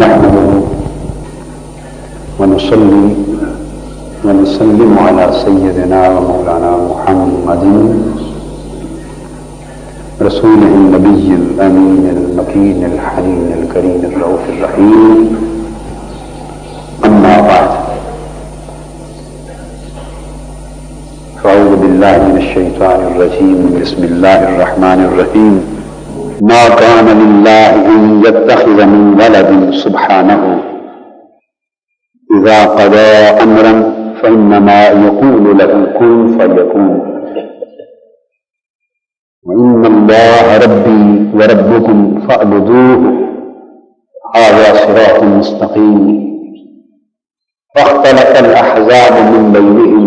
نحمده ونصلي ونسلم على سيدنا ومولانا محمد رسوله النبي الأمين المكين الحنين الكريم الرؤوف الرحيم. أما بعد، فأعوذ بالله من الشيطان الرجيم. بسم الله الرحمن الرحيم. ما كان لله أن يتخذ من ولد سبحانه إذا قضى أمرا فإنما يقول له كن فيكون. وإن الله ربي وربكم فاعبدوه هذا صراط مستقيم. فاختلف الأحزاب من بينهم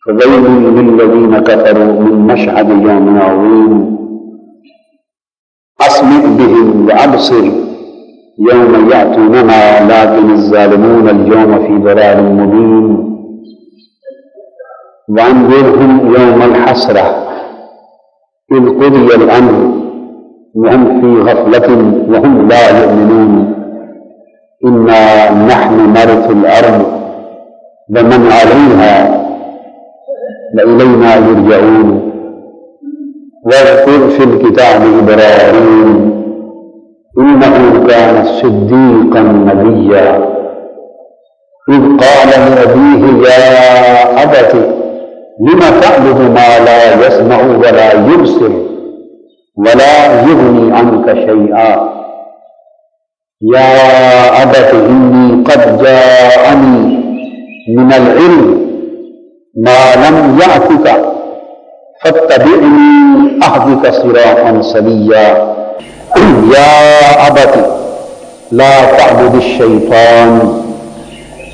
فويل للذين كفروا من مشهد يوم عظيم. أسمع بهم وأبصر يوم يأتوننا لكن الظالمون اليوم في ضلال مبين. وأنذرهم يوم الحسرة إذ قضي الأمر وهم في غفلة وهم لا يؤمنون. إنا نحن نرث الأرض ومن عليها وإلينا يرجعون. واذكر في الكتاب إبراهيم إنه كان صديقا نبيا إذ قال لأبيه يا أبت لم تعبد ما لا يسمع ولا يبصر ولا يغني عنك شيئا. يا أبت إني قد جاءني من العلم ما لم يأتك فاتبعني أهدك صراطا سويا. يا أبت لا تعبد الشيطان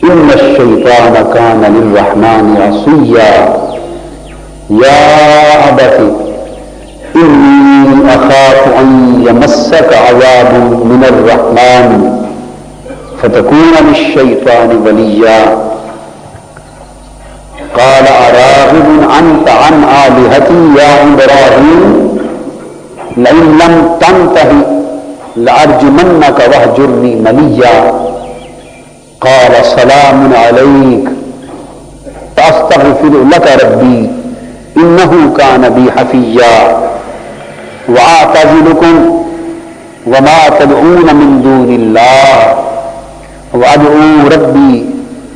إن الشيطان كان للرحمن عصيا. يا أبت إني أخاف أن يمسك عذاب من الرحمن فتكون للشيطان وليا. قال أراغب أنت عن آلهتي يا إبراهيم لئن لم تنته لأرجمنك واهجرني مليا. قال سلام عليك فأستغفر لك ربي إنه كان بي حفيا. وأعتزلكم وما تدعون من دون الله وأدعو ربي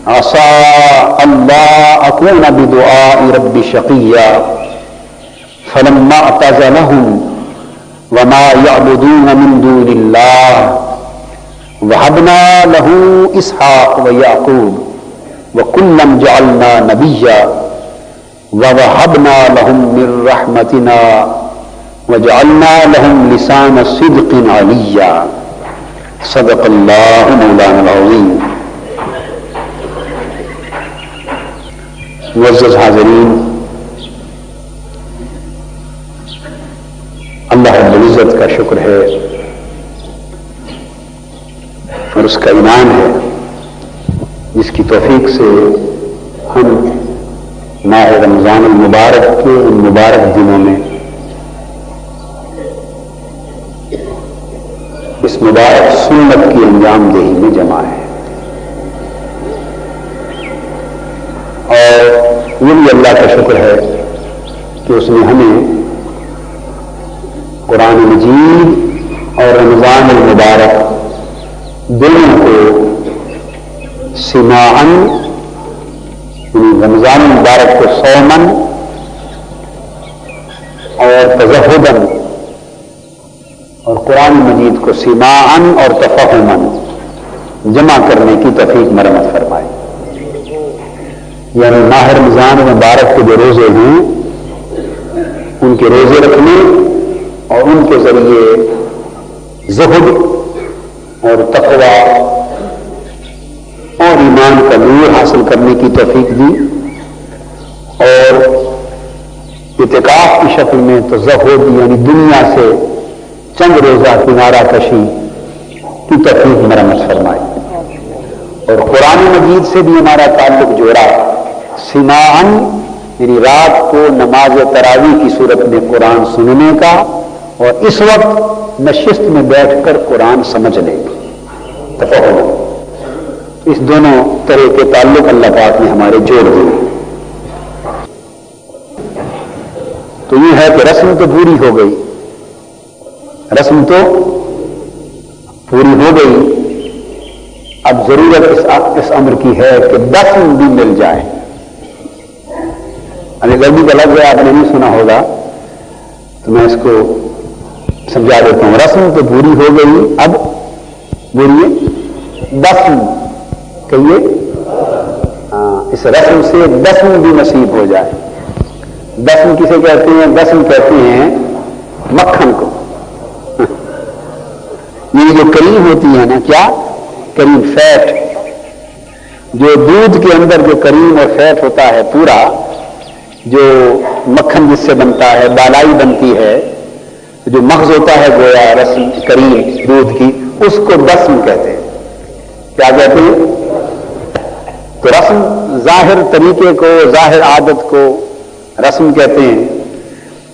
عسى ألا أكون بدعاء ربي شقيا. فلما اعتزلهم وما يعبدون من دون الله وهبنا له إسحاق ويعقوب وكلا جعلنا نبيا ووهبنا لهم من رحمتنا وجعلنا لهم لسان صدق عليا. صدق الله مولانا العظيم. معزز حاضرین، اللہ رب العزت کا شکر ہے اور اس کا انعام ہے جس کی توفیق سے ہم ماہ رمضان المبارک کے ان مبارک دنوں میں اس مبارک سنت کی انجام دہی میں جمع ہے. اور یہ بھی اللہ کا شکر ہے کہ اس نے ہمیں قرآن مجید اور رمضان المبارک دونوں کو سماعن، یعنی رمضان المبارک کو صومن اور تزہدن، اور قرآن مجید کو سماعن اور تفہمن جمع کرنے کی توفیق مرحمت فرمائے. یعنی ماہ رمضان مبارک کے جو روزے ہیں ان کے روزے رکھنے اور ان کے ذریعے زہد اور تقوی اور ایمان کا نور حاصل کرنے کی توفیق دی، اور اعتکاف کی شکل میں تو زہد یعنی دنیا سے چند روزہ کنارہ کشی کی توفیق مرحمت فرمائی. اور قرآن مجید سے بھی ہمارا تعلق جوڑا، سماعن یعنی رات کو نماز تراویح کی صورت میں قرآن سننے کا، اور اس وقت نشست میں بیٹھ کر قرآن سمجھنے کا. تفہم. اس دونوں طرح کے تعلق اللہ پاک نے ہمارے جوڑ دیے. تو یہ ہے کہ رسم تو پوری ہو گئی، رسم تو پوری ہو گئی، اب ضرورت اس امر کی ہے کہ دفن بھی مل جائے. ابھی غلطی کا لفظ ہے، آپ نے نہیں سنا ہوگا تو میں اس کو سمجھا دیتا ہوں. رسم تو پوری ہو گئی، اب بولیے دفن کہیے. اس رسم سے دفن بھی نصیب ہو جائے. دفن کسے کہتے ہیں؟ دفن کہتے ہیں مکھن کو. یہ جو کریم ہوتی ہے نا، کیا کریم؟ فیٹ. جو دودھ کے اندر جو کریم اور فیٹ ہوتا ہے پورا، جو مکھن جس سے بنتا ہے، بالائی بنتی ہے، جو مغز ہوتا ہے گویا رسم کریم دودھ کی، اس کو دسم کہتے ہیں. کیا کہتے ہیں؟ تو رسم ظاہر طریقے کو، ظاہر عادت کو رسم کہتے ہیں،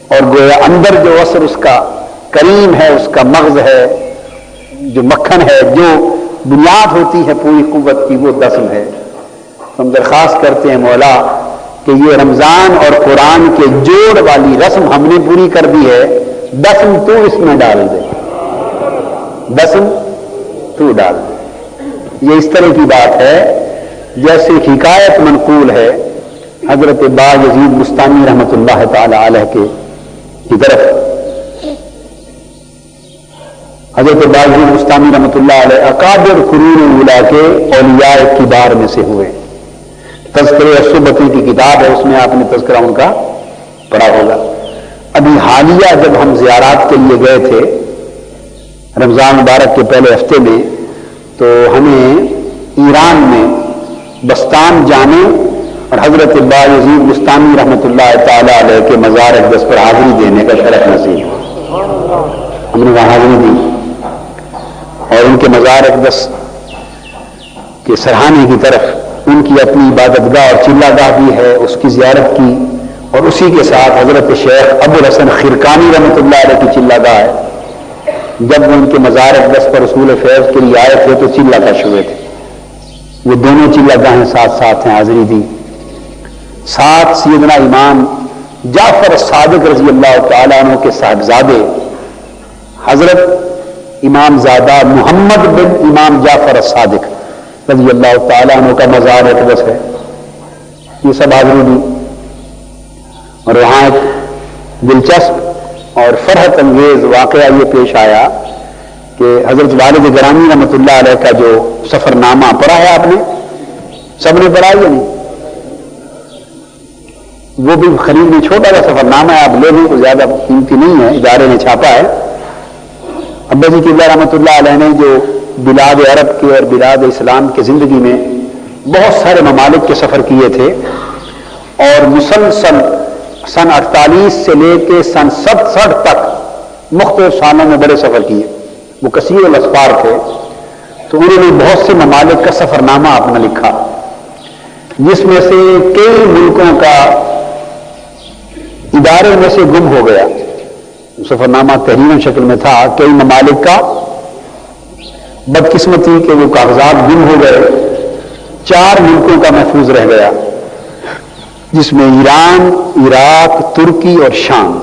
اور گویا اندر جو اثر اس کا کریم ہے، اس کا مغز ہے، جو مکھن ہے، جو بنیاد ہوتی ہے پوری قوت کی، وہ دسم ہے. ہم درخواست کرتے ہیں مولا کہ یہ رمضان اور قرآن کے جوڑ والی رسم ہم نے پوری کر دی ہے، دسم تو اس میں ڈال دے، دسم تو ڈال دے. یہ اس طرح کی بات ہے جیسے حکایت منقول ہے حضرت با یزید بستانی رحمۃ اللہ تعالی علیہ کی طرف. حضرت با یزید بستانی رحمۃ اللہ علیہ اکابر قرون اولیاء کے اولیاء کبار میں سے ہوئے. تذکرہ الصبتی کی کتاب ہے، اس میں آپ نے تذکرہ ان کا پڑھا ہوگا. ابھی حالیہ جب ہم زیارات کے لیے گئے تھے رمضان مبارک کے پہلے ہفتے میں، تو ہمیں ایران میں بستان جانے اور حضرت با یزید بستانی رحمۃ اللہ تعالی علیہ کے مزار اقدس پر حاضری دینے کا شرف نصیب ہوا. ہم نے وہاں حاضری دی اور ان کے مزار اقدس کے سرحانے کی طرف ان کی اپنی عبادت گاہ اور چلہ گاہ بھی ہے، اس کی زیارت کی، اور اسی کے ساتھ حضرت شیخ ابو الحسن خرقانی رحمۃ اللہ علیہ کی چلہ گاہ ہے. جب وہ ان کے مزار اقدس پر رسول فیض کے لیے آئے تھے تو چلہ کش ہوئے تھے. وہ دونوں چلہ گاہیں ساتھ ساتھ ہیں، حاضری دی. ساتھ سیدنا امام جعفر صادق رضی اللہ تعالیٰ عنہ کے صاحبزادے حضرت امام زادہ محمد بن امام جعفر الصادق رضی اللہ تعالیٰ عنہ کا مزار اقدس ہے. یہ سب حاضری دی. اور وہاں ایک دلچسپ اور فرحت انگیز واقعہ یہ پیش آیا کہ حضرت والد گرامی رحمۃ اللہ علیہ کا جو سفر نامہ پڑھا ہے آپ نے، سب نے پڑھا یا نہیں؟ وہ بھی خریدنے چھوٹا سا سفر نامہ ہے، آپ لے لیں، کوئی زیادہ قیمتی نہیں ہے، ادارے نے چھاپا ہے. ابا جی قبلہ رحمۃ اللہ علیہ نے جو بلاد عرب کے اور بلاد اسلام کے زندگی میں بہت سارے ممالک کے سفر کیے تھے، اور مسلسل سن 48 سے لے کے سن 67 تک مختلف سالوں میں بڑے سفر کیے. وہ کثیر الاسفار تھے، تو انہوں نے بہت سے ممالک کا سفر نامہ اپنا لکھا، جس میں سے کئی ملکوں کا ادارے میں سے گم ہو گیا. سفر نامہ تحریر شکل میں تھا. کئی ممالک کا بدقسمتی کہ وہ کاغذات گم ہو گئے. 4 ملکوں کا محفوظ رہ گیا، جس میں ایران، عراق، ترکی اور شام.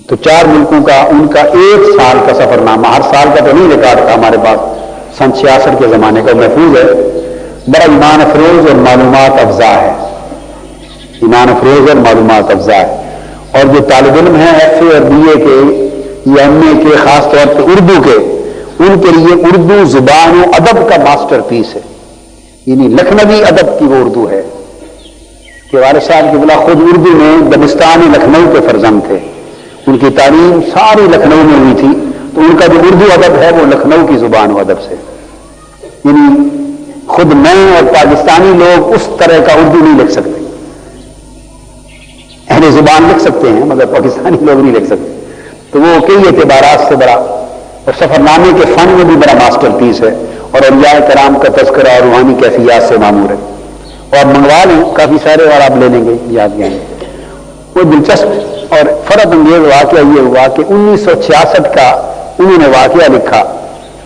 تو 4 ملکوں کا ان کا 1 سال کا سفر نامہ، ہر سال کا تو نہیں ریکارڈ تھا ہمارے پاس، سن 66 کے زمانے کا محفوظ ہے. بڑا ایمان افروز اور معلومات افزا ہے، ایمان افروز اور معلومات افزا ہے. اور جو طالب علم ہیں ایف اے اور بی اے کے یا ایم اے کے، خاص طور پہ اردو کے، ان کے لیے اردو زبان و ادب کا ماسٹر پیس ہے. یعنی لکھنوی ادب کی وہ اردو ہے کہ والد صاحب کی بلا خود اردو میں دبستان لکھنؤ کے فرزند تھے. ان کی تعلیم ساری لکھنؤ میں ہوئی تھی، تو ان کا جو اردو ادب ہے وہ لکھنؤ کی زبان و ادب سے. یعنی خود میں اور پاکستانی لوگ اس طرح کا اردو نہیں لکھ سکتے. اہل زبان لکھ سکتے ہیں مگر پاکستانی لوگ نہیں لکھ سکتے. تو وہ کئی اعتبارات سے بڑا، اور سفر نامے کے فن میں بھی بڑا ماسٹر پیس ہے، اور اولیاء کرام کا تذکرہ اور روحانی کیفیات سے معمور ہے. اور منگوا لیں کافی سارے، اور آپ لے لیں گے، یاد جائیں گے. وہ دلچسپ اور فرد انگیز واقعہ یہ ہوا کہ 1966 کا انہوں نے واقعہ لکھا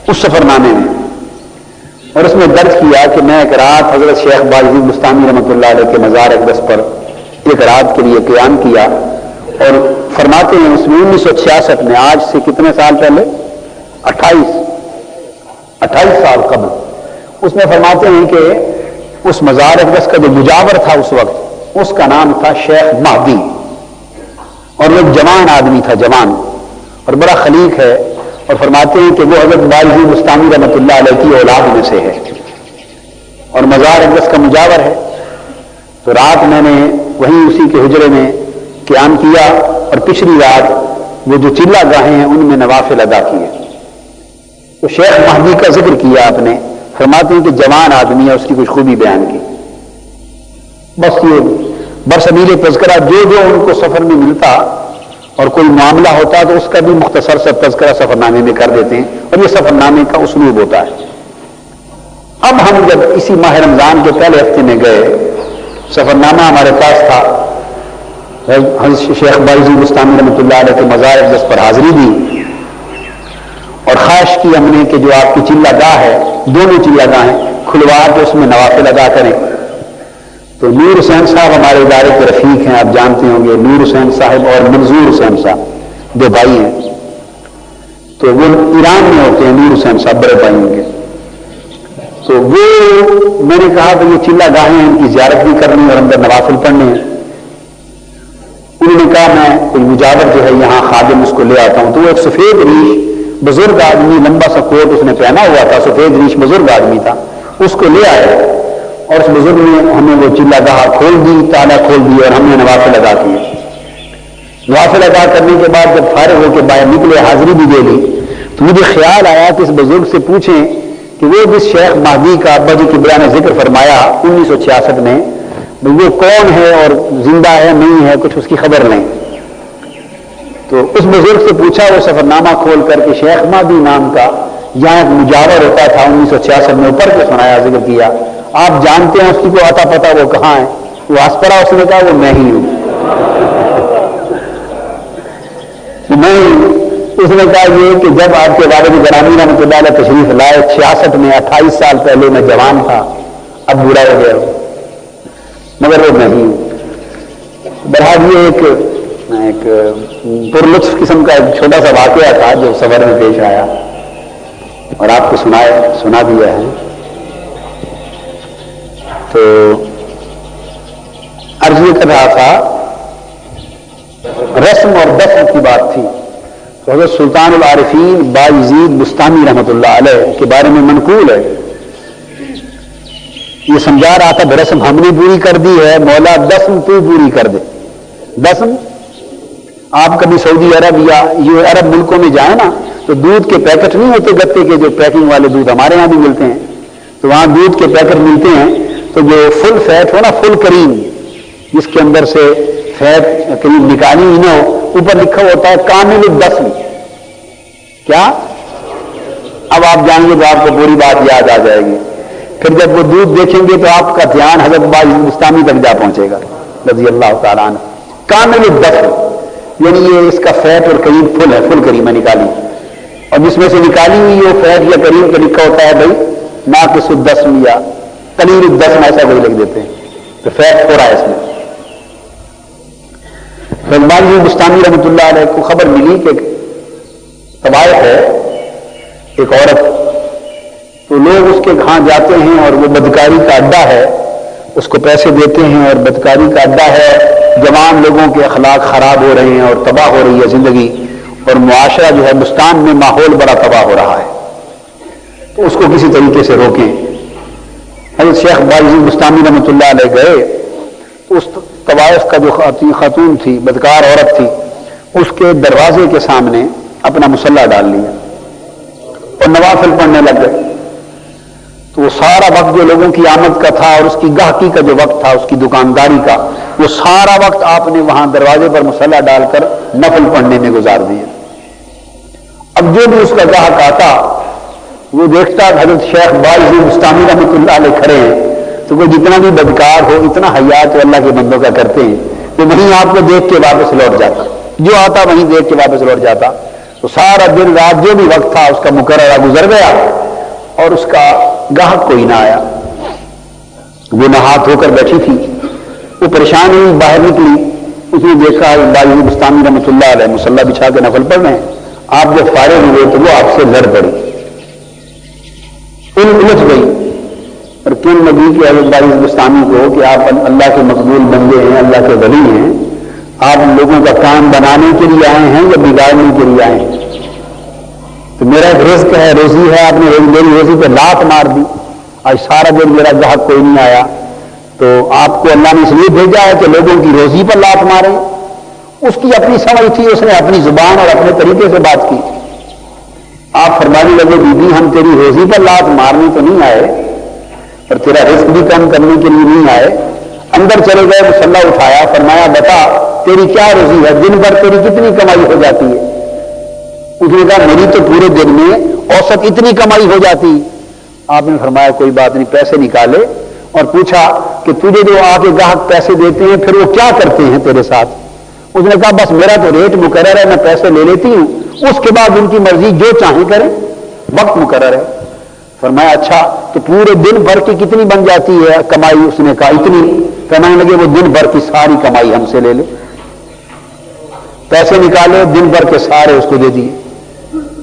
اس سفر نامے میں، اور اس میں درج کیا کہ میں ایک رات حضرت شیخ باجی بستانی رحمۃ اللہ علیہ کے مزار اقدس پر ایک رات کے لیے قیام کیا، اور فرماتے ہیں اس میں 1966 میں، آج سے کتنے سال پہلے، 28 سال قبل، اس میں فرماتے ہیں کہ اس مزار اقدس کا جو مجاور تھا اس وقت، اس کا نام تھا شیخ مہدی، اور وہ جوان آدمی تھا، جوان اور بڑا خلیق ہے، اور فرماتے ہیں کہ وہ حضرت باجی بستانی رحمۃ اللہ علیہ کی اولاد میں سے ہے اور مزار اقدس کا مجاور ہے۔ تو رات میں نے وہیں اسی کے حجرے میں قیام کیا، اور پچھلی رات وہ جو چلہ گاہیں ہیں ان میں نوافل ادا کیے۔ تو شیخ مہدی کا ذکر کیا آپ نے، فرماتے ہیں کہ جوان آدمی ہے، اس کی کچھ خوبی بیان کی۔ بس یہ برسبیل تذکرہ جو ان کو سفر میں ملتا اور کوئی معاملہ ہوتا تو اس کا بھی مختصر سا تذکرہ سفر نامے میں کر دیتے ہیں، اور یہ سفر نامے کا اسلوب ہوتا ہے۔ اب ہم جب اسی ماہ رمضان کے پہلے ہفتے میں گئے، سفر نامہ ہمارے پاس تھا، حضرت شیخ باجی بستانی رحمۃ اللہ علیہ کے مزار اقدس پر حاضری دی، اور خواہش کی ہم نے کہ جو آپ کی چلہ گاہ ہے، دونوں چلہ گاہیں کھلوا کے اس میں نوافل ادا کریں۔ تو نور حسین صاحب ہمارے ادارے کے رفیق ہیں، آپ جانتے ہوں گے، نور حسین صاحب اور منظور حسین صاحب دو بھائی ہیں، تو وہ ایران میں ہوتے ہیں، نور حسین صاحب بڑے بھائی ہوں گے۔ تو وہ میں نے کہا کہ یہ چلہ گاہیں ہیں، ان کی زیارت بھی کرنی اور اندر نوافل پڑھنے ہیں۔ انہوں نے کہا میں کوئی مجاور جو ہے یہاں خادم اس کو لے آتا ہوں۔ تو وہ ایک سفید ریش بزرگ آدمی، لمبا سا کوٹ اس نے پہنا ہوا تھا، سفید ریش بزرگ آدمی تھا، اس کو لے آئے، اور اس بزرگ نے ہمیں وہ چلہ گاہ کھول دی، تالا کھول دی، اور ہم نے نوافل ادا کیے۔ نوافل ادا کرنے کے بعد جب فارغ ہو کے باہر نکلے، حاضری بھی دے لی، تو مجھے خیال آیا کہ اس بزرگ سے پوچھیں کہ وہ جس شیخ مہدی کا ابا جی کبریٰ نے ذکر فرمایا 1966 میں، وہ کون ہے اور زندہ ہے نہیں ہے، کچھ اس کی خبر نہیں۔ تو اس بزرگ سے پوچھا، وہ سفر نامہ کھول کر کے شیخ مہدی نام کا یہاں ایک مجاور ہوتا تھا 1966 میں، اوپر کے سنایا، ذکر کیا، آپ جانتے ہیں اس کی کو آتا پتا وہ کہاں ہے؟ وہ ہنس پڑا، اس نے کہا وہ میں ہی ہوں، میں اس نے کہا یہ کہ جب آپ کے والد گرامی رحمۃ اللہ علیہ تشریف لائے 66 میں، 28 سال پہلے میں جوان تھا، اب بوڑھا ہو گیا ہوں، مگر وہ میں ہی ہوں۔ بہرحال یہ ایک پرلطف قسم کا ایک چھوٹا سا واقعہ تھا جو سفر میں پیش آیا، اور آپ کو سنا دیا ہے۔ تو عرض یہ کر رہا تھا، رسم اور دفن کی بات تھی، تو حضرت سلطان العارفین بایزید بستانی رحمۃ اللہ علیہ کے بارے میں منقول ہے، یہ سمجھا رہا تھا رسم ہم نے پوری کر دی ہے، مولا دسم تو پوری کر دے۔ دسم آپ کبھی سعودی عرب یا یہ عرب ملکوں میں جائیں نا، تو دودھ کے پیکٹ نہیں ہوتے گتے کے، جو پیکنگ والے دودھ ہمارے یہاں بھی ملتے ہیں، تو وہاں دودھ کے پیکٹ ملتے ہیں، تو جو فل فیٹ ہو نا، فل کریم، جس کے اندر سے فیٹ کریم نکالی ہی نہ ہو، اوپر لکھا ہوتا ہے کامل الدسم۔ کیا؟ اب آپ جائیں گے تو آپ کو پوری بات یاد آ جائے گی، پھر جب وہ دودھ دیکھیں گے تو آپ کا دھیان حضرت باجی بستانی تک جا پہنچے گا رضی اللہ تعالیٰ عنہ۔ کامل الدسم یعنی یہ اس کا فیٹ اور کریم فل ہے، فل کریم ہے نکالی، اور جس میں سے نکالی ہوئی وہ فیٹ یا کریم کا لکھا ہوتا ہے بھائی ناقص الدسم یا قلیل الدسم، ایسا کوئی لکھ دیتے ہیں، تو فیٹ تھوڑا ہے اس میں۔ باجی بستانی رحمۃ اللہ علیہ کو خبر ملی کہ طوائف ہے ایک عورت، تو لوگ اس کے ہاں جاتے ہیں اور وہ بدکاری کا اڈا ہے، اس کو پیسے دیتے ہیں، اور بدکاری کا اڈا ہے، جوان لوگوں کے اخلاق خراب ہو رہے ہیں اور تباہ ہو رہی ہے زندگی، اور معاشرہ جو ہے بستان میں ماحول بڑا تباہ ہو رہا ہے، تو اس کو کسی طریقے سے روکیں۔ حضرت شیخ باجی بستانی رحمۃ اللہ علیہ گئے، تو اس طوائف کا جو خاتون تھی، بدکار عورت تھی، اس کے دروازے کے سامنے اپنا مصلی ڈال لیا اور نوافل پڑھنے لگ گئے۔ تو وہ سارا وقت جو لوگوں کی آمد کا تھا اور اس کی گاہکی کا جو وقت تھا، اس کی دکانداری کا، وہ سارا وقت آپ نے وہاں دروازے پر مصلی ڈال کر نفل پڑھنے میں گزار دیا۔ اب جو بھی اس کا گاہک آتا وہ دیکھتا حضرت شیخ باجی بستانی رحمۃ اللہ علیہ کھڑے ہیں، تو کوئی جتنا بھی بدکار ہو، اتنا حیا تو اللہ کے بندوں کا کرتے ہیں، تو وہیں آپ کو دیکھ کے واپس لوٹ جاتا، جو آتا وہیں دیکھ کے واپس لوٹ جاتا۔ تو سارا دن رات جو بھی وقت تھا اس کا مقررہ گزر گیا اور اس کا گاہک کوئی نہ آیا. وہ نہا دھو کر بیٹھی تھی, وہ پریشان ہوئی, باہر نکلی, اس نے دیکھا بائی بستانی رحمۃ اللہ علیہ مصلی بچھا کے نفل پڑھ رہے ہیں. آپ جب فارغ ہوئے تو وہ آپ سے لڑ پڑی, الجھ گئی اور کیوں نبی کے حضرت بائی بستانی کو کہ آپ اللہ کے مقبول بندے ہیں, اللہ کے ولی ہیں, آپ لوگوں کا کام بنانے کے لیے آئے ہیں یا بگاڑنے کے لیے آئے ہیں؟ تو میرا ایک رزق ہے, روزی ہے, آپ نے میری روزی پہ لات مار دی. آج سارا دن میرا گاہک کوئی نہیں آیا, تو آپ کو اللہ نے اس لیے بھیجا ہے کہ لوگوں کی روزی پر لات ماریں. اس کی اپنی سمجھ تھی, اس نے اپنی زبان اور اپنے طریقے سے بات کی. آپ فرمانے لگے بی بی ہم تیری روزی پر لات مارنے تو نہیں آئے اور تیرا رزق بھی کم کرنے کے لیے نہیں آئے. اندر چلے گئے, مصلی اٹھایا, فرمایا بتا تیری کیا روزی ہے, دن بھر تیری کتنی کمائی ہو جاتی ہے؟ اس نے کہا میری تو پورے دن میں اوسط اتنی کمائی ہو جاتی. آپ نے فرمایا کوئی بات نہیں, پیسے نکالے اور پوچھا کہ تجھے جو آ کے گاہک پیسے دیتے ہیں پھر وہ کیا کرتے ہیں تیرے ساتھ؟ اس نے کہا بس میرا تو ریٹ مقرر ہے, میں پیسے لے لیتی ہوں, اس کے بعد ان کی مرضی جو چاہیں کریں, وقت مقرر ہے. فرمایا اچھا تو پورے دن بھر کی کتنی بن جاتی ہے کمائی؟ اس نے کہا اتنی. فرمانے لگے وہ دن بھر کی ساری کمائی ہم سے لے لے. پیسے نکالے, دن بھر کے سارے اس کو دے دیے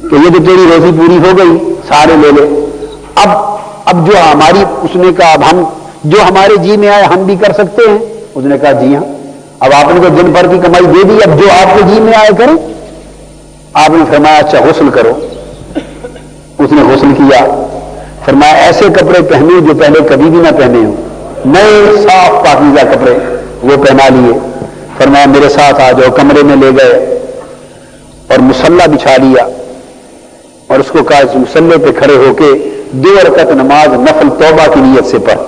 کہ یہ تو تیری روزی پوری ہو گئی, سارے لے لے. اب جو ہماری, اس نے کہا اب ہم جو ہمارے جی میں آئے ہم بھی کر سکتے ہیں. اس نے کہا جی ہاں. اب آپ نے تو دن بھر کی کمائی دے دی, اب جو آپ کے جی میں آئے کریں. آپ نے فرمایا اچھا غسل کرو. اس نے غسل کیا. فرمایا ایسے کپڑے پہنے جو پہلے کبھی بھی نہ پہنے ہوں, نئے صاف پاکیزہ کپڑے وہ پہنا لیے. فرمایا میرے ساتھ آ جاؤ. کمرے میں لے گئے اور مصلی بچھا لیا اور اس کو کہا اس مصلی پہ کھڑے ہو کے 2 رکعت نماز نفل توبہ کی نیت سے پڑھ.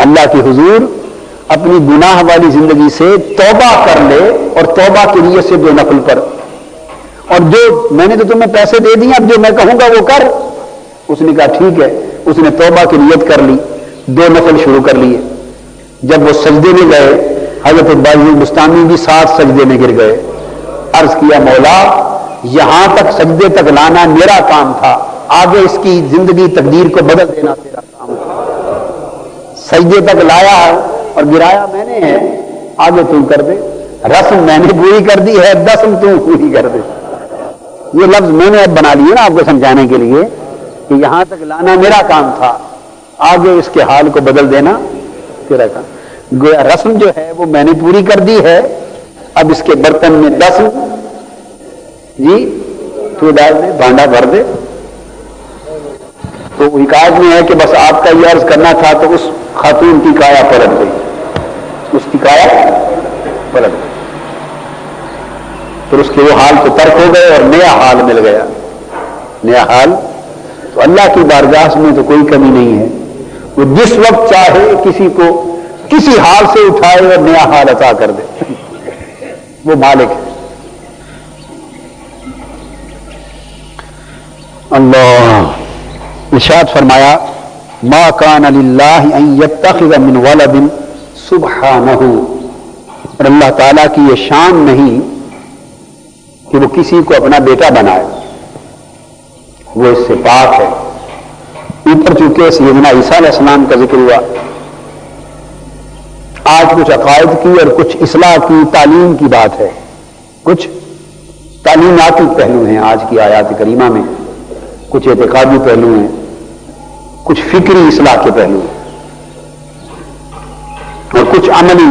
اللہ کے حضور اپنی گناہ والی زندگی سے توبہ کر لے اور توبہ کی نیت سے 2 نفل پڑھ. اور جو میں نے تو تمہیں پیسے دے دیے, اب جو میں کہوں گا وہ کر. اس نے کہا ٹھیک ہے. اس نے توبہ کی نیت کر لی, 2 نفل شروع کر لیے. جب وہ سجدے میں گئے, حضرت بائی بستانی بھی ساتھ سجدے میں گر گئے. عرض کیا مولا یہاں تک سجدے تک لانا میرا کام تھا, آگے اس کی زندگی تقدیر کو بدل دینا تیرا کام تھا. سجدے تک لایا ہے اور گرایا میں نے ہے, آگے تم کر دے. رسم میں نے پوری کر دی ہے, دسم تم پوری کر دے. یہ لفظ میں نے اب بنا لیے نا آپ کو سمجھانے کے لیے کہ یہاں تک لانا میرا کام تھا, آگے اس کے حال کو بدل دینا تیرا کام. گویا رسم جو ہے وہ میں نے پوری کر دی ہے, اب اس کے برتن میں 10 جی تو ڈال دے, بھانڈا بھر دے. تو حکایت میں ہے کہ بس آپ کا یہ عرض کرنا تھا تو اس خاتون کی کایا پلٹ گئی, اس کی کایا پلٹ گئی. پھر اس کے وہ حال تو ترک ہو گئے اور نیا حال مل گیا. نیا حال تو اللہ کی بارگاہ میں تو کوئی کمی نہیں ہے, وہ جس وقت چاہے کسی کو کسی حال سے اٹھائے اور نیا حال عطا کر دے, وہ مالک ہے. اللہ ارشاد فرمایا ما کان للہ ان یتخذ من ولد سبحانہ, اور اللہ تعالیٰ کی یہ شان نہیں کہ وہ کسی کو اپنا بیٹا بنائے, وہ اس سے پاک ہے. اوپر چونکہ سیدنا عیسیٰ علیہ السلام کا ذکر ہوا, آج کچھ عقائد کی اور کچھ اصلاح کی تعلیم کی بات ہے. کچھ تعلیماتی پہلو ہیں آج کی آیات کریمہ میں, کچھ اعتقادی پہلو ہیں, کچھ فکری اصلاح کے پہلو ہیں اور کچھ عملی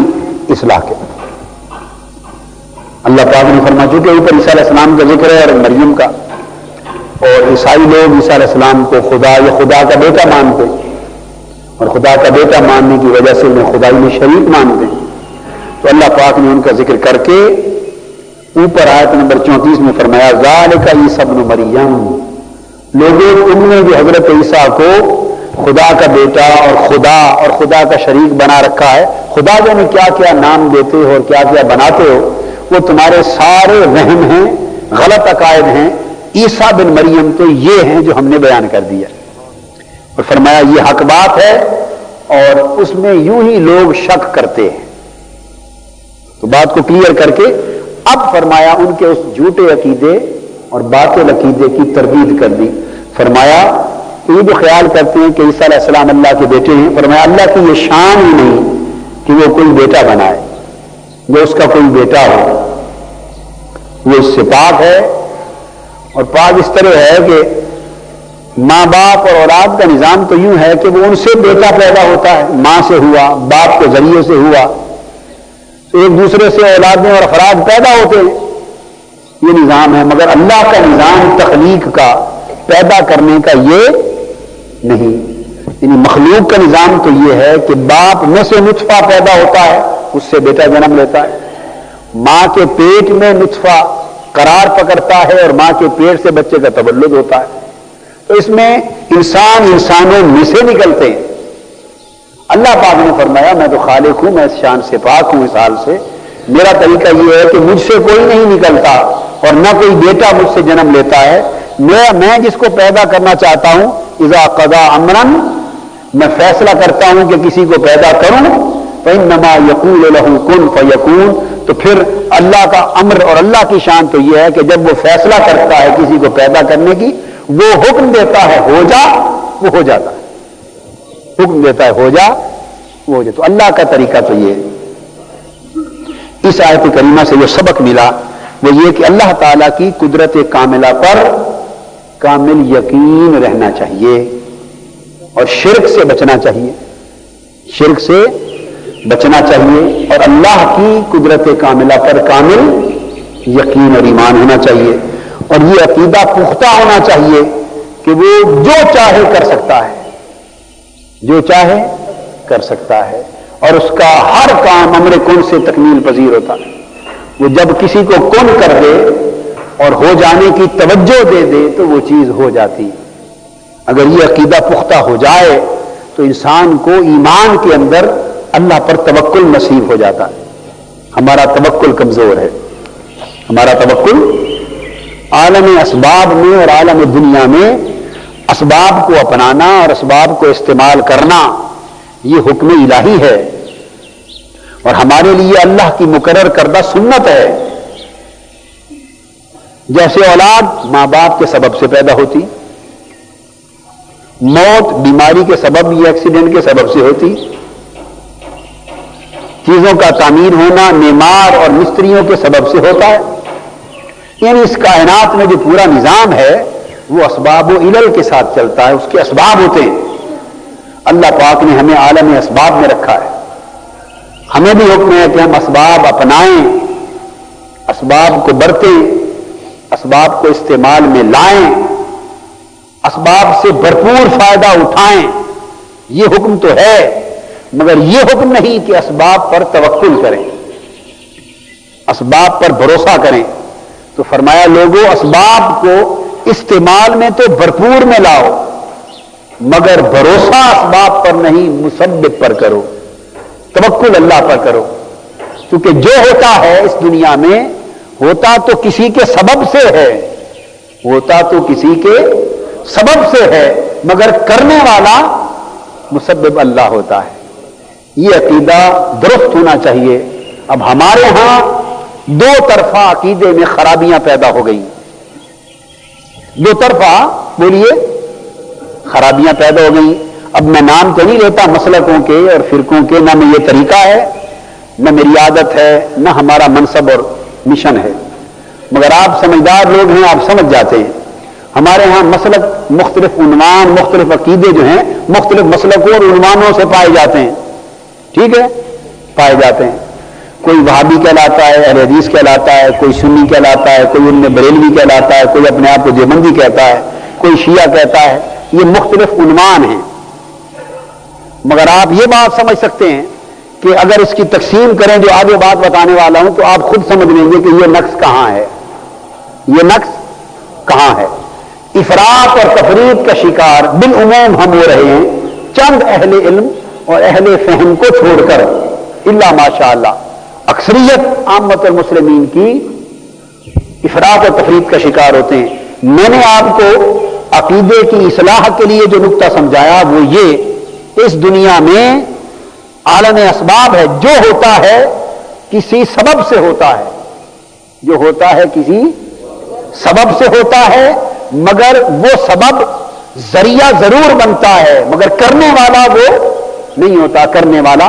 اصلاح کے. اللہ پاک نے فرما چکے اوپر عیسیٰ علیہ السلام کا ذکر ہے اور مریم کا, اور عیسائی لوگ عیسیٰ علیہ السلام کو خدا یا خدا کا بیٹا مانتے, اور خدا کا بیٹا ماننے کی وجہ سے انہیں خدائی میں شریک مانتے ہیں. تو اللہ پاک نے ان کا ذکر کر کے اوپر آیت نمبر 34 میں فرمایا ذالک عیسی ابن مریم, لوگوں تم نے جو حضرت عیسیٰ کو خدا کا بیٹا اور خدا کا شریک بنا رکھا ہے, خدا جو میں کیا کیا نام دیتے ہو اور کیا کیا بناتے ہو, وہ تمہارے سارے وہم ہیں, غلط عقائد ہیں. عیسیٰ بن مریم تو یہ ہیں جو ہم نے بیان کر دیا. اور فرمایا یہ حق بات ہے اور اس میں یوں ہی لوگ شک کرتے ہیں. تو بات کو کلیئر کر کے اب فرمایا ان کے اس جھوٹے عقیدے اور باطل عقیدے کی تردید کر دی. فرمایا یہ جو خیال کرتے ہیں کہ عیسیٰ علیہ السلام اللہ کے بیٹے ہیں، فرمایا اللہ کی یہ شان ہی نہیں کہ وہ کوئی بیٹا بنائے، جو اس کا کوئی بیٹا ہو. وہ اس سے پاک ہے، اور پاک اس طرح ہے کہ ماں باپ اور اولاد کا نظام تو یوں ہے کہ وہ ان سے بیٹا پیدا ہوتا ہے، ماں سے ہوا، باپ کے ذریعے سے ہوا، تو ایک دوسرے سے اولادیں اور افراد پیدا ہوتے ہیں. یہ نظام ہے. مگر اللہ کا نظام تخلیق کا، پیدا کرنے کا یہ نہیں. یعنی مخلوق کا نظام تو یہ ہے کہ باپ میں سے نطفہ پیدا ہوتا ہے، اس سے بیٹا جنم لیتا ہے، ماں کے پیٹ میں نطفہ قرار پکڑتا ہے اور ماں کے پیٹ سے بچے کا تولد ہوتا ہے. تو اس میں انسانوں میں سے نکلتے ہیں. اللہ پاک نے فرمایا میں تو خالق ہوں، میں اس شان سے پاک ہوں، اس حال سے. میرا طریقہ یہ ہے کہ مجھ سے کوئی نہیں نکلتا اور نہ کوئی بیٹا مجھ سے جنم لیتا ہے. میں جس کو پیدا کرنا چاہتا ہوں، اذا قضا امرا، میں فیصلہ کرتا ہوں کہ کسی کو پیدا کروں، فانما یقول له کن فیکون. تو پھر اللہ کا امر اور اللہ کی شان تو یہ ہے کہ جب وہ فیصلہ کرتا ہے کسی کو پیدا کرنے کی، وہ حکم دیتا ہے ہو جا، وہ ہو جاتا ہے. حکم دیتا ہے ہو جا، وہ ہو جا. تو اللہ کا طریقہ تو یہ ہے. اس آیت کریمہ سے جو سبق ملا وہ یہ کہ اللہ تعالیٰ کی قدرت کاملہ پر کامل یقین رہنا چاہیے اور شرک سے بچنا چاہیے. شرک سے بچنا چاہیے اور اللہ کی قدرت کاملہ پر کامل یقین اور ایمان ہونا چاہیے. اور یہ عقیدہ پختہ ہونا چاہیے کہ وہ جو چاہے کر سکتا ہے، جو چاہے کر سکتا ہے، اور اس کا ہر کام امر کن سے تکمیل پذیر ہوتا ہے. وہ جب کسی کو کن کر دے اور ہو جانے کی توجہ دے دے تو وہ چیز ہو جاتی ہے. اگر یہ عقیدہ پختہ ہو جائے تو انسان کو ایمان کے اندر اللہ پر توکل نصیب ہو جاتا ہے. ہمارا توکل کمزور ہے. ہمارا توکل عالم اسباب میں اور عالم دنیا میں اسباب کو اپنانا اور اسباب کو استعمال کرنا یہ حکم الہی ہے اور ہمارے لیے اللہ کی مقرر کردہ سنت ہے. جیسے اولاد ماں باپ کے سبب سے پیدا ہوتی، موت بیماری کے سبب یا ایکسیڈنٹ کے سبب سے ہوتی، چیزوں کا تعمیر ہونا معمار اور مستریوں کے سبب سے ہوتا ہے. یعنی اس کائنات میں جو پورا نظام ہے وہ اسباب و علل کے ساتھ چلتا ہے، اس کے اسباب ہوتے ہیں. اللہ پاک نے ہمیں عالم اسباب میں رکھا ہے. ہمیں بھی حکم ہے کہ ہم اسباب اپنائیں، اسباب کو برتیں، اسباب کو استعمال میں لائیں، اسباب سے بھرپور فائدہ اٹھائیں. یہ حکم تو ہے، مگر یہ حکم نہیں کہ اسباب پر توکل کریں، اسباب پر بھروسہ کریں. تو فرمایا لوگوں اسباب کو استعمال میں تو بھرپور میں لاؤ، مگر بھروسہ اسباب پر نہیں، مسبب پر کرو، توکل اللہ پر کرو. کیونکہ جو ہوتا ہے اس دنیا میں ہوتا تو کسی کے سبب سے ہے، ہوتا تو کسی کے سبب سے ہے، مگر کرنے والا مسبب اللہ ہوتا ہے. یہ عقیدہ درست ہونا چاہیے. اب ہمارے ہاں دو طرفہ عقیدے میں خرابیاں پیدا ہو گئی. دو طرفہ بولیے خرابیاں پیدا ہو گئی. اب میں نام تو نہیں لیتا مسلکوں کے اور فرقوں کے، نہ میں یہ طریقہ ہے، نہ میری عادت ہے، نہ ہمارا منصب اور مشن ہے. مگر آپ سمجھدار لوگ ہیں، آپ سمجھ جاتے ہیں. ہمارے ہاں مسلک مختلف عنوان، مختلف عقیدے جو ہیں مختلف مسلکوں اور عنوانوں سے پائے جاتے ہیں. ٹھیک ہے، پائے جاتے ہیں. کوئی وہابی کہلاتا ہے، اہل حدیث کہلاتا ہے، کوئی سنی کہلاتا ہے، کوئی ان میں بریلوی کہلاتا ہے، کوئی اپنے آپ کو دیوبندی کہتا ہے، کوئی شیعہ کہتا ہے. یہ مختلف عنوان ہیں. مگر آپ یہ بات سمجھ سکتے ہیں کہ اگر اس کی تقسیم کریں جو آگے بات بتانے والا ہوں تو آپ خود سمجھ لیں گے کہ یہ نقص کہاں ہے، یہ نقص کہاں ہے. افراط اور تفریط کا شکار بالعموم ہم ہو رہے ہیں، چند اہل علم اور اہل فہم کو چھوڑ کر، الا ماشاء اللہ. اکثریت عامت المسلمین کی افراط اور تفریط کا شکار ہوتے ہیں. میں نے آپ کو عقیدے کی اصلاح کے لیے جو نقطہ سمجھایا وہ یہ، اس دنیا میں عالم اسباب ہے، جو ہوتا ہے کسی سبب سے ہوتا ہے. جو ہوتا ہے کسی سبب سے ہوتا ہے، مگر وہ سبب ذریعہ ضرور بنتا ہے، مگر کرنے والا وہ نہیں ہوتا، کرنے والا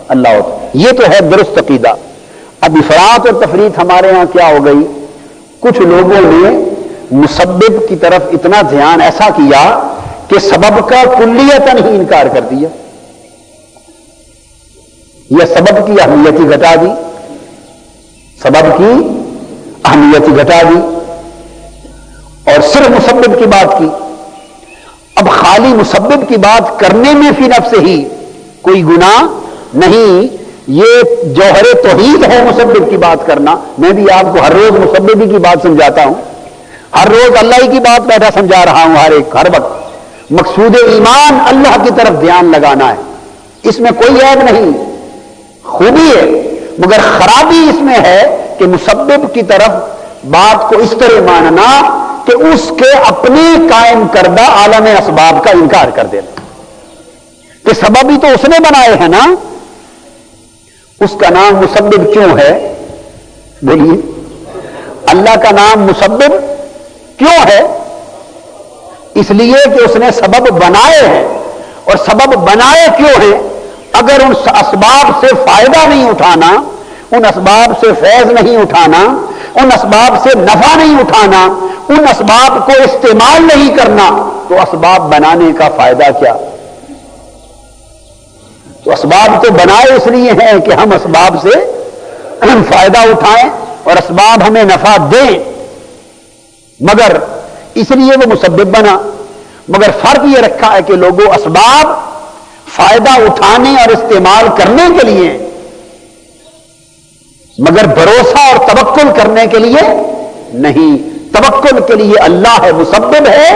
اللہ ہوتا۔ یہ تو ہے درست عقیدہ۔ اب افراط اور تفریط ہمارے ہاں کیا ہو گئی، کچھ لوگوں نے مسبب کی طرف اتنا دھیان ایسا کیا کہ سبب کا کلیتاً ہی انکار کر دیا، یہ سبب کی اہمیت ہی گھٹا دی، سبب کی اہمیت ہی گھٹا دی اور صرف مسبب کی بات کی۔ اب خالی مسبب کی بات کرنے میں فی نفس ہی کوئی گناہ نہیں، یہ جوہر توحید ہے مسبب کی بات کرنا۔ میں بھی آپ کو ہر روز مسبب کی بات سمجھاتا ہوں، ہر روز اللہ ہی کی بات بیٹھا سمجھا رہا ہوں، ہر وقت مقصود ایمان اللہ کی طرف دھیان لگانا ہے، اس میں کوئی عیب نہیں، خوبی ہے، مگر خرابی اس میں ہے کہ مسبب کی طرف بات کو اس طرح ماننا کہ اس کے اپنے قائم کردہ عالم اسباب کا انکار کر دینا کہ سبب ہی تو اس نے بنائے ہیں نا، اس کا نام مسبب کیوں ہے؟ بولیے، اللہ کا نام مسبب کیوں ہے؟ اس لیے کہ اس نے سبب بنائے ہیں، اور سبب بنائے کیوں ہیں؟ اگر ان اسباب سے فائدہ نہیں اٹھانا، ان اسباب سے فیض نہیں اٹھانا، ان اسباب سے نفع نہیں اٹھانا، ان اسباب کو استعمال نہیں کرنا، تو اسباب بنانے کا فائدہ کیا؟ تو اسباب تو بنائے اس لیے ہیں کہ ہم اسباب سے فائدہ اٹھائیں اور اسباب ہمیں نفع دیں، مگر اس لیے وہ مسبب بنا۔ مگر فرق یہ رکھا ہے کہ لوگوں اسباب فائدہ اٹھانے اور استعمال کرنے کے لیے، مگر بھروسہ اور توکل کرنے کے لیے نہیں۔ توکل کے لیے اللہ ہے، مسبب ہے،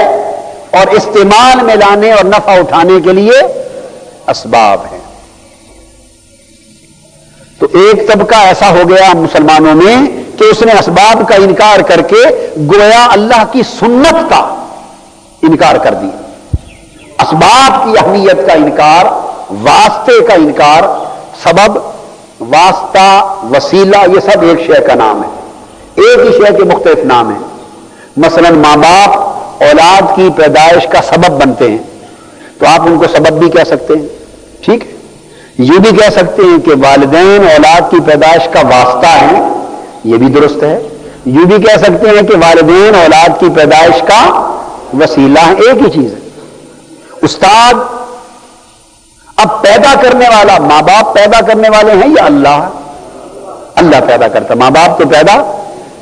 اور استعمال میں لانے اور نفع اٹھانے کے لیے اسباب ہیں۔ تو ایک طبقہ ایسا ہو گیا مسلمانوں میں کہ اس نے اسباب کا انکار کر کے گویا اللہ کی سنت کا انکار کر دیا، اسباب کی اہمیت کا انکار، واسطے کا انکار۔ سبب، واسطہ، وسیلہ، یہ سب ایک شے کا نام ہے، ایک ہی شے کے مختلف نام ہیں۔ مثلا ماں باپ اولاد کی پیدائش کا سبب بنتے ہیں، تو آپ ان کو سبب بھی کہہ سکتے ہیں، ٹھیک ہے؟ یہ بھی کہہ سکتے ہیں کہ والدین اولاد کی پیدائش کا واسطہ ہیں، یہ بھی درست ہے۔ یہ بھی کہہ سکتے ہیں کہ والدین اولاد کی پیدائش کا وسیلہ ہے، ایک ہی چیز ہے۔ استاد اب پیدا کرنے والا، ماں باپ پیدا کرنے والے ہیں یا اللہ؟ اللہ پیدا کرتا، ماں باپ تو پیدا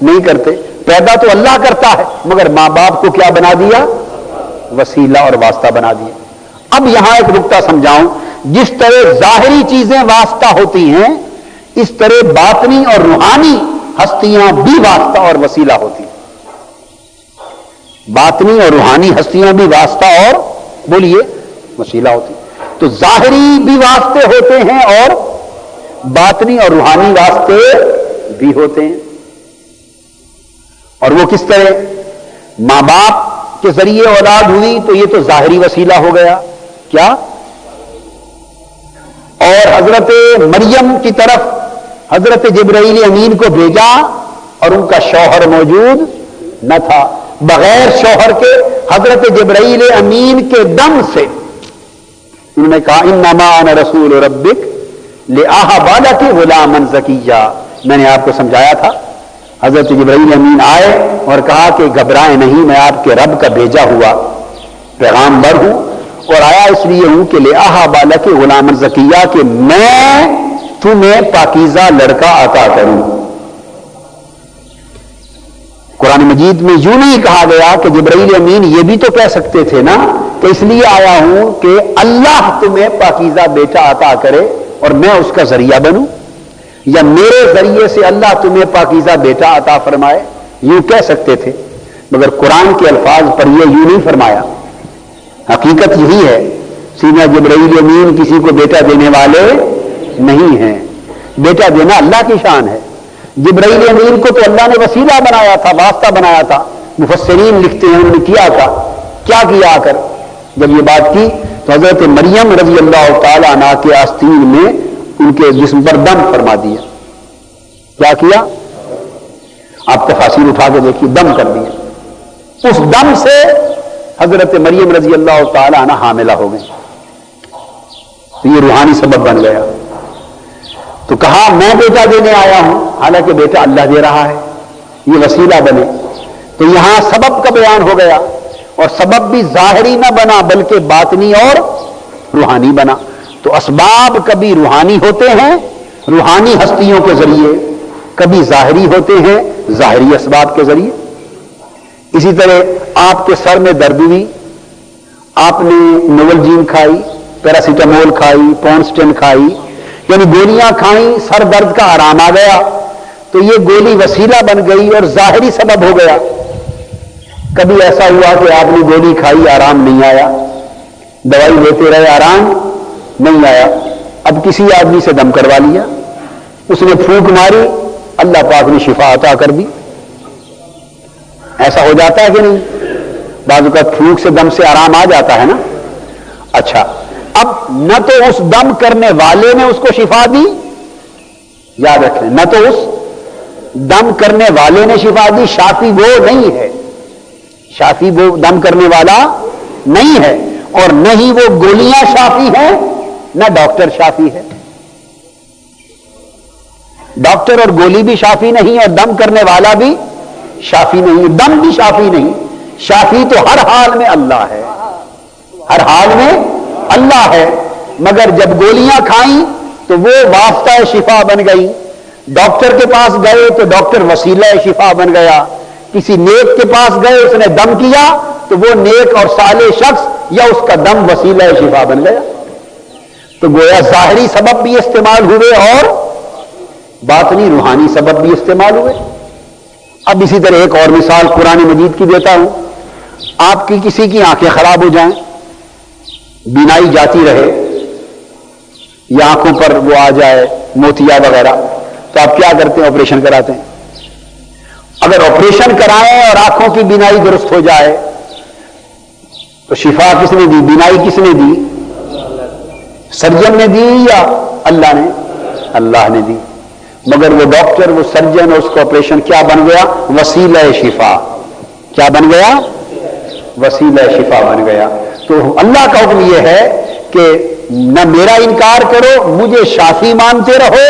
نہیں کرتے، پیدا تو اللہ کرتا ہے، مگر ماں باپ کو کیا بنا دیا؟ وسیلہ اور واسطہ بنا دیا۔ اب یہاں ایک نقطہ سمجھاؤں، جس طرح ظاہری چیزیں واسطہ ہوتی ہیں، اس طرح باطنی اور روحانی ہستیاں بھی واسطہ اور وسیلہ ہوتی ہیں۔ باطنی اور روحانی ہستیاں بھی واسطہ اور بولیے وسیلہ ہوتی ہیں۔ تو ظاہری بھی واسطے ہوتے ہیں اور باطنی اور روحانی واسطے بھی ہوتے ہیں۔ اور وہ کس طرح؟ ماں باپ کے ذریعے اولاد ہوئی تو یہ تو ظاہری وسیلہ ہو گیا، کیا؟ اور حضرت مریم کی طرف حضرت جبرائیل امین کو بھیجا اور ان کا شوہر موجود نہ تھا، بغیر شوہر کے حضرت جبرائیل امین کے دم سے انہوں نے کہا انما انا رسول ربک لأہب لک غلاما زکیا۔ میں نے آپ کو سمجھایا تھا، حضرت جبرائیل امین آئے اور کہا کہ گھبرائیں نہیں، میں آپ کے رب کا بھیجا ہوا پیغامبر ہوں، اور آیا اس لیے ہوں کہ لأہب لک غلاما زکیا، کہ میں تمہیں پاکیزہ لڑکا عطا کروں۔ قرآن مجید میں یوں نہیں کہا گیا کہ جبرائیل امین یہ بھی تو کہہ سکتے تھے نا کہ اس لیے آیا ہوں کہ اللہ تمہیں پاکیزہ بیٹا عطا کرے اور میں اس کا ذریعہ بنوں، یا میرے ذریعے سے اللہ تمہیں پاکیزہ بیٹا عطا فرمائے، یوں کہہ سکتے تھے، مگر قرآن کے الفاظ پر یہ یوں نہیں فرمایا۔ حقیقت یہی ہے، سیدنا جبرائیل امین کسی کو بیٹا دینے والے نہیں ہیں، بیٹا دینا اللہ کی شان ہے۔ جبرائیل امین کو تو اللہ نے وسیلہ بنایا تھا، واسطہ بنایا تھا۔ مفسرین لکھتے ہیں انہوں نے کیا تھا، کیا کیا آ کر جب یہ بات کی تو حضرت مریم رضی اللہ تعالی عنہ کے آستین میں ان کے جسم پر دم فرما دیا۔ کیا کیا؟ آپ تفاسیر اٹھا کے دیکھیے، دم کر دیا، اس دم سے حضرت مریم رضی اللہ تعالی عنہ حاملہ ہو گئی، تو یہ روحانی سبب بن گیا۔ تو کہا میں بیٹا دینے آیا ہوں، حالانکہ بیٹا اللہ دے رہا ہے، یہ وسیلہ بنے۔ تو یہاں سبب کا بیان ہو گیا، اور سبب بھی ظاہری نہ بنا بلکہ باطنی اور روحانی بنا۔ تو اسباب کبھی روحانی ہوتے ہیں روحانی ہستیوں کے ذریعے، کبھی ظاہری ہوتے ہیں ظاہری اسباب کے ذریعے۔ اسی طرح آپ کے سر میں درد ہوئی، آپ نے نوولجین کھائی، پیراسیٹامول کھائی، پونسٹن کھائی، یعنی گولیاں کھائیں، سر درد کا آرام آ گیا، تو یہ گولی وسیلہ بن گئی اور ظاہری سبب ہو گیا۔ کبھی ایسا ہوا کہ آپ نے گولی کھائی، آرام نہیں آیا، دوائی لیتے رہے، آرام نہیں آیا، اب کسی آدمی سے دم کروا لیا، اس نے پھونک ماری، اللہ پاک نے شفا عطا کر دی۔ ایسا ہو جاتا ہے کہ نہیں؟ بعض اوقات پھونک سے دم سے آرام آ جاتا ہے نا۔ اچھا، اب نہ تو اس دم کرنے والے نے اس کو شفا دی، یاد رکھیں، نہ تو اس دم کرنے والے نے شفا دی، شافی وہ نہیں ہے، شافی وہ دم کرنے والا نہیں ہے، اور نہ ہی وہ گولیاں شافی ہیں، نہ ڈاکٹر شافی ہے۔ ڈاکٹر اور گولی بھی شافی نہیں، اور دم کرنے والا بھی شافی نہیں، دم بھی شافی نہیں۔ شافی تو ہر حال میں اللہ ہے، ہر حال میں اللہ ہے، مگر جب گولیاں کھائیں تو وہ واسطہ شفا بن گئی، ڈاکٹر کے پاس گئے تو ڈاکٹر وسیلہ شفا بن گیا، کسی نیک کے پاس گئے اس نے دم کیا تو وہ نیک اور صالح شخص یا اس کا دم وسیلہ شفا بن گیا۔ تو گویا ظاہری سبب بھی استعمال ہوئے اور باطنی روحانی سبب بھی استعمال ہوئے۔ اب اسی طرح ایک اور مثال قرآن مجید کی دیتا ہوں۔ آپ کی کسی کی آنکھیں خراب ہو جائیں، بینائی جاتی رہے، یا آنکھوں پر وہ آ جائے موتیا وغیرہ، تو آپ کیا کرتے ہیں؟ آپریشن کراتے ہیں۔ اگر آپریشن کرائیں اور آنکھوں کی بینائی درست ہو جائے تو شفا کس نے دی؟ بینائی کس نے دی؟ سرجن نے دی یا اللہ نے؟ اللہ نے دی۔ مگر وہ ڈاکٹر، وہ سرجن، اس کو آپریشن کیا بن گیا؟ وسیلہ شفا۔ کیا بن گیا؟ وسیلہ شفا بن گیا۔ تو اللہ کا حکم یہ ہے کہ نہ میرا انکار کرو، مجھے شافی مانتے رہو،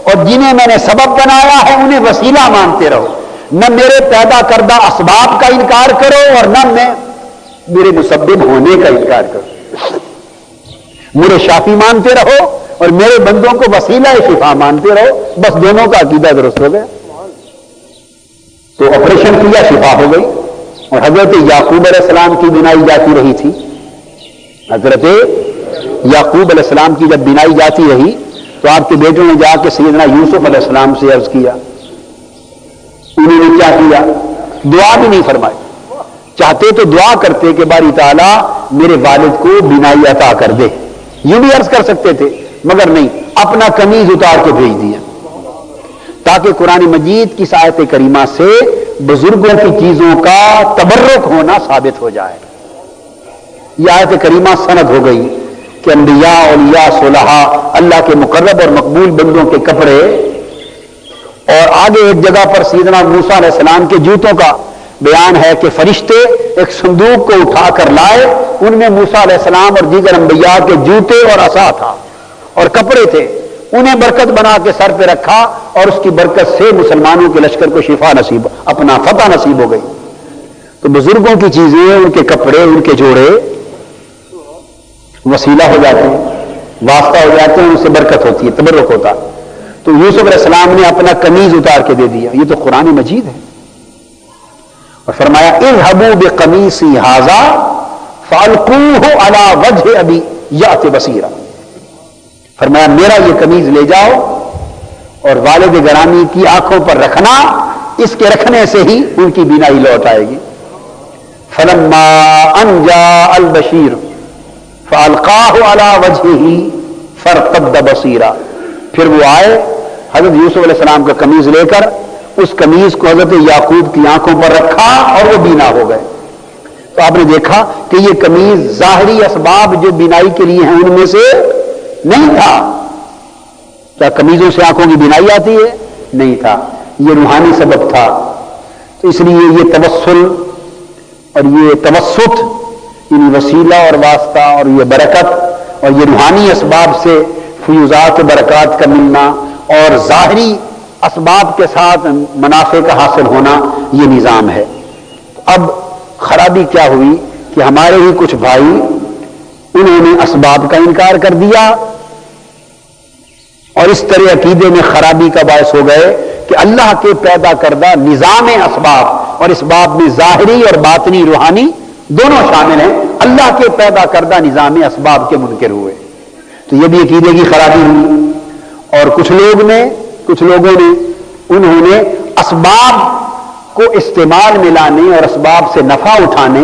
اور جنہیں میں نے سبب بنایا ہے انہیں وسیلہ مانتے رہو۔ نہ میرے پیدا کردہ اسباب کا انکار کرو، اور نہ میرے مسبب ہونے کا انکار کرو۔ میرے شافی مانتے رہو اور میرے بندوں کو وسیلہ شفا مانتے رہو، بس دونوں کا عقیدہ درست ہو گیا۔ تو آپریشن کیا، شفا ہو گئی۔ اور حضرت یعقوب علیہ السلام کی بینائی جاتی رہی تھی، حضرت یعقوب علیہ السلام کی جب بینائی جاتی رہی تو آپ کے بیٹوں نے جا کے سیدنا یوسف علیہ السلام سے عرض کیا، انہوں نے کیا کیا؟ دعا بھی نہیں فرمائی۔ چاہتے تو دعا کرتے کہ باری تعالیٰ میرے والد کو بینائی عطا کر دے، یہ بھی عرض کر سکتے تھے، مگر نہیں، اپنا قمیض اتار کے بھیج دیا، تاکہ قرآن مجید کی آیت کریمہ سے بزرگوں کی چیزوں کا تبرک ہونا ثابت ہو جائے۔ یہ آیت کریمہ سند ہو گئی کہ انبیاء، اولیاء، صلحاء، اللہ کے مقرب اور مقبول بندوں کے کپڑے، اور آگے ایک جگہ پر سیدنا موسیٰ علیہ السلام کے جوتوں کا بیان ہے کہ فرشتے ایک صندوق کو اٹھا کر لائے، ان میں موسیٰ علیہ السلام اور دیگر انبیاء کے جوتے اور عصا تھا اور کپڑے تھے، انہیں برکت بنا کے سر پہ رکھا، اور اس کی برکت سے مسلمانوں کے لشکر کو شفا نصیب، اپنا فتح نصیب ہو گئی۔ تو بزرگوں کی چیزیں، ان کے کپڑے، ان کے جوڑے وسیلہ ہو جاتے ہیں، واسطہ ہو جاتے ہیں، ان سے برکت ہوتی ہے، تبرک ہوتا ہے۔ تو یوسف علیہ السلام نے اپنا قمیض اتار کے دے دیا، یہ تو قرآن مجید ہے، اور فرمایا اذهبوا بقمیصی ھذا فالقوه علی وجه ابی یأت بصیرا، فرمایا میرا یہ قمیض لے جاؤ اور والد گرامی کی آنکھوں پر رکھنا، اس کے رکھنے سے ہی ان کی بینائی لوٹ آئے گی۔ فلما ان جاء البشیر فالقاہ علی وجہہ فارتد بصیرا، پھر وہ آئے حضرت یوسف علیہ السلام کا قمیض لے کر، اس قمیض کو حضرت یعقوب کی آنکھوں پر رکھا اور وہ بینا ہو گئے۔ تو آپ نے دیکھا کہ یہ قمیض ظاہری اسباب جو بینائی کے لیے ہیں ان میں سے نہیں تھا۔ کیا قمیضوں سے آنکھوں کی بینائی آتی ہے؟ نہیں تھا، یہ روحانی سبب تھا، اس لیے یہ توسل اور یہ توسط، یعنی وسیلہ اور واسطہ اور یہ برکت اور یہ روحانی اسباب سے فیوزات و برکات کا ملنا اور ظاہری اسباب کے ساتھ منافع کا حاصل ہونا، یہ نظام ہے۔ اب خرابی کیا ہوئی کہ ہمارے ہی کچھ بھائی انہوں نے اسباب کا انکار کر دیا اور اس طرح عقیدے میں خرابی کا باعث ہو گئے کہ اللہ کے پیدا کردہ نظام اسباب، اور اسباب میں ظاہری اور باطنی روحانی دونوں شامل ہیں، اللہ کے پیدا کردہ نظام اسباب کے منکر ہوئے۔ تو یہ بھی عقیدے کی خرابی ہوئی۔ اور کچھ لوگوں نے انہوں نے اسباب کو استعمال میں لانے اور اسباب سے نفع اٹھانے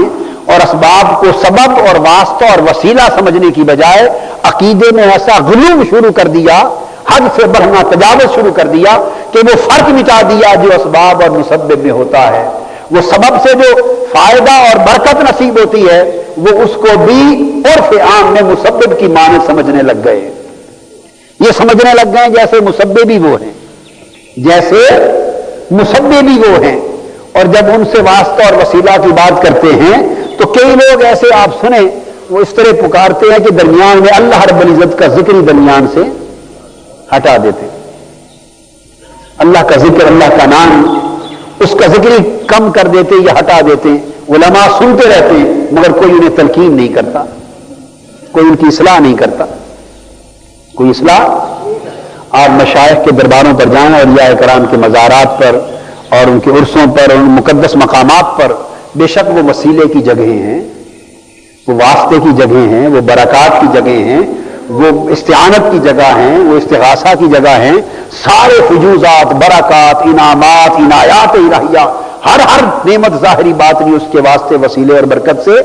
اور اسباب کو سبب اور واسطہ اور وسیلہ سمجھنے کی بجائے عقیدے میں ایسا غلو شروع کر دیا، حد سے بڑھنا تجاوز شروع کر دیا کہ وہ فرق مٹا دیا جو اسباب اور مسبب میں ہوتا ہے۔ وہ سبب سے جو فائدہ اور برکت نصیب ہوتی ہے وہ اس کو بھی عرف عام میں مسبب کی مانند سمجھنے لگ گئے۔ یہ سمجھنے لگ گئے جیسے مسبب بھی وہ ہیں، اور جب ان سے واسطہ اور وسیلہ کی بات کرتے ہیں تو کئی لوگ ایسے آپ سنیں وہ اس طرح پکارتے ہیں کہ درمیان میں اللہ رب العزت کا ذکر درمیان سے ہٹا دیتے، اللہ کا ذکر، اللہ کا نام، اس کا ذکر کم کر دیتے یا ہٹا دیتے۔ علماء سنتے رہتے ہیں مگر کوئی انہیں تلقین نہیں کرتا، کوئی ان کی اصلاح نہیں کرتا، کوئی اصلاح۔ آپ مشائخ کے درباروں پر جائیں اور اولیاء کرام کے مزارات پر اور ان کے عرسوں پر اور ان مقدس مقامات پر، بے شک وہ وسیلے کی جگہیں ہیں، وہ واسطے کی جگہیں ہیں، وہ برکات کی جگہیں ہیں، وہ استعانت کی جگہ ہیں، وہ استغاثہ کی جگہ ہیں، سارے فجوزات، برکات، انعامات، عنایات الہیہ، ہر نعمت ظاہری باطنی اس کے واسطے وسیلے اور برکت سے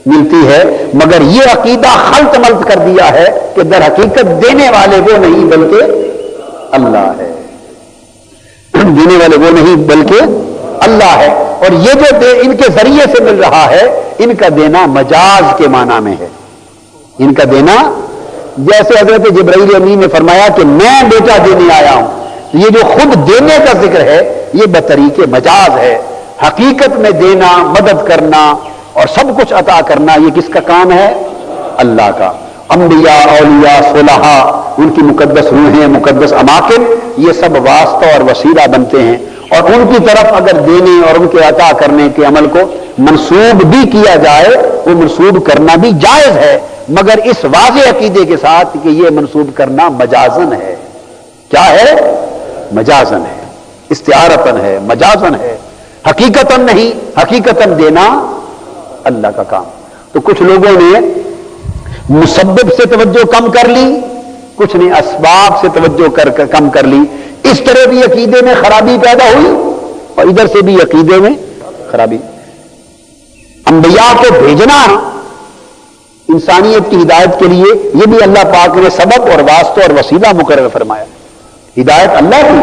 ملتی ہے۔ مگر یہ عقیدہ خلط ملط کر دیا ہے کہ در حقیقت دینے والے وہ نہیں بلکہ اللہ ہے، دینے والے وہ نہیں بلکہ اللہ ہے، اور یہ جو ان کے ذریعے سے مل رہا ہے ان کا دینا مجاز کے معنی میں ہے۔ ان کا دینا جیسے حضرت جبرائیل امین نے فرمایا کہ میں بیٹا دینے آیا ہوں، یہ جو خود دینے کا ذکر ہے یہ بطریق مجاز ہے۔ حقیقت میں دینا، مدد کرنا اور سب کچھ عطا کرنا یہ کس کا کام ہے؟ اللہ کا۔ انبیاء، اولیاء، صلحاء، ان کی مقدس روحیں، مقدس اماکن، یہ سب واسطہ اور وسیلہ بنتے ہیں، اور ان کی طرف اگر دینے اور ان کے عطا کرنے کے عمل کو منسوب بھی کیا جائے وہ منسوب کرنا بھی جائز ہے، مگر اس واضح عقیدے کے ساتھ کہ یہ منسوب کرنا مجازن ہے۔ کیا ہے؟ مجازن ہے، استعارتن ہے، مجازن ہے، حقیقتاً نہیں۔ حقیقتاً دینا اللہ کا کام۔ تو کچھ لوگوں نے مسبب سے توجہ کم کر لی، کچھ نے اسباب سے توجہ کم کر لی، اس طرح بھی عقیدے میں خرابی پیدا ہوئی اور ادھر سے بھی عقیدے میں خرابی۔ انبیاء کو بھیجنا انسانیت کی ہدایت کے لیے یہ بھی اللہ پاک نے سبب اور واسطہ اور وسیلہ مقرر فرمایا۔ ہدایت اللہ کی،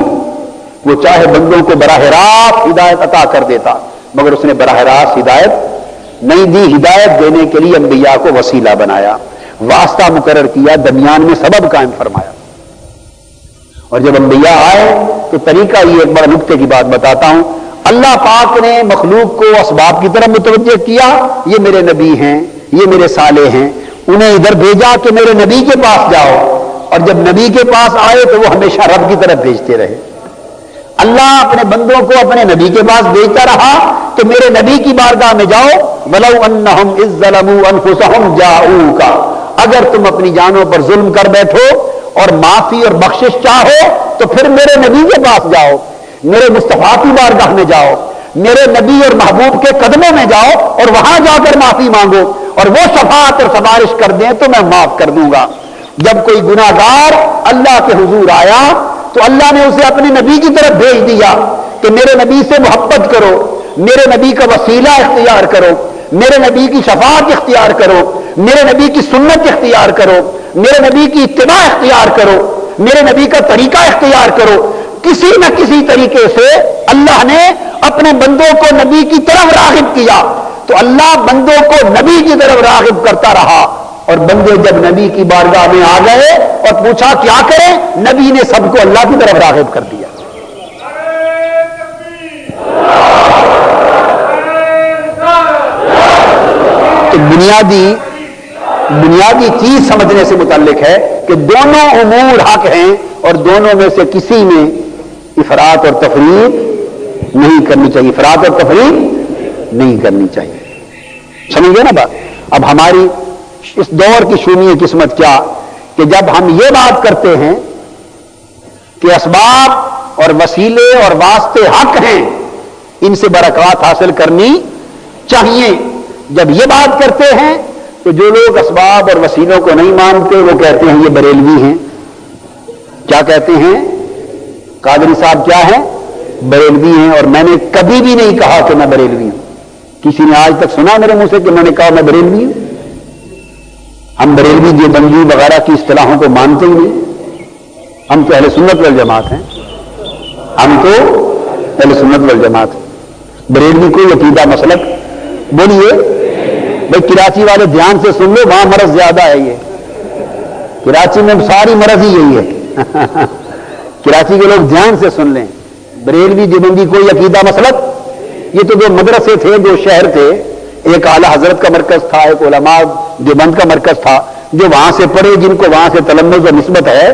وہ چاہے بندوں کو براہ راست ہدایت عطا کر دیتا مگر اس نے براہ راست ہدایت نہیں دی۔ ہدایت دینے کے لیے انبیاء کو وسیلہ بنایا، واسطہ مقرر کیا، درمیان میں سبب قائم فرمایا۔ اور جب انبیاء آئے تو طریقہ یہ ایک بڑا نکتے کی بات بتاتا ہوں، اللہ پاک نے مخلوق کو اسباب کی طرف متوجہ کیا، یہ میرے نبی ہیں، یہ میرے صالح ہیں، انہیں ادھر بھیجا کہ میرے نبی کے پاس جاؤ، اور جب نبی کے پاس آئے تو وہ ہمیشہ رب کی طرف بھیجتے رہے۔ اللہ اپنے بندوں کو اپنے نبی کے پاس بھیجتا رہا تو میرے نبی کی بارگاہ میں جاؤ، وَلَوْ أَنَّهُمْ إِذْ ظَلَمُوا أَنفُسَهُمْ جَاءُوكَ، اگر تم اپنی جانوں پر ظلم کر بیٹھو اور معافی اور بخشش چاہو تو پھر میرے نبی کے پاس جاؤ، میرے مصطفیٰ کی بارگاہ میں جاؤ، میرے نبی اور محبوب کے قدموں میں جاؤ اور وہاں جا کر معافی مانگو، اور وہ شفاعت اور سفارش کر دیں تو میں معاف کر دوں گا۔ جب کوئی گناہگار اللہ کے حضور آیا تو اللہ نے اسے اپنے نبی کی طرف بھیج دیا کہ میرے نبی سے محبت کرو، میرے نبی کا وسیلہ اختیار کرو، میرے نبی کی شفاعت اختیار کرو، میرے نبی کی سنت اختیار کرو، میرے نبی کی اتباع اختیار کرو، میرے نبی کا طریقہ اختیار کرو۔ کسی نہ کسی طریقے سے اللہ نے اپنے بندوں کو نبی کی طرف راغب کیا، تو اللہ بندوں کو نبی کی طرف راغب کرتا رہا، اور بندے جب نبی کی بارگاہ میں آ گئے اور پوچھا کیا کریں، نبی نے سب کو اللہ کی طرف راغب کر دیا۔ بنیادی چیز سمجھنے سے متعلق ہے کہ دونوں امور حق ہیں اور دونوں میں سے کسی میں افراط اور تفریط نہیں کرنی چاہیے، افراط اور تفریط نہیں کرنی چاہیے۔ سمجھ گئے نا بات؟ اب ہماری اس دور کی شومی قسمت کیا کہ جب ہم یہ بات کرتے ہیں کہ اسباب اور وسیلے اور واسطے حق ہیں، ان سے برکات حاصل کرنی چاہیے، جب یہ بات کرتے ہیں تو جو لوگ اسباب اور وسیلوں کو نہیں مانتے وہ کہتے ہیں یہ بریلوی ہیں۔ کیا کہتے ہیں؟ قادری صاحب کیا ہیں؟ بریلوی ہیں۔ اور میں نے کبھی بھی نہیں کہا کہ میں بریلوی ہوں۔ کسی نے آج تک سنا میرے منہ سے کہ میں نے کہا میں بریلوی ہوں؟ ہم بریلوی دیوبندی وغیرہ کی اصطلاحوں کو مانتے ہی نہیں۔ ہم تو اہل سنت والجماعت ہیں، ہم تو اہل سنت والجماعت ہیں۔ بریلوی کوئی عقیدہ مسلک بولیے بھائی، کراچی والے دھیان سے سن لو، وہاں مرض زیادہ ہے۔ یہ کراچی میں ساری مرض ہی یہی ہے۔ کراچی کے لوگ دھیان سے سن لیں، بریلوی دیوبندی کوئی عقیدہ مسلک، یہ تو جو مدرسے تھے، جو شہر تھے، ایک اعلی حضرت کا مرکز تھا، ایک علماء دیوبند کا مرکز تھا، جو وہاں سے پڑھے، جن کو وہاں سے تلمذ اور نسبت ہے،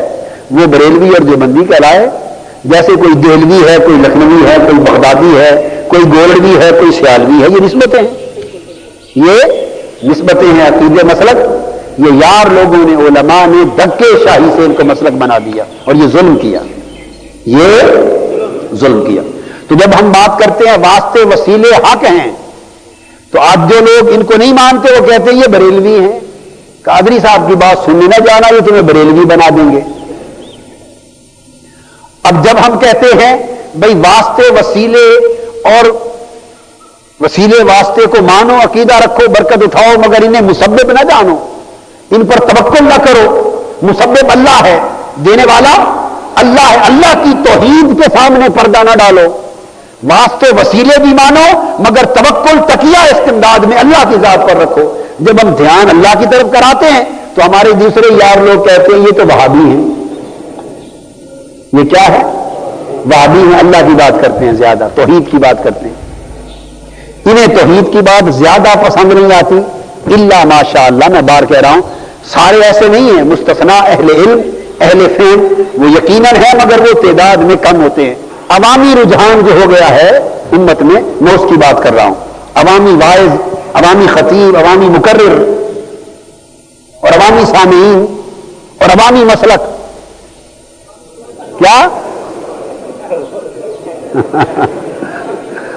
وہ بریلوی اور دیوبندی کہلائے۔ جیسے کوئی دہلوی ہے، کوئی لکھنوی ہے، کوئی بغدادی ہے، کوئی گولڈوی ہے، کوئی سیالوی ہے، یہ نسبتیں ہیں، یہ نسبتیں ہیں، عقیدے مسلک۔ یہ یار لوگوں نے، علماء نے دھکے شاہی سے ان کو مسلک بنا دیا اور یہ ظلم کیا، یہ ظلم کیا۔ تو جب ہم بات کرتے ہیں واسطے وسیلے حق ہیں، تو آج جو لوگ ان کو نہیں مانتے وہ کہتے ہیں یہ بریلوی ہیں۔ قادری صاحب کی بات سننے نہ جانا، یہ تمہیں بریلوی بنا دیں گے۔ اب جب ہم کہتے ہیں بھئی واسطے وسیلے اور وسیلے واسطے کو مانو، عقیدہ رکھو، برکت اٹھاؤ، مگر انہیں مسبب نہ جانو، ان پر توکل نہ کرو، مسبب اللہ ہے، دینے والا اللہ ہے، اللہ کی توحید کے سامنے پردہ نہ ڈالو، واسطے وسیلے بھی مانو مگر توکل تکیہ استمداد میں اللہ کی ذات پر رکھو۔ جب ہم دھیان اللہ کی طرف کراتے ہیں تو ہمارے دوسرے یار لوگ کہتے ہیں یہ تو وہابی ہیں۔ یہ کیا ہے؟ وہابی ہیں، اللہ کی بات کرتے ہیں، زیادہ توحید کی بات کرتے ہیں۔ انہیں توحید کی بات زیادہ پسند نہیں آتی، الا ماشاء اللہ، میں بار کہہ رہا ہوں، سارے ایسے نہیں ہیں، مستثنا اہل علم اہل فہم وہ یقیناً ہے مگر وہ تعداد میں کم ہوتے ہیں۔ عوامی رجحان جو ہو گیا ہے امت میں، میں اس کی بات کر رہا ہوں، عوامی واعظ، عوامی خطیب، عوامی مقرر اور عوامی سامعین اور عوامی مسلک، کیا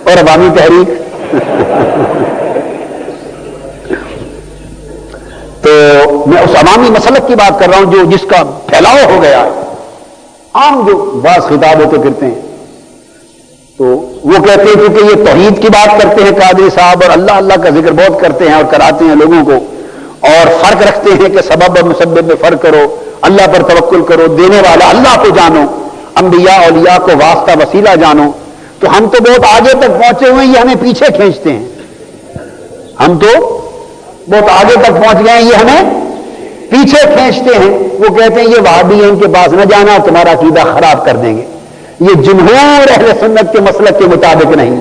اور عوامی تحریک۔ تو میں اس عوامی مسلک کی بات کر رہا ہوں جو جس کا پھیلاؤ ہو گیا ہے، عام جو بعض خطاب ہوتے پھرتے ہیں، تو وہ کہتے ہیں کیونکہ یہ توحید کی بات کرتے ہیں قادری صاحب اور اللہ اللہ کا ذکر بہت کرتے ہیں اور کراتے ہیں لوگوں کو، اور فرق رکھتے ہیں کہ سبب اور مسبب میں فرق کرو، اللہ پر توکل کرو، دینے والا اللہ کو جانو، انبیاء اولیاء کو واسطہ وسیلہ جانو، تو ہم تو بہت آگے تک پہنچے ہوئے ہیں، یہ ہمیں پیچھے کھینچتے ہیں، ہم تو بہت آگے تک پہنچ گئے ہیں، یہ ہمیں پیچھے کھینچتے ہیں۔ وہ کہتے ہیں یہ وہابی ہیں، ان کے پاس نہ جانا، تمہارا عقیدہ خراب کر دیں گے۔ یہ جمہور اہل سنت کے مسلک کے مطابق نہیں،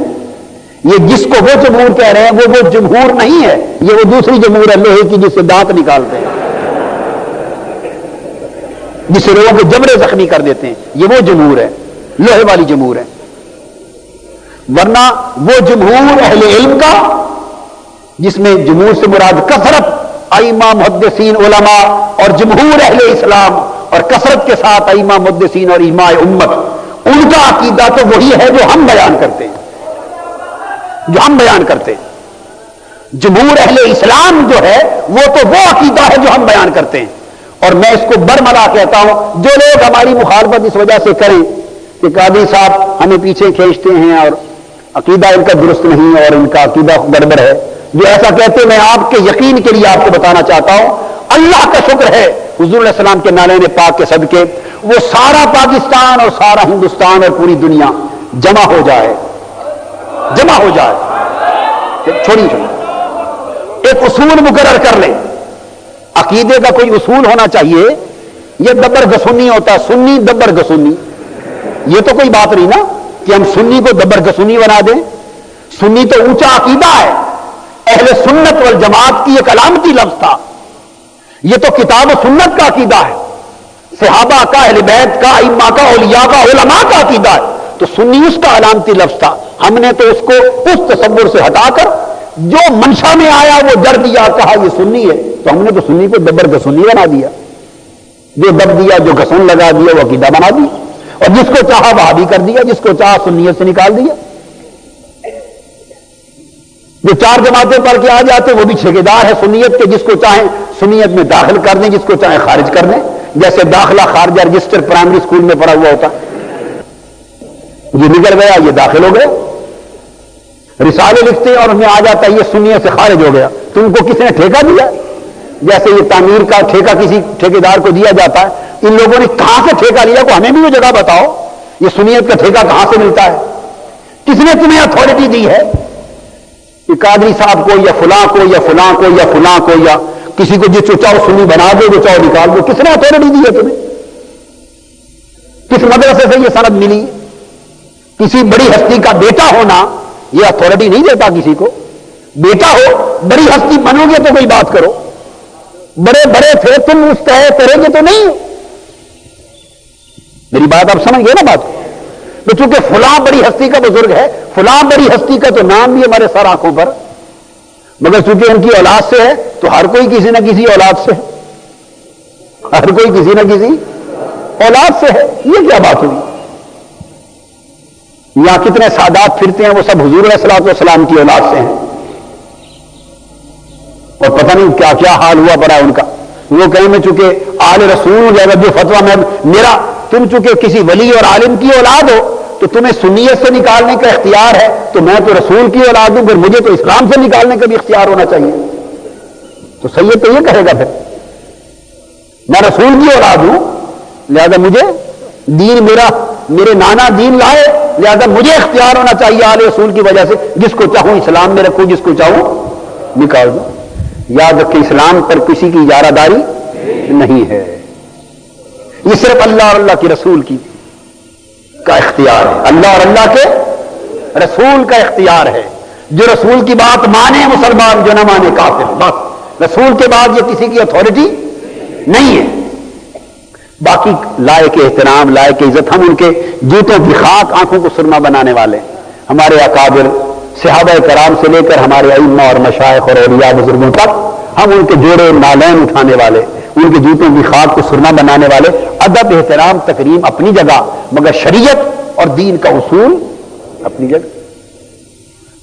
یہ جس کو وہ جمہور کہہ رہے ہیں وہ جمہور نہیں ہے، یہ وہ دوسری جمہور ہے لوہے کی، جس سے دانت نکالتے ہیں، جس سے لوگوں کے جبڑے زخمی کر دیتے ہیں، یہ وہ جمہور ہے، لوہے والی جمہور ہے۔ ورنہ وہ جمہور اہل علم کا، جس میں جمہور سے مراد کثرت ائمہ محدثین علماء اور جمہور اہل اسلام، اور کثرت کے ساتھ ائمہ محدثین اور علماء امت، ان کا عقیدہ تو وہی ہے جو ہم بیان کرتے ہیں، جو ہم بیان کرتے ہیں۔ جمہور اہل اسلام جو ہے وہ تو وہ عقیدہ ہے جو ہم بیان کرتے ہیں۔ اور میں اس کو برملا کہتا ہوں، جو لوگ ہماری مخالفت اس وجہ سے کریں کہ قاضی صاحب ہمیں پیچھے کھینچتے ہیں اور عقیدہ ان کا درست نہیں اور ان کا عقیدہ گڑبڑ ہے، جو ایسا کہتے ہیں، میں آپ کے یقین کے لیے آپ کو بتانا چاہتا ہوں، اللہ کا شکر ہے حضور علیہ السلام کے نالین پاک کے صدقے وہ سارا پاکستان اور سارا ہندوستان اور پوری دنیا جمع ہو جائے، جمع ہو جائے، چھوڑی ایک اصول مقرر کر لیں۔ عقیدے کا کوئی اصول ہونا چاہیے، یہ دبر گسنی ہوتا ہے، سنی دبر گسنی، یہ تو کوئی بات نہیں نا کہ ہم سنی کو دبر گسنی بنا دیں۔ سنی تو اونچا عقیدہ ہے، اہل سنت والجماعت کی ایک علامتی لفظ تھا. یہ تو کتاب و سنت کا عقیدہ ہے, صحابہ کا, اہل بیت کا, ائمہ کا, اولیاء کا, علماء کا عقیدہ ہے. تو سنی اس کا علامتی لفظ تھا. ہم نے تو اس کو اس تصور سے ہٹا کر جو منشا میں آیا وہ جڑ دیا, کہا یہ سنی ہے. تو ہم نے تو سنی کو دبر کے سنی بنا دیا, جو دب دیا, جو گھسن لگا دیا وہ عقیدہ بنا دیا, اور جس کو چاہا وہابی کر دیا, جس کو چاہا سنیت سے نکال دیا. جو 4 جماعتیں پڑھ کے آ جاتے وہ بھی ٹھیکیدار ہے سنیت کے, جس کو چاہیں سنیت میں داخل کر دیں, جس کو چاہیں خارج کر دیں. جیسے داخلہ خارجہ رجسٹر پرائمری اسکول میں پڑھا ہوا ہوتا, یہ نکل گیا, یہ داخل ہو گیا. رسالے لکھتے ہیں اور ہمیں آ جاتا ہے یہ سنیت سے خارج ہو گیا. تم کو کس نے ٹھیکہ دیا؟ جیسے یہ تعمیر کا ٹھیکہ کسی ٹھیکیدار کو دیا جاتا ہے, ان لوگوں نے کہاں سے ٹھیکہ لیا, کو ہمیں بھی وہ جگہ بتاؤ, یہ سنیت کا ٹھیکہ کہاں سے ملتا ہے, کس نے تمہیں اتھارٹی دی ہے؟ کہ قادری صاحب کو یا فلاں کو یا فلاں کو یا فلاں کو یا کسی کو جو چاہو سنی بنا دو, جو چاہو نکال دو, کس نے اتھارٹی دی ہے تمہیں؟ کس مدرسے سے یہ سند ملی؟ کسی بڑی ہستی کا بیٹا ہونا یہ اتھارٹی نہیں دیتا کسی کو. بیٹا ہو, بڑی ہستی بنو گے تو کوئی بات کرو, بڑے بڑے تھے تم اس طرح کرو گے تو نہیں. میری بات آپ سمجھ گئے نا بات؟ تو چونکہ فلاں بڑی ہستی کا بزرگ ہے, فلاں بڑی ہستی کا تو نام بھی ہمارے سر آنکھوں پر, مگر چونکہ ان کی اولاد سے ہے تو ہر کوئی کسی نہ کسی اولاد سے ہے, ہر کوئی کسی نہ کسی اولاد سے ہے. یہ کیا بات ہوئی؟ یہاں کتنے سادات پھرتے ہیں وہ سب حضور علیہ الصلوۃ والسلام کی اولاد سے ہیں, اور پتہ نہیں کیا کیا حال ہوا پڑا ان کا. وہ کہیں میں چونکہ آل رسول یا جو فتویٰ میں میرا, تم چونکہ کسی ولی اور عالم کی اولاد ہو تو تمہیں سنیت سے نکالنے کا اختیار ہے, تو میں تو رسول کی اولاد ہوں, پھر مجھے تو اسلام سے نکالنے کا بھی اختیار ہونا چاہیے. تو سید تو یہ کہے گا پھر میں رسول کی اولاد ہوں, لہذا مجھے دین میرے نانا دین لائے, لہذا مجھے اختیار ہونا چاہیے آل رسول کی وجہ سے, جس کو چاہوں اسلام میں رکھوں, جس کو چاہوں نکال دوں. یاد رکھیں اسلام پر کسی کی اجارہ داری نہیں ہے, یہ صرف اللہ اور اللہ کے رسول کا اختیار ہے. اللہ اور اللہ کے رسول کا اختیار ہے. جو رسول کی بات مانے مسلمان, جو نہ مانے کافر. بس رسول کے بعد یہ کسی کی اتھارٹی نہیں ہے. باقی لائق احترام, لائق عزت, ہم ان کے جوتوں کی خاک آنکھوں کو سرما بنانے والے. ہمارے اکابر صحابہ کرام سے لے کر ہمارے ائمہ اور مشائخ اور اولیاء بزرگوں تک ہم ان کے جوڑے نالین اٹھانے والے, ان کے جوتوں کی خاک کو سرما بنانے والے. ادب, احترام, تکریم اپنی جگہ, مگر شریعت اور دین کا اصول اپنی جگہ.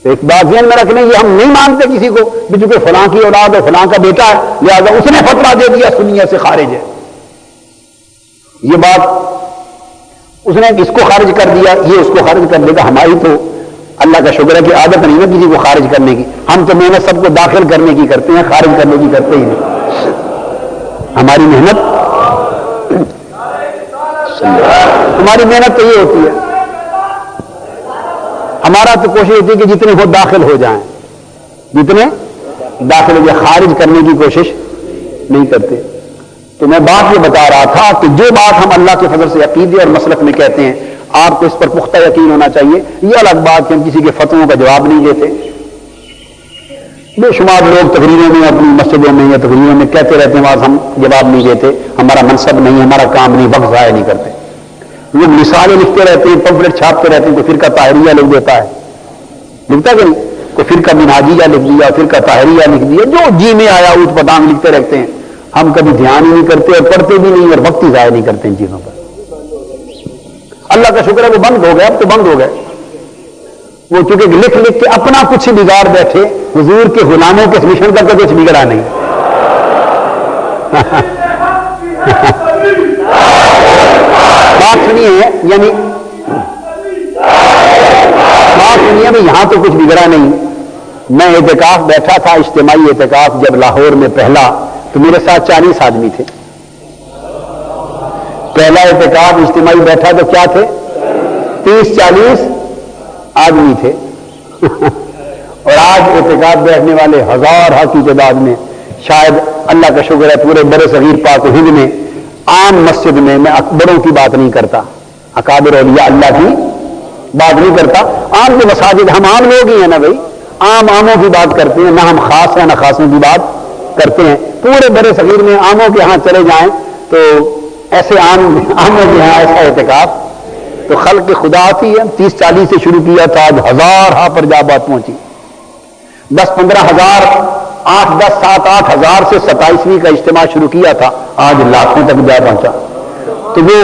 ایک بات ذہن میں رکھ لیں, یہ ہم نہیں مانتے کسی کو بھی چونکہ فلاں کی اولاد اور فلاں کا بیٹا ہے لہذا اس نے فتویٰ دے دیا سنیت سے خارج ہے. یہ بات اس نے اس کو خارج کر دیا, یہ اس کو خارج کر دے گا. ہماری تو اللہ کا شکر ہے کہ عادت نہیں ہے کسی کو خارج کرنے کی. ہم تو محنت سب کو داخل کرنے کی کرتے ہیں, خارج کرنے کی کرتے ہی نہیں. ہماری محنت تو یہ ہوتی ہے, ہمارا تو کوشش ہوتی ہے کہ جتنے ہو داخل ہو جائیں, جتنے داخل ہو جائیں, خارج کرنے کی کوشش نہیں کرتے. تو میں بات یہ بتا رہا تھا کہ جو بات ہم اللہ کے فضل سے عقیدے اور مسلک میں کہتے ہیں, آپ کو اس پر پختہ یقین ہونا چاہیے. یہ الگ بات کہ ہم کسی کے فتووں کا جواب نہیں دیتے. بے شمار لوگ تقریروں میں, اپنی مسجدوں میں یا تقریروں میں کہتے رہتے ہیں آج ہم جواب نہیں دیتے, ہمارا منصب نہیں, ہمارا کام نہیں, وقت ضائع نہیں کرتے. وہ مثالیں لکھتے رہتے ہیں, پمفلٹ چھاپتے رہتے ہیں. کوئی فرقہ طاہریہ لکھ دیتا ہے, لکھتا کہ نہیں, کوئی فرقہ منہاجیہ لکھ دیا, فرقہ طاہریہ لکھ دیا, جو جی میں آیا اوٹ پتانگ لکھتے رہتے ہیں. ہم کبھی دھیان ہی نہیں کرتے اور پڑھتے بھی نہیں اور وقت ہی ضائع نہیں کرتے ان چیزوں پر. اللہ کا شکر ہے وہ بند ہو گئے, اب تو بند ہو گئے. وہ چونکہ لکھ لکھ کے اپنا کچھ بگاڑ بیٹھے, حضور کے غلاموں کے مشن کا کچھ بگڑا نہیں. بات سنیے, یعنی بات سنیے بھائی, یہاں تو کچھ بگڑا نہیں. میں اعتکاف بیٹھا تھا, اجتماعی اعتکاف جب لاہور میں پہلا, تو میرے ساتھ 40 آدمی تھے. پہلا اعتکاف اجتماعی بیٹھا تو کیا تھے, 30-40 آدمی تھے. اور آج اعتکاف بیٹھنے والے ہزار کی تعداد میں, شاید اللہ کا شکر ہے پورے بر صغیر پاک و ہند میں عام مسجد میں بڑوں کی بات نہیں کرتا, اکابر اولیاء اللہ کی بات نہیں کرتا. عام جو مساجد, ہم عام لوگ ہی ہیں نا بھائی, عام آموں کی بات کرتے ہیں، نہ ہم خاص ہیں نہ خاصوں کی بات کرتے ہیں. پورے برے صغیر میں عاموں کے ہاں چلے جائیں تو ایسے عاموں کے ہاں ایسا اعتکاف تو خلق خدا آتی ہے. 30-40 سے شروع کیا تھا، آج 1000 پر جا بات پہنچی. 10-15 ہزار، 8-10 7-8 ہزار سے 27ویں کا اجتماع شروع کیا تھا، آج لاکھوں تک جا پہنچا. تو وہ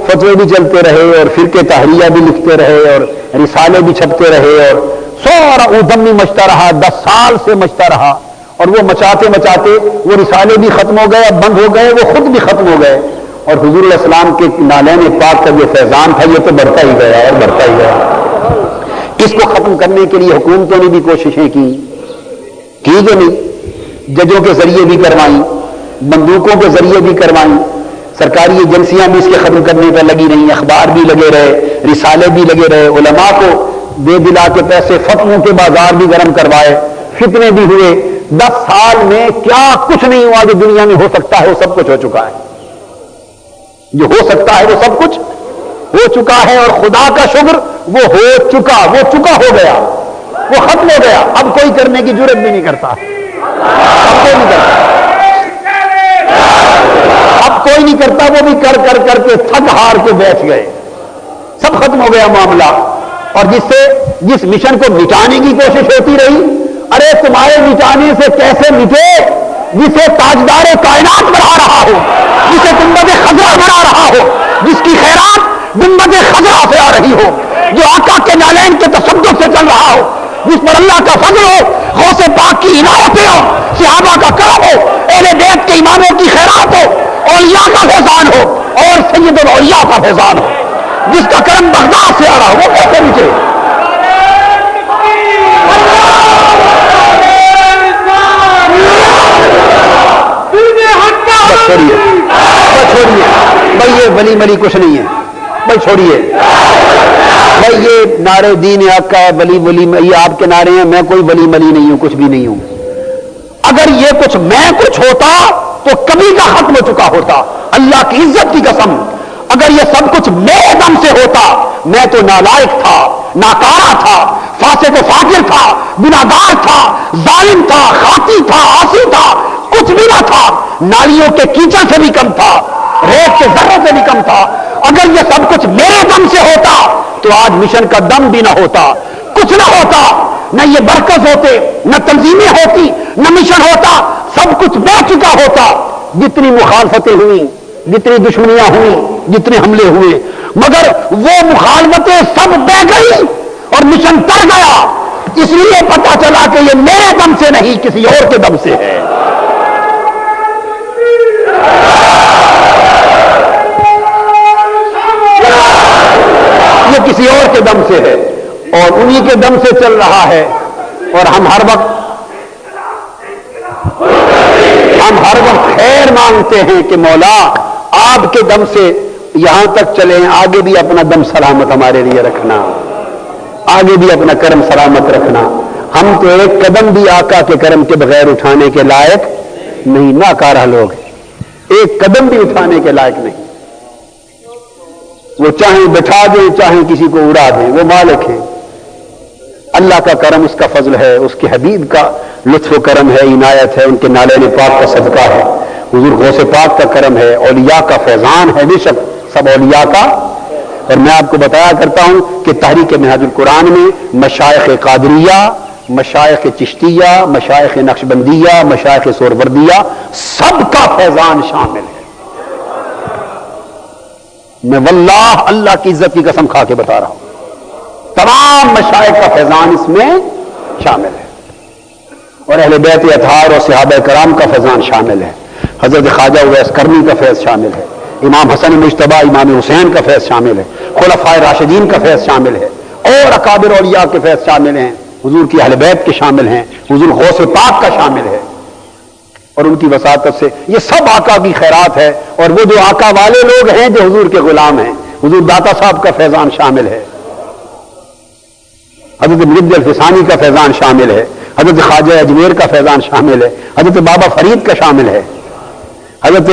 فتوے بھی چلتے رہے اور فرقے تحریہ بھی لکھتے رہے اور رسالے بھی چھپتے رہے اور سارا ادمی مچتا رہا، 10 سال سے مچتا رہا. اور وہ مچاتے مچاتے وہ رسالے بھی ختم ہو گئے، بند ہو گئے، وہ خود بھی ختم ہو گئے. اور حضور علیہ السلام کے نالین پاک کا جو فیضان تھا یہ تو بڑھتا ہی گیا اور بڑھتا ہی گیا. اس کو ختم کرنے کے لیے حکومتوں نے بھی کوششیں کی کہ نہیں، ججوں کے ذریعے بھی کروائیں، بندوقوں کے ذریعے بھی کروائیں، سرکاری ایجنسیاں بھی اس کے ختم کرنے پر لگی رہیں، اخبار بھی لگے رہے، رسالے بھی لگے رہے، علماء کو دے دلا کے پیسے، فتووں کے بازار بھی گرم کروائے، فتنے بھی ہوئے. 10 سال میں کیا کچھ نہیں ہوا جو دنیا میں ہو سکتا ہے وہ سب کچھ ہو چکا ہے. جو ہو سکتا ہے وہ سب کچھ ہو چکا ہے. اور خدا کا شکر وہ ہو چکا، وہ چکا ہو گیا، وہ ختم ہو گیا. اب کوئی کرنے کی جرت بھی نہیں کرتا، اب کوئی نہیں کرتا، اب کوئی نہیں کرتا. وہ بھی کر کر کر کے تھک ہار کے بیٹھ گئے، سب ختم ہو گیا معاملہ. اور جس مشن کو مٹانے کی کوشش ہوتی رہی، ارے تمہارے مٹانے سے کیسے مٹے جسے تاجدار کائنات بنا رہا ہو، جسے گنبد خضرا بنا رہا ہو، جس کی خیرات گنبد خضرا سے آ رہی ہو، جو آقا کے نالین کے تصدق سے چل رہا ہو، جس پر اللہ کا فضل ہو، غوث پاک کی عنایتیں ہو، صحابہ کا کرم ہو، اہل بیت کے اماموں کی خیرات ہو، اولیاء کا فیضان ہو اور سید الاولیاء کا فیضان ہو. جس کا کرم بغداد سے آ رہا ہو وہ کیسے مٹے؟ چھوڑیے بھائی، یہ ولی ملی کچھ نہیں ہے بھائی، چھوڑیے بھائی. یہ نعرے دین حق کا ہے، ولی ولی یہ آپ کے نعرے ہیں. میں کوئی ولی ملی نہیں ہوں، کچھ بھی نہیں ہوں. اگر یہ کچھ میں کچھ ہوتا تو کبھی کا ختم ہو چکا ہوتا. اللہ کی عزت کی قسم، اگر یہ سب کچھ میرے دم سے ہوتا، میں تو نالائق تھا، ناکارہ تھا، فاسق و فاجر تھا، گناہگار تھا، ظالم تھا، خاطی تھا، عاصی تھا، کچھ بھی نہ تھا، نالیوں کے کیچڑ سے بھی کم تھا، ریت کے ذرے سے بھی کم تھا. اگر یہ سب کچھ میرے دم سے ہوتا تو آج مشن کا دم بھی نہ ہوتا، کچھ نہ ہوتا، نہ یہ مرکز ہوتے، نہ تنظیمیں ہوتی، نہ مشن ہوتا. سب کچھ بہ چکا ہوتا. جتنی مخالفتیں ہوئیں، جتنی دشمنیاں ہوئیں، جتنے حملے ہوئے، مگر وہ مخالفتیں سب بہ گئی اور مشن ٹر گیا. اس لیے پتا چلا کہ یہ میرے دم سے نہیں، کسی اور کے دم سے ہے. یہ کسی اور کے دم سے ہے اور انہی کے دم سے چل رہا ہے. اور ہم ہر وقت خیر مانگتے ہیں کہ مولا آپ کے دم سے یہاں تک چلیں، آگے بھی اپنا دم سلامت ہمارے لیے رکھنا، آگے بھی اپنا کرم سلامت رکھنا. ہم تو ایک قدم بھی آقا کے کرم کے بغیر اٹھانے کے لائق نہیں، ناکارہ لوگ ایک قدم بھی اٹھانے کے لائق نہیں. وہ چاہیں بٹھا دیں، چاہیں کسی کو اڑا دیں، وہ مالک ہیں. اللہ کا کرم، اس کا فضل ہے، اس کے حبیب کا لطف و کرم ہے، عنایت ہے، ان کے نالین پاک کا صدقہ ہے، حضور غوث پاک کا کرم ہے، اولیاء کا فیضان ہے. بے شک سب اولیاء کا. اور میں آپ کو بتایا کرتا ہوں کہ تحریک منہاج القرآن میں مشائخ قادریہ، مشائخ چشتیہ، مشائخ نقشبندیہ، مشائخ سہروردیہ، سب کا فیضان شامل ہے. میں واللہ اللہ کی عزت کی قسم کھا کے بتا رہا ہوں، تمام مشائخ کا فیضان اس میں شامل ہے. اور اہل بیت اطہار اور صحابہ کرام کا فیضان شامل ہے. حضرت خواجہ اویس کرنی کا فیض شامل ہے، امام حسن مجتبی، امام حسین کا فیض شامل ہے، خلفائے راشدین کا فیض شامل ہے، اور اکابر اولیاء کے فیض شامل ہیں، حضور کی اہل بیت کے شامل ہیں، حضور غوث پاک کا شامل ہے. اور ان کی وساطت سے یہ سب آقا کی خیرات ہے. اور وہ جو آقا والے لوگ ہیں جو حضور کے غلام ہیں، حضور داتا صاحب کا فیضان شامل ہے، حضرت مرید الفسانی کا فیضان شامل ہے، حضرت خواجہ اجمیر کا فیضان شامل ہے، حضرت بابا فرید کا شامل ہے، حضرت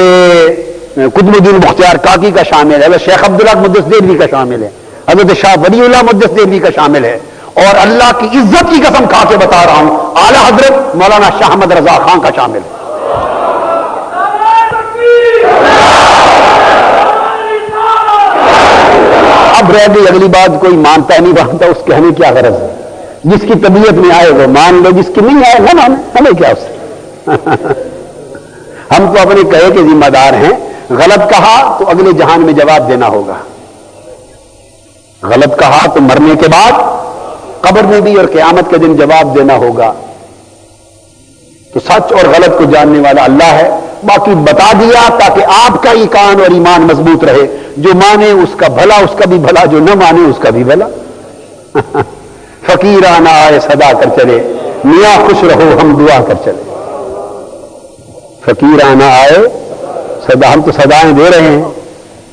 قطب الدین مختار کاکی کا شامل ہے، حضرت شیخ عبداللہ مدثر دہلوی کا شامل ہے، حضرت شاہ ولی اللہ مدثر دہلوی کا شامل ہے. اور اللہ کی عزت کی قسم کھا کے بتا رہا ہوں اعلی حضرت مولانا شاہ احمد رضا خان کا شامل ہے۔ اب رہ گئی اگلی بات، کوئی مانتا نہیں مانتا، اس کہنے کی کیا غرض ہے؟ جس کی طبیعت میں آئے وہ مان لو، جس کی نہیں آئے نہ مانے، ہمیں کیا اس سے؟ ہم تو اپنے کہے کے ذمہ دار ہیں، غلط کہا تو اگلے جہان میں جواب دینا ہوگا، غلط کہا تو مرنے کے بعد قبر میں بھی اور قیامت کے دن جواب دینا ہوگا۔ تو سچ اور غلط کو جاننے والا اللہ ہے، باقی بتا دیا تاکہ آپ کا ایمان اور ایمان مضبوط رہے، جو مانے اس کا بھلا، اس کا بھی بھلا، جو نہ مانے اس کا بھی بھلا۔ فقیرانہ آئے صدا کر چلے، میاں خوش رہو ہم دعا کر چلے۔ فقیرانہ آئے صدا، ہم تو صدایں دے رہے ہیں،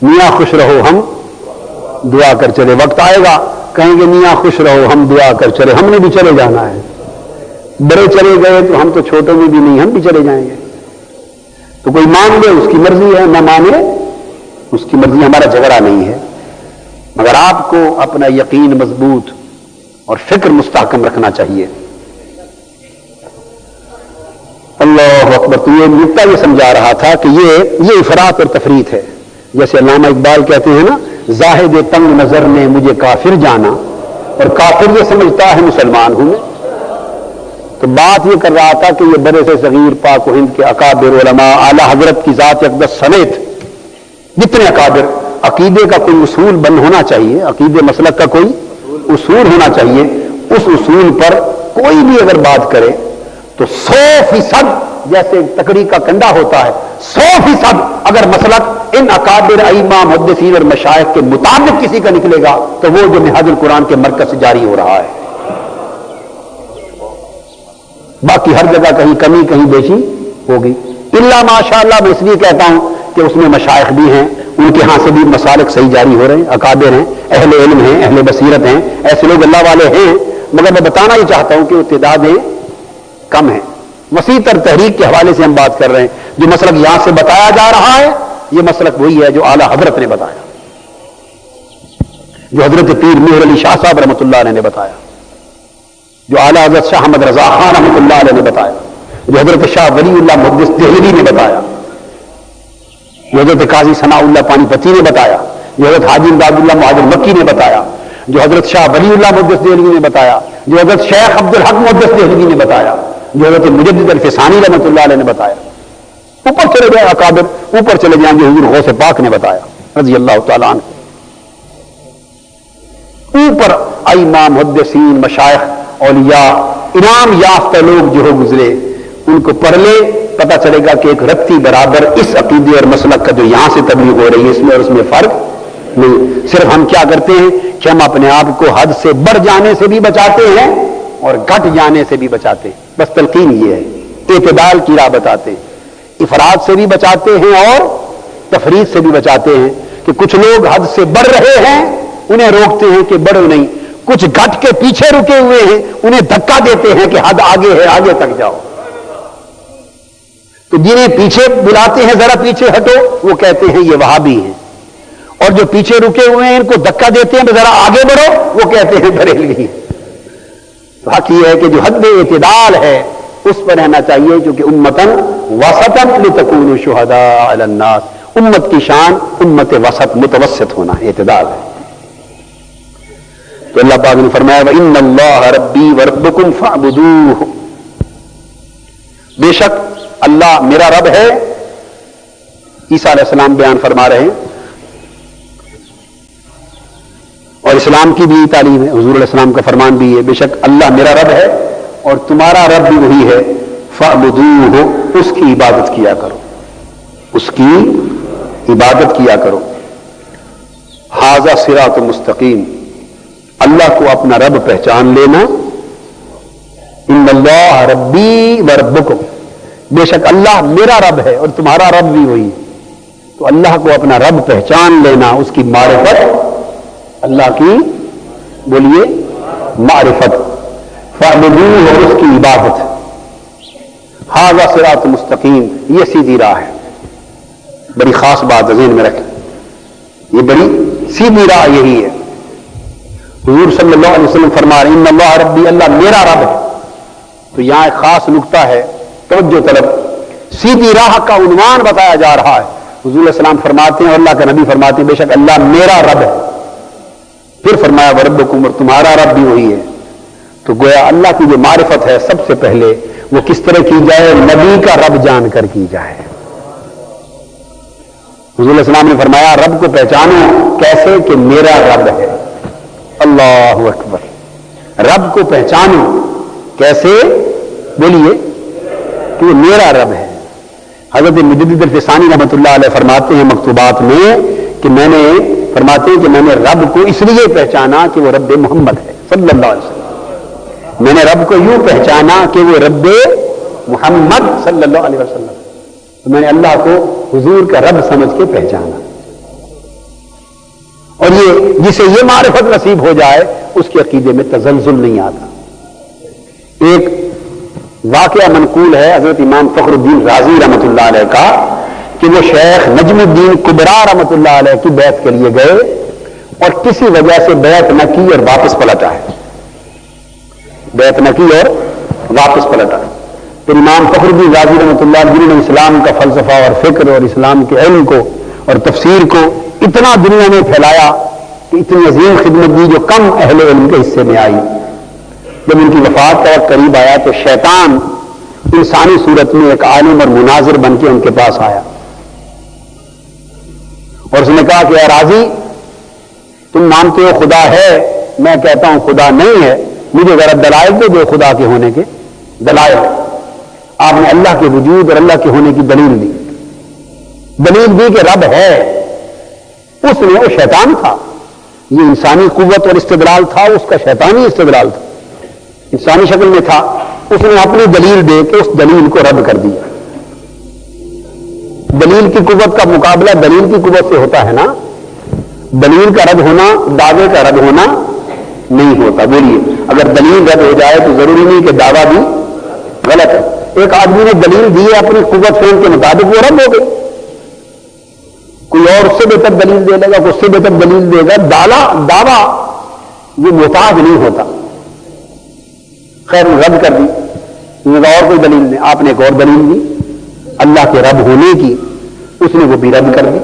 میاں خوش رہو ہم دعا کر چلے۔ وقت آئے گا کہیں گے میاں خوش رہو ہم دعا کر چلے، ہم نے بھی چلے جانا ہے، بڑے چلے گئے تو ہم تو چھوٹوں میں بھی نہیں، ہم بھی چلے جائیں گے۔ تو کوئی مان لے اس کی مرضی ہے، نہ مانے اس کی مرضی، ہمارا جھگڑا نہیں ہے، مگر آپ کو اپنا یقین مضبوط اور فکر مستحکم رکھنا چاہیے۔ اللہ اکبر۔ تو یہ نکتہ یہ سمجھا رہا تھا کہ یہ افراط اور تفریط ہے، جیسے علامہ اقبال کہتے ہیں نا، زاہد تنگ نظر نے مجھے کافر جانا، اور کافر یہ سمجھتا ہے مسلمان ہوں میں۔ تو بات یہ کر رہا تھا کہ یہ بڑے سے صغیر پاک و ہند کے اکابر علماء اعلی حضرت کی ذات اقدس سمیت جتنے اکابر، عقیدے کا کوئی اصول بند ہونا چاہیے، عقیدے مسلک کا کوئی اصول ہونا چاہیے، اس اصول پر کوئی بھی اگر بات کرے تو 100% جیسے تکڑی کا کنڈا ہوتا ہے، 100% اگر مسلک ان اکابر ائمہ محدثین اور مشائخ کے مطابق کسی کا نکلے گا تو وہ جو منہاج القرآن کے مرکز سے جاری ہو رہا ہے۔ باقی ہر جگہ کہیں کمی کہیں بیشی ہوگی، الا ماشاءاللہ میں اس لیے کہتا ہوں کہ اس میں مشائخ بھی ہیں، ان کے ہاں سے بھی مسالک صحیح جاری ہو رہے ہیں، اکابر ہیں، اہل علم ہیں، اہل بصیرت ہیں، ایسے لوگ اللہ والے ہیں، مگر میں بتانا ہی چاہتا ہوں کہ تعدادیں کم ہیں۔ وسیع تر تحریک کے حوالے سے ہم بات کر رہے ہیں، جو مسلک یہاں سے بتایا جا رہا ہے یہ مسلک وہی ہے جو اعلیٰ حضرت نے بتایا، جو حضرت پیر مہر علی شاہ صاحب رحمۃ اللہ علیہ نے بتایا، جو اعلیٰ حضرت شاہ احمد رضا خان رحمۃ اللہ علیہ نے بتایا، جو حضرت شاہ ولی اللہ محدث دہلوی نے بتایا، جو حضرت قاضی ثناء اللہ پانی پتی نے بتایا، جو حضرت حاجی امداد اللہ مہاجر مکی نے بتایا، جو حضرت شاہ ولی اللہ محدث دہلوی نے بتایا، جو حضرت شیخ عبد الحق محدث دہلوی نے بتایا، جو حضرت مجدد الفسانی رحمۃ اللہ علیہ نے بتایا۔ اوپر چلے جائیں اکابر، اوپر چلے جائیں جو حضور غوث پاک نے بتایا رضی اللہ تعالیٰ عنہ، اوپر ائمہ محدثین مشائخ اولیاء انعام یافتہ لوگ جو ہو گزرے ان کو پڑھ لے، پتہ چلے گا کہ ایک رتی برابر اس عقیدے اور مسلک کا جو یہاں سے تبلیغ ہو رہی ہے اس میں اور اس میں فرق نہیں۔ صرف ہم کیا کرتے ہیں کہ ہم اپنے آپ کو حد سے بڑھ جانے سے بھی بچاتے ہیں اور گھٹ جانے سے بھی بچاتے ہیں، بس تلقین یہ ہے، اعتدال کی راہ بتاتے ہیں، افراد سے بھی بچاتے ہیں اور تفرید سے بھی بچاتے ہیں کہ کچھ لوگ حد سے بڑھ رہے ہیں انہیں روکتے ہیں کہ بڑھو نہیں، کچھ گھٹ کے پیچھے رکے ہوئے ہیں انہیں دھکا دیتے ہیں کہ حد آگے ہے آگے تک جاؤ۔ تو جنہیں پیچھے بلاتے ہیں ذرا پیچھے ہٹو وہ کہتے ہیں یہ وہابی ہیں، اور جو پیچھے رکے ہوئے ہیں ان کو دھکا دیتے ہیں ذرا آگے بڑھو وہ کہتے ہیں بریلوی۔ باقی یہ ہے کہ جو حد اعتدال ہے اس پر رہنا چاہیے، کیونکہ امتن وسطن لتکونوا شہداء علی الناس، امت کی شان امت وسط متوسط ہونا اعتدال ہے۔ تو اللہ پاک نے فرمایا وَإِنَّ اللَّهَ رَبِّي وَرَبُّكُمْ فَاعْبُدُوهُ، بے شک اللہ میرا رب ہے۔ عیسیٰ علیہ السلام بیان فرما رہے ہیں، اور اسلام کی بھی تعلیم ہے، حضور علیہ السلام کا فرمان بھی ہے، بے شک اللہ میرا رب ہے اور تمہارا رب بھی وہی ہے، فَاعْبُدُوهُ، اس کی عبادت کیا کرو، اس کی عبادت کیا کرو۔ ھذا صراط مستقیم، اللہ کو اپنا رب پہچان لینا، ان اللہ ربی وربکم، بے شک اللہ میرا رب ہے اور تمہارا رب بھی وہی، تو اللہ کو اپنا رب پہچان لینا، اس کی معرفت، اللہ کی بولیے معرفت، فاعبدوہ، اور اس کی عبادت، ھذا صراط مستقیم، یہ سیدھی راہ ہے۔ بڑی خاص بات ذہن میں رکھیں، یہ بڑی سیدھی راہ یہی ہے۔ حضور صلی اللہ علیہ وسلم فرما رہے ہیں ان اللہ ربی، اللہ میرا رب ہے. تو یہاں ایک خاص نقطہ ہے، توجہ طلب، سیدھی راہ کا عنوان بتایا جا رہا ہے. حضور علیہ السلام فرماتے ہیں اور اللہ کا نبی فرماتے ہیں بے شک اللہ میرا رب ہے. پھر فرمایا وربکم، اور تمہارا رب بھی وہی ہے. تو گویا اللہ کی جو معرفت ہے سب سے پہلے وہ کس طرح کی جائے؟ نبی کا رب جان کر کی جائے. حضور علیہ السلام نے فرمایا رب کو پہچانو کیسے؟ کہ میرا رب ہے. اللہ اکبر. رب کو پہچانو کیسے؟ بولیے کہ وہ میرا رب ہے. حضرت مجدد الفسانی رحمۃ اللہ علیہ فرماتے ہیں مکتوبات میں کہ میں نے رب کو اس لیے پہچانا کہ وہ رب محمد ہے صلی اللہ علیہ وسلم. میں نے رب کو یوں پہچانا کہ وہ رب محمد صلی اللہ علیہ وسلم. تو میں نے اللہ کو حضور کا رب سمجھ کے پہچانا. اور جسے یہ معرفت نصیب ہو جائے اس کے عقیدے میں تزلزل نہیں آتا. ایک واقعہ منقول ہے حضرت امام فخر الدین رازی رحمۃ اللہ علیہ کا کہ وہ شیخ نجم الدین کبرا رحمۃ اللہ علیہ کی بیعت کے لیے گئے اور کسی وجہ سے بیعت نہ کی اور واپس پلٹ آئے. بیعت نہ کی اور واپس پلٹ آئے. پھر امام فخر الدین رازی رحمۃ اللہ علیہ جنہوں نے اسلام کا فلسفہ اور فکر اور اسلام کے علم کو اور تفسیر کو اتنا دنیا میں پھیلایا کہ اتنی عظیم خدمت دی جو کم اہل علم کے حصے میں آئی. جب ان کی وفات کا وقت قریب آیا تو شیطان انسانی صورت میں ایک عالم اور مناظر بن کے ان کے پاس آیا اور اس نے کہا کہ اے راضی، تم مانتے ہو خدا ہے، میں کہتا ہوں خدا نہیں ہے، مجھے ذرا دلائل تو دو خدا کے ہونے کے دلائل. آپ نے اللہ کے وجود اور اللہ کے ہونے کی دلیل دی کہ رب ہے. اس نے وہ شیطان تھا، یہ انسانی قوت اور استدلال تھا، اس کا شیطانی استدلال تھا، انسانی شکل میں تھا. اس نے اپنی دلیل دے کے اس دلیل کو رد کر دیا. دلیل کی قوت کا مقابلہ دلیل کی قوت سے ہوتا ہے نا. دلیل کا رد ہونا دعوے کا رد ہونا نہیں ہوتا. بولیے اگر دلیل رد ہو جائے تو ضروری نہیں کہ دعویٰ بھی غلط ہے. ایک آدمی نے دلیل دی ہے اپنی قوت فہم کے مطابق، وہ رد ہو گئی. کوئی اور اس سے بہتر دلیل دے لے گا، کوئی اس سے بہتر دلیل دے گا. دعویٰ یہ محتاج نہیں ہوتا. خیر رد کر دی. اور کوئی دلیل نہیں، آپ نے ایک اور دلیل دی اللہ کے رب ہونے کی، اس نے وہ بھی رد کر دی.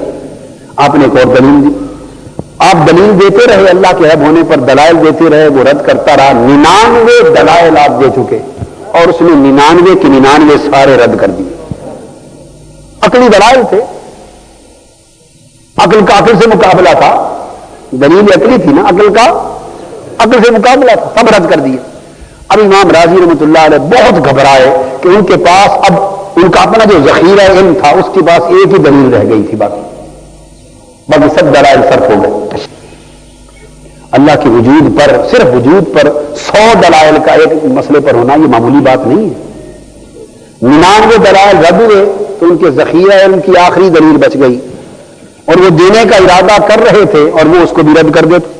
آپ نے ایک اور دلیل دی. آپ دلیل دیتے رہے اللہ کے رب ہونے پر، دلائل دیتے رہے، وہ رد کرتا رہا. 99 دلائل آپ دے چکے اور اس نے 99 کے 99 سارے رد کر دیے. عقلی دلائل تھے، عقل کا عقل سے مقابلہ تھا. دلیل عقلی تھی نا، عقل سے مقابلہ تھا، سب رد کر دیے. اب امام راضی رحمۃ اللہ علیہ بہت گھبرائے کہ ان کے پاس اب ان کا اپنا جو ذخیرہ علم تھا اس کے پاس ایک ہی دلیل رہ گئی تھی، باقی سب دلائل صرف ہو گئے. اللہ کے وجود پر، صرف وجود پر 100 دلائل کا ایک مسئلے پر ہونا یہ معمولی بات نہیں ہے. 99 دلائل رد ہوئے تو ان کے ذخیرہ علم کی آخری دلیل بچ گئی اور وہ دینے کا ارادہ کر رہے تھے اور وہ اس کو بھی رد کر دیتے.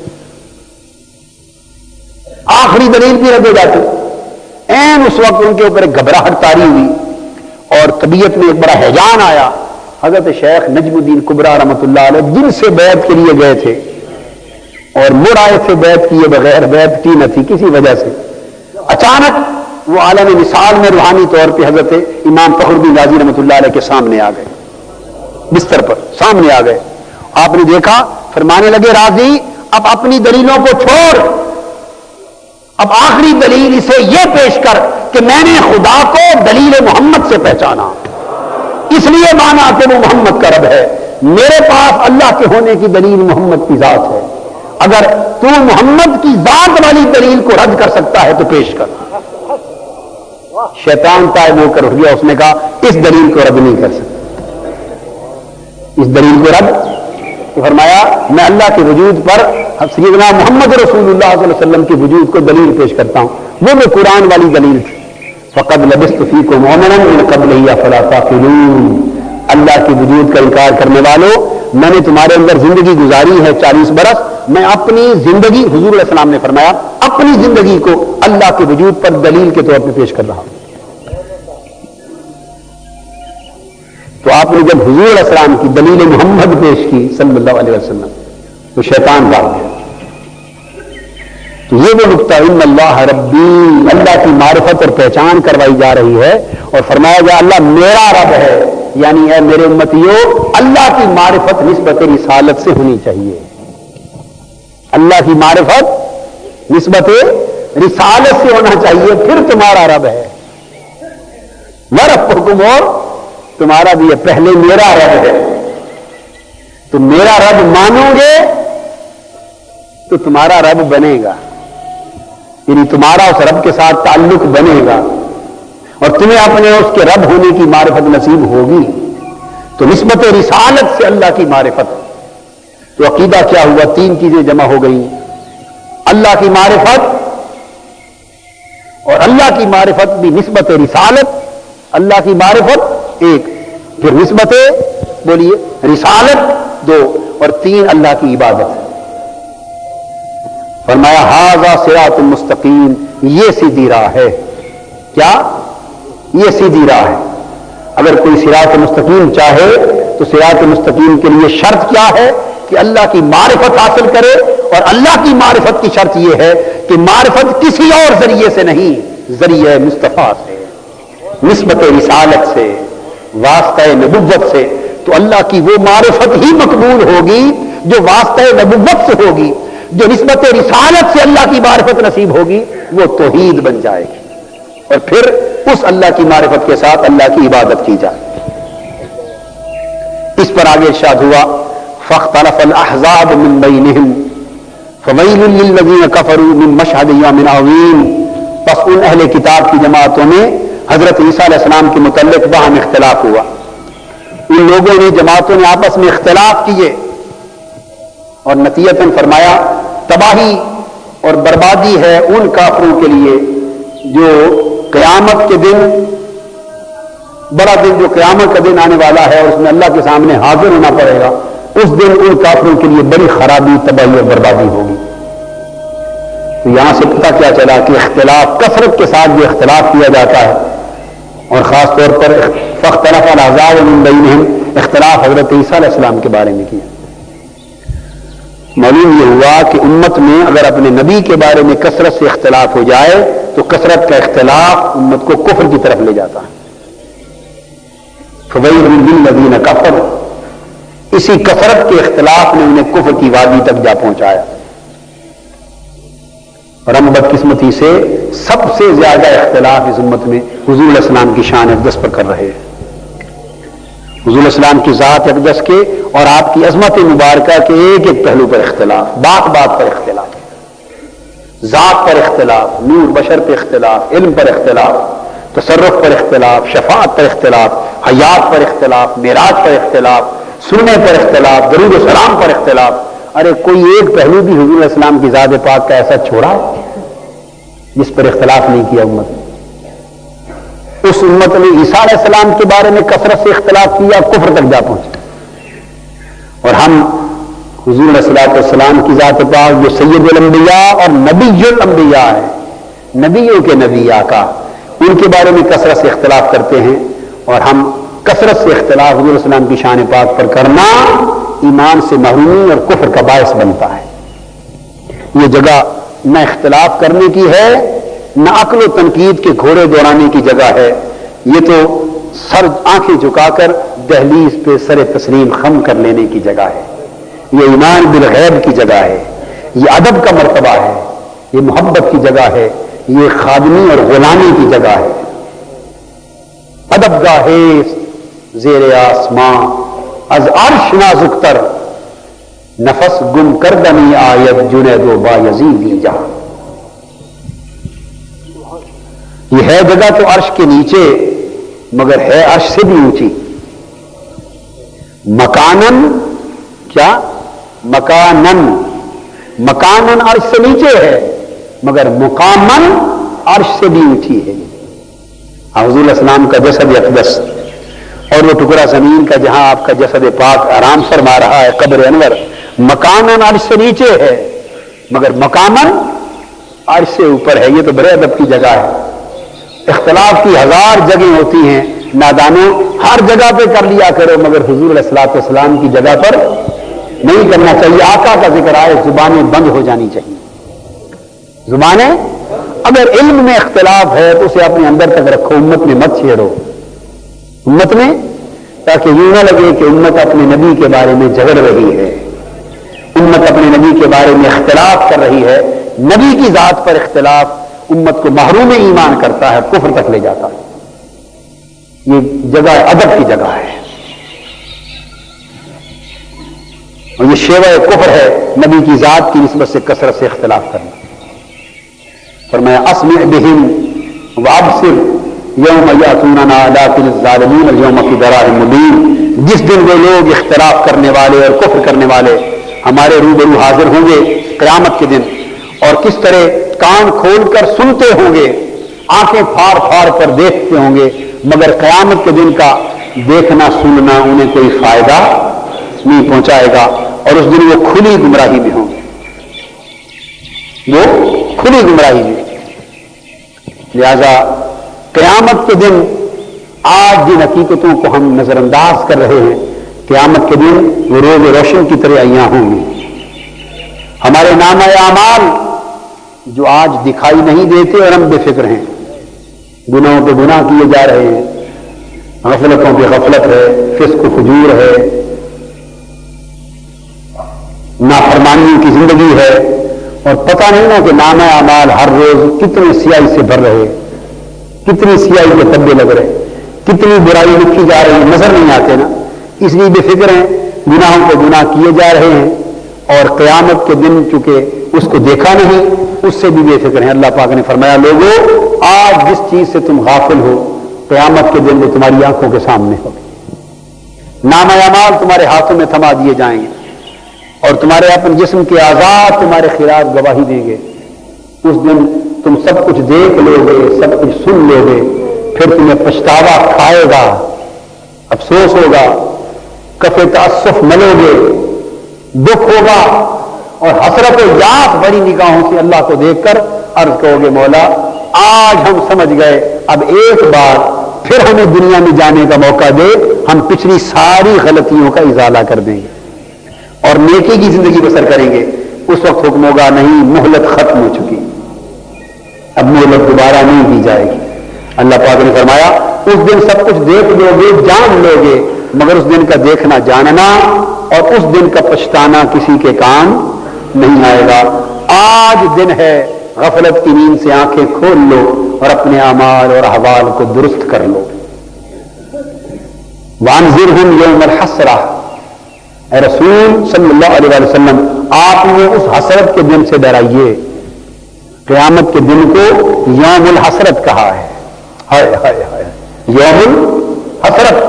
آخری دلیل بھی رد ہو جاتی. این اس وقت ان کے اوپر ایک گھبراہٹ طاری ہوئی اور طبیعت میں ایک بڑا ہیجان آیا. حضرت شیخ نجم الدین کبرا رحمۃ اللہ علیہ جن سے بیعت کے لیے گئے تھے اور مڑ آئے تھے بیعت کیے بغیر، بیعت کی نہ تھی کسی وجہ سے، اچانک وہ عالم مثال میں روحانی طور پہ حضرت امام فخر الدین رازی رحمۃ اللہ علیہ کے سامنے آ گئے، بستر پر سامنے آ گئے. آپ نے دیکھا، فرمانے لگے راضی اب اپنی دلیلوں کو چھوڑ، اب آخری دلیل اسے یہ پیش کر کہ میں نے خدا کو دلیل محمد سے پہچانا، اس لیے مانا کہ وہ محمد کا رب ہے. میرے پاس اللہ کے ہونے کی دلیل محمد کی ذات ہے. اگر تو محمد کی ذات والی دلیل کو رد کر سکتا ہے تو پیش کر. شیطان طائب ہو کر اٹھ گیا. اس نے کہا اس دلیل کو رد نہیں کر سکتا، اس دلیل کو رد. فرمایا میں اللہ کے وجود پر سیدنا محمد رسول اللہ صلی اللہ علیہ وسلم کے وجود کو دلیل پیش کرتا ہوں. وہ میں قرآن والی دلیل تھی. فقد لبثت فیکم عمرا من قبلہ افلا تعقلون. اللہ کے وجود کا انکار کرنے والوں، میں نے تمہارے اندر زندگی گزاری ہے 40 برس. میں اپنی زندگی، حضور علیہ السلام نے فرمایا اپنی زندگی کو اللہ کے وجود پر دلیل کے طور پہ پیش کر رہا ہوں. تو آپ نے جب حضور علیہ السلام کی دلیل محمد پیش کی صلی اللہ علیہ وسلم تو شیطان بھاگ گیا. یہ وہ نقطہ ان اللہ ربی، اللہ کی معرفت اور پہچان کروائی جا رہی ہے اور فرمایا گیا اللہ میرا رب ہے، یعنی اے میرے امتیوں اللہ کی معرفت نسبت رسالت سے ہونی چاہیے، اللہ کی معرفت نسبت رسالت سے ہونا چاہیے، پھر تمہارا رب ہے۔ وربکم، اور تمہارا بھی ہے، پہلے میرا رب ہے، تو میرا رب مانو گے تو تمہارا رب بنے گا، یعنی تمہارا اس رب کے ساتھ تعلق بنے گا اور تمہیں اپنے اس کے رب ہونے کی معرفت نصیب ہوگی۔ تو نسبت رسالت سے اللہ کی معرفت، تو عقیدہ کیا ہوا؟ تین چیزیں جمع ہو گئی، اللہ کی معرفت اور اللہ کی معرفت بھی نسبت رسالت، اللہ کی معرفت ایک، پھر نسبت بولیے رسالت دو، اور تین اللہ کی عبادت۔ فرمایا ھذا صراط مستقیم، یہ سیدھی راہ ہے۔ کیا؟ یہ سیدھی راہ ہے۔ اگر کوئی صراط مستقیم چاہے تو صراط مستقیم کے لیے شرط کیا ہے؟ کہ اللہ کی معرفت حاصل کرے، اور اللہ کی معرفت کی شرط یہ ہے کہ معرفت کسی اور ذریعے سے نہیں، ذریعہ مصطفیٰ سے، نسبت رسالت سے، واسطہ نبوت سے۔ تو اللہ کی وہ معرفت ہی مقبول ہوگی جو واسطہ نبوت سے ہوگی، جو نسبت رسالت سے اللہ کی معرفت نصیب ہوگی وہ توحید بن جائے گی، اور پھر اس اللہ کی معرفت کے ساتھ اللہ کی عبادت کی جائے۔ اس پر آگے ارشاد ہوا فاختلف الاحزاب من بینہم فویل للذین کفروا من مشہد یوم عظیم، پس ان اہل کتاب کی جماعتوں میں حضرت عیسیٰ علیہ السلام کے متعلق باہم اختلاف ہوا، ان لوگوں نے جماعتوں نے آپس میں اختلاف کیے، اور نتیجتاً فرمایا تباہی اور بربادی ہے ان کافروں کے لیے جو قیامت کے دن، بڑا دن جو قیامت کا دن آنے والا ہے اور اس میں اللہ کے سامنے حاضر ہونا پڑے گا، اس دن ان کافروں کے لیے بڑی خرابی، تباہی اور بربادی ہوگی۔ تو یہاں سے پتہ کیا چلا کہ اختلاف، کثرت کے ساتھ جو اختلاف کیا جاتا ہے، اور خاص طور پر فاختلف الاحزاب من بینہم، اختلاف حضرت عیسیٰ علیہ السلام کے بارے میں کیا۔ معلوم یہ ہوا کہ امت میں اگر اپنے نبی کے بارے میں کثرت سے اختلاف ہو جائے تو کثرت کا اختلاف امت کو کفر کی طرف لے جاتا ہے۔ فویل للذین کفروا، اسی کثرت کے اختلاف نے انہیں کفر کی وادی تک جا پہنچایا، اور ہم بدقسمتی سے سب سے زیادہ اختلاف اس امت میں حضور علیہ السلام کی شان اقدس پر کر رہے ہیں۔ حضور علیہ السلام کی ذات اقدس کے اور آپ کی عظمت مبارکہ کے ایک ایک پہلو پر اختلاف، بات بات پر اختلاف، ذات پر اختلاف، نور بشر پر اختلاف، علم پر اختلاف، تصرف پر اختلاف، شفاعت پر اختلاف، حیات پر اختلاف، معراج پر اختلاف، سننے پر اختلاف، درود و سلام پر اختلاف۔ ارے کوئی ایک پہلو بھی حضور علیہ السلام کی ذات پاک کا ایسا چھوڑا جس پر اختلاف نہیں کیا امت نے؟ اس امت نے عیسیٰ علیہ السلام کے بارے میں کثرت سے اختلاف کیا، کفر تک جا پہنچے، اور ہم حضور علیہ السلام کی ذات پاک جو سید الانبیاء اور نبی الانبیاء ہے، نبیوں کے نبی آقا، ان کے بارے میں کثرت سے اختلاف کرتے ہیں، اور ہم کثرت سے اختلاف حضور علیہ السلام کی شان پاک پر کرنا ایمان سے محرومی اور کفر کا باعث بنتا ہے۔ یہ جگہ نہ اختلاف کرنے کی ہے، نہ عقل و تنقید کے گھوڑے دوڑانے کی جگہ ہے، یہ تو سر آنکھیں جھکا کر دہلیز پہ سر تسلیم خم کر لینے کی جگہ ہے، یہ ایمان بالغیب کی جگہ ہے، یہ ادب کا مرتبہ ہے، یہ محبت کی جگہ ہے، یہ خادمی اور غلامی کی جگہ ہے۔ ادب گاہے زیر آسماں از عرش نازک تر، نفس گم کردنی آید جنید و بایزیدی جہاں۔ یہ ہے جگہ تو عرش کے نیچے، مگر ہے عرش سے بھی اونچی۔ مکانن، کیا مکانن، مکانن عرش سے نیچے ہے مگر مقامن عرش سے بھی اونچی ہے۔ حضور علیہ السلام کا جسد اقدس اور وہ ٹکڑا زمین کا جہاں آپ کا جسد پاک آرام فرما رہا ہے، قبر انور، مکانن عرش سے نیچے ہے مگر مقامن عرش سے اوپر ہے۔ یہ تو بڑے ادب کی جگہ ہے۔ اختلاف کی ہزار جگہیں ہوتی ہیں، نادانوں ہر جگہ پہ کر لیا کرو، مگر حضور علیہ السلام کی جگہ پر نہیں کرنا چاہیے۔ آقا کا ذکر آئے زبانیں بند ہو جانی چاہیے۔ زبانیں اگر علم میں اختلاف ہے تو اسے اپنے اندر تک رکھو، امت میں مت چھیڑو، امت میں، تاکہ یوں نہ لگے کہ امت اپنے نبی کے بارے میں جھگڑ رہی ہے، امت اپنے نبی کے بارے میں اختلاف کر رہی ہے۔ نبی کی ذات پر اختلاف امت کو محروم ایمان کرتا ہے، کفر تک لے جاتا ہے۔ یہ جگہ ادب کی جگہ ہے اور یہ شیوہ کفر ہے نبی کی ذات کی نسبت سے کثرت سے اختلاف کرنا۔ فرمایا اسمع بہم وابصر یوم یاتوننا لکن الظالمین اليوم فی ضلال مبین، جس دن وہ لوگ اختلاف کرنے والے اور کفر کرنے والے ہمارے روبرو حاضر ہوں گے قیامت کے دن، اور کس طرح کان کھول کر سنتے ہوں گے، آنکھیں پھاڑ پھاڑ کر دیکھتے ہوں گے، مگر قیامت کے دن کا دیکھنا سننا انہیں کوئی فائدہ نہیں پہنچائے گا، اور اس دن وہ کھلی گمراہی میں ہوں گے، وہ کھلی گمراہی میں۔ لہذا قیامت کے دن آج جن حقیقتوں کو ہم نظر انداز کر رہے ہیں، قیامت کے دن وہ روز روشن کی طرح عیاں ہوں گی۔ ہمارے نامہ اعمال جو آج دکھائی نہیں دیتے اور ہم بے فکر ہیں، گناہوں پہ گناہ کیے جا رہے ہیں، غفلتوں پہ غفلت ہے، فسق و فجور ہے، نافرمانیوں کی زندگی ہے، اور پتہ نہیں نا کہ نامہ اعمال ہر روز کتنے سیاہی سے بھر رہے، کتنی سیاہی کے دھبے لگ رہے، کتنی برائی لکھی جا رہی، نظر نہیں آتے نا، اس لیے بے فکر ہیں، گناہوں پہ گناہ کیے جا رہے ہیں، اور قیامت کے دن چونکہ اس کو دیکھا نہیں اس سے بھی بے فکر ہیں۔ اللہ پاک نے فرمایا لوگوں آج جس چیز سے تم غافل ہو قیامت کے دن وہ تمہاری آنکھوں کے سامنے ہوگی، نامہ اعمال تمہارے ہاتھوں میں تھما دیے جائیں گے، اور تمہارے اپنے جسم کے اعضاء تمہارے خلاف گواہی دیں گے۔ اس دن تم سب کچھ دیکھ لو گے، سب کچھ سن لو گے، پھر تمہیں پچھتاوا کھائے گا، افسوس ہوگا، کف تاسف ملو گے، دکھ ہوگا، اور حسرت و یاس بڑی نگاہوں سے اللہ کو دیکھ کر عرض کرو گے مولا آج ہم سمجھ گئے، اب ایک بار پھر ہمیں دنیا میں جانے کا موقع دے، ہم پچھلی ساری غلطیوں کا ازالہ کر دیں گے اور نیکی کی زندگی بسر کریں گے۔ اس وقت حکم ہوگا نہیں، مہلت ختم ہو چکی، اب مہلت دوبارہ نہیں دی جائے گی۔ اللہ پاک نے فرمایا اس دن سب کچھ دیکھ لو گے، جان لو گے، مگر اس دن کا دیکھنا جاننا اور اس دن کا پچھتانا کسی کے کام نہیں آئے گا۔ آج دن ہے، غفلت کی نیند سے آنکھیں کھول لو اور اپنے اعمال اور احوال کو درست کر لو۔ وانذرہم یوم الحسرہ، اے رسول صلی اللہ علیہ وسلم آپ نے اس حسرت کے دن سے ڈرائیے۔ قیامت کے دن کو یوم الحسرت کہا ہے، ہائے ہائے ہائے یوم الحسرت،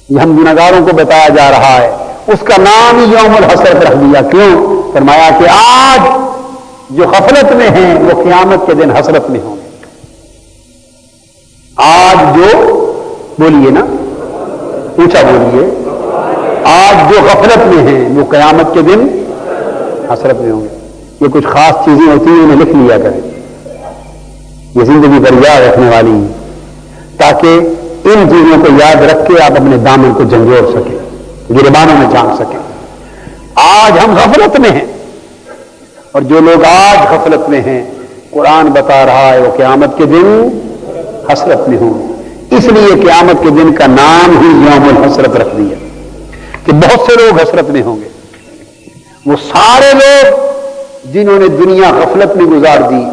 یہ ہم گناہگاروں کو بتایا جا رہا ہے، اس کا نام ہی یوم الحسرت رکھ دیا۔ کیوں؟ فرمایا کہ آج جو غفلت میں ہیں وہ قیامت کے دن حسرت میں ہوں گے۔ آج جو بولیے نا، اونچا بولیے، آج جو غفلت میں ہیں وہ قیامت کے دن حسرت میں ہوں گے۔ یہ کچھ خاص چیزیں ہوتی ہیں، انہیں لکھ لیا کریں، یہ زندگی پر یاد رکھنے والی ہیں، تاکہ ان چیزوں کو یاد رکھ کے آپ اپنے دامن کو جھنجھوڑ سکیں، گریبانوں میں جان سکیں۔ آج ہم غفلت میں ہیں، اور جو لوگ آج غفلت میں ہیں قرآن بتا رہا ہے وہ قیامت کے دن حسرت میں ہوں گے۔ اس لیے قیامت کے دن کا نام ہی یوم الحسرت رکھ دیا کہ بہت سے لوگ حسرت میں ہوں گے، وہ سارے لوگ جنہوں نے دنیا غفلت میں گزار دی،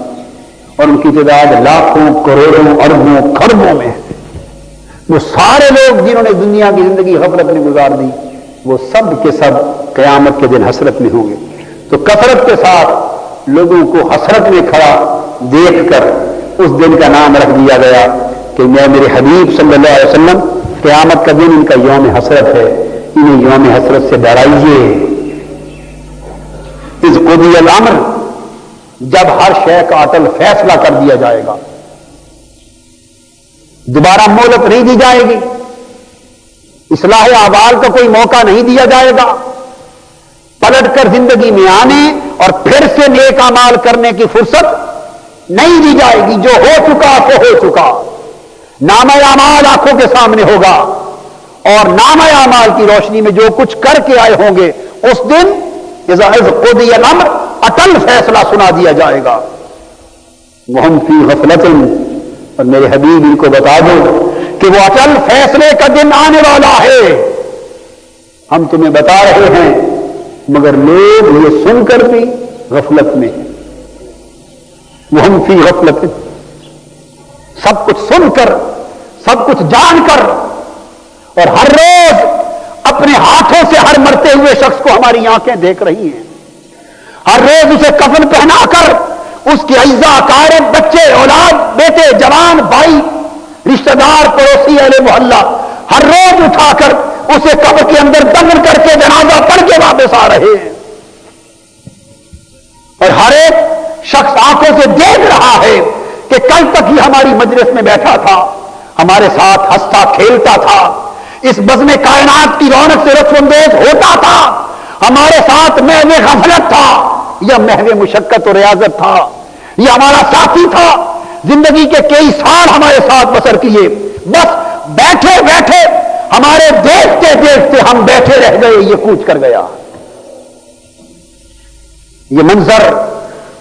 اور ان کی تعداد لاکھوں کروڑوں اربوں خربوں میں ہے، وہ سارے لوگ جنہوں نے دنیا کی زندگی غفلت میں گزار دی وہ سب کے سب قیامت کے دن حسرت میں ہوں گے۔ تو کثرت کے ساتھ لوگوں کو حسرت میں کھڑا دیکھ کر اس دن کا نام رکھ دیا گیا کہ میں میرے حبیب صلی اللہ علیہ وسلم قیامت کا دن ان کا یوم حسرت ہے، انہیں یوم حسرت سے ڈرائیے۔ اذ قضی الامر، جب ہر شے کا اٹل فیصلہ کر دیا جائے گا، دوبارہ مہلت نہیں دی جائے گی، اصلاح احوال کا کوئی موقع نہیں دیا جائے گا، پلٹ کر زندگی میں آنے اور پھر سے نیک اعمال کرنے کی فرصت نہیں دی جائے گی۔ جو ہو چکا تو ہو چکا، نامہ اعمال آنکھوں کے سامنے ہوگا، اور نامہ اعمال کی روشنی میں جو کچھ کر کے آئے ہوں گے اس دن اذ قضی الامر اٹل فیصلہ سنا دیا جائے گا. وہم فی غفلۃ، اور میرے حبیب ان کو بتا دو کہ وہ اٹل فیصلے کا دن آنے والا ہے. ہم تمہیں بتا رہے ہیں مگر لوگ یہ سن کر بھی غفلت میں ہیں. وہم فی غفلۃ، سب کچھ سن کر سب کچھ جان کر، اور ہر روز اپنے ہاتھوں سے ہر مرتے ہوئے شخص کو ہماری آنکھیں دیکھ رہی ہیں. ہر روز اسے کفن پہنا کر اس کے اعزاء اقارب، بچے، اولاد، بیٹے، جوان، بھائی، رشتہ دار، پڑوسی، اہل محلہ ہر روز اٹھا کر اسے قبر کے اندر دفن کر کے جنازہ پڑھ کے واپس آ رہے ہیں. اور ہر ایک شخص آنکھوں سے دیکھ رہا ہے کہ کل تک یہ ہماری مجلس میں بیٹھا تھا، ہمارے ساتھ ہنستا کھیلتا تھا، اس بزم کائنات کی رونق سے لطف اندوز ہوتا تھا، ہمارے ساتھ محو غفلت تھا یا محو مشقت اور ریاضت تھا، یہ ہمارا ساتھی تھا، زندگی کے کئی سال ہمارے ساتھ بسر کیے، بس بیٹھے بیٹھے ہمارے دیکھتے دیکھتے ہم بیٹھے رہ گئے، یہ کوچ کر گیا. یہ منظر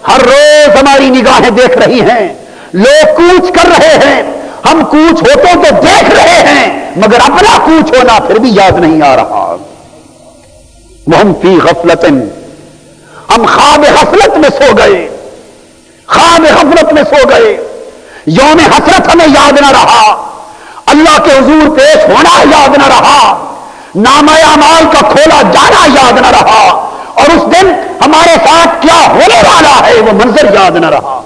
ہر روز ہماری نگاہیں دیکھ رہی ہیں. لوگ کوچ کر رہے ہیں، ہم کوچ ہوتے تو دیکھ رہے ہیں مگر اپنا کوچ ہونا پھر بھی یاد نہیں آ رہا. وہم فی غفلۃ، ہم خواب غفلت میں سو گئے، خواب غفلت میں سو گئے. یوم حسرت ہمیں یاد نہ رہا، اللہ کے حضور پیش ہونا یاد نہ رہا، نامہ اعمال کا کھولا جانا یاد نہ رہا، اور اس دن ہمارے ساتھ کیا ہونے والا ہے وہ منظر یاد نہ رہا.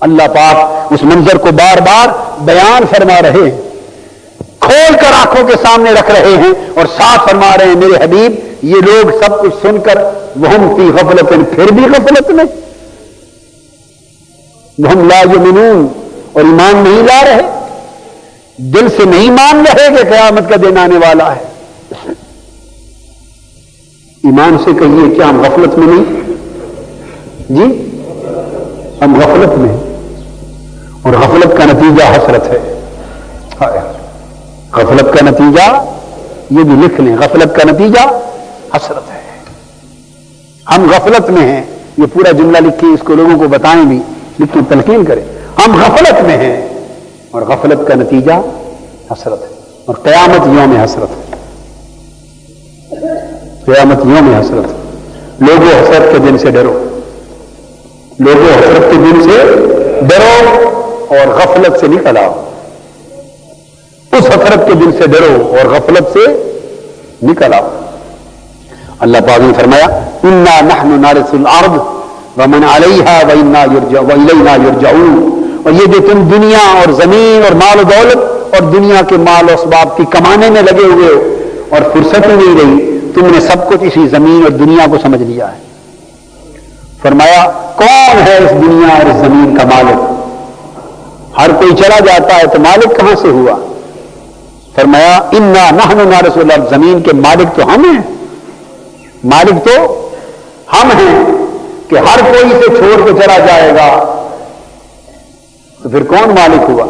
اللہ پاک اس منظر کو بار بار بیان فرما رہے ہیں، کھول کر آنکھوں کے سامنے رکھ رہے ہیں اور ساتھ فرما رہے ہیں میرے حبیب یہ لوگ سب کچھ سن کر وہم فی غفلت، پھر بھی غفلت میں، وہم لا یؤمنون، اور ایمان نہیں لا رہے، دل سے نہیں مان رہے کہ قیامت کا دن آنے والا ہے. ایمان سے کہیے کیا ہم غفلت میں نہیں؟ جی ہم غفلت میں ہیں، اور غفلت کا نتیجہ حسرت ہے. غفلت کا نتیجہ، یہ بھی لکھ لیں، غفلت کا نتیجہ حسرت ہے. ہم غفلت میں ہیں، یہ پورا جملہ لکھیں، اس کو لوگوں کو بتائیں بھی، لکھیں، تلقین کریں. ہم غفلت میں ہیں اور غفلت کا نتیجہ حسرت ہے، اور قیامت یوم حسرت ہے. قیامت یوم حسرت ہے. لوگوں حسرت کے دن سے ڈرو، لوگوں حسرت کے دن سے ڈرو اور غفلت سے نکل آؤ. اس حسرت کے دن سے ڈرو اور غفلت سے نکل آؤ. اللہ پاک نے فرمایا انا نحن نارث الارض ومن علیہا والینا یرجعون. اور یہ جو تم دنیا اور زمین اور مال و دولت اور دنیا کے مال و اسباب کی کمانے میں لگے ہوئے ہو اور فرصت ہی نہیں رہی، تم نے سب کچھ اسی زمین اور دنیا کو سمجھ لیا ہے. فرمایا کون ہے اس دنیا اور اس زمین کا مالک؟ ہر کوئی چلا جاتا ہے تو مالک کہاں سے ہوا؟ فرمایا انا نحن نارث الارض، زمین کے مالک تو ہم ہیں، مالک تو ہم ہیں. کہ ہر کوئی اسے چھوڑ کے چلا جائے گا تو پھر کون مالک ہوا؟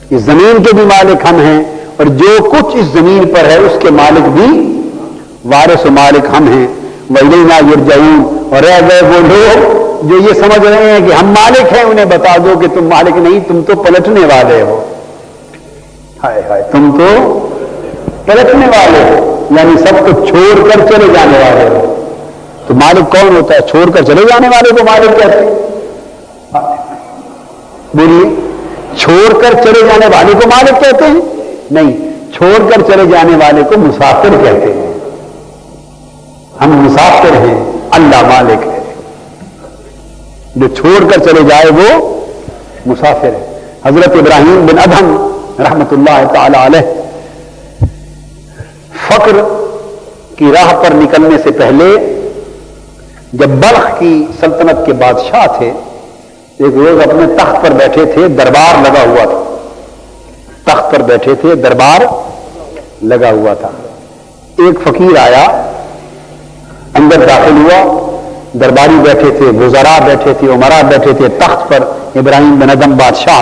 اس زمین کے بھی مالک ہم ہیں، اور جو کچھ اس زمین پر ہے اس کے مالک بھی وارث و مالک ہم ہیں. وَإِلَيْنَا يُرْجَعُونَ. اور رہ گئے وہ لوگ جو یہ سمجھ رہے ہیں کہ ہم مالک ہیں، انہیں بتا دو کہ تم مالک نہیں، تم تو پلٹنے والے ہو. ہائے ہائے، تم تو پلٹنے والے ہو، یعنی سب کو چھوڑ کر چلے جانے والے ہو. تو مالک کون ہوتا ہے؟ چھوڑ کر چلے جانے والے کو مالک کہتے ہیں. بولیے، چھوڑ کر چلے جانے والے کو مالک کہتے ہیں؟ نہیں، چھوڑ کر چلے جانے والے کو مسافر کہتے ہیں. ہم مسافر ہیں، اللہ مالک ہے. جو چھوڑ کر چلے جائے وہ مسافر ہے. حضرت ابراہیم بن ادہم رحمت اللہ تعالی علیہ فقر کی راہ پر نکلنے سے پہلے جب بلخ کی سلطنت کے بادشاہ تھے، ایک روز اپنے تخت پر بیٹھے تھے، دربار لگا ہوا تھا. تخت پر بیٹھے تھے، دربار لگا ہوا تھا. ایک فقیر آیا، اندر داخل ہوا، درباری بیٹھے تھے، وزراء بیٹھے تھے، عمراء بیٹھے تھے تخت پر. ابراہیم بن ادہم بادشاہ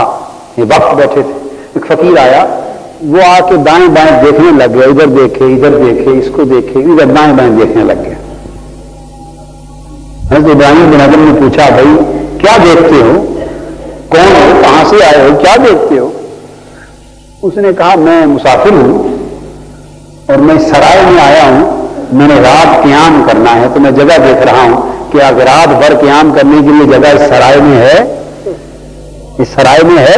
یہ وقت بیٹھے تھے. ایک فقیر آیا، وہ آ کے دائیں بائیں دیکھنے لگ گیا، ادھر دیکھے ادھر دیکھے، اس کو دیکھے ادھر، دائیں بائیں دیکھنے لگ گیا. حضرت ابراہیم بن ادم نے پوچھا بھائی کیا دیکھتے ہو, کون ہو, کہاں سے آئے ہو, کیا دیکھتے ہو؟ اس نے کہا میں مسافر ہوں اور میں سرائے میں آیا ہوں, میں نے رات قیام کرنا ہے تو میں جگہ دیکھ رہا ہوں کہ اگر رات بھر قیام کرنے کے لیے جگہ اس سرائے میں ہے, اس سرائے میں ہے.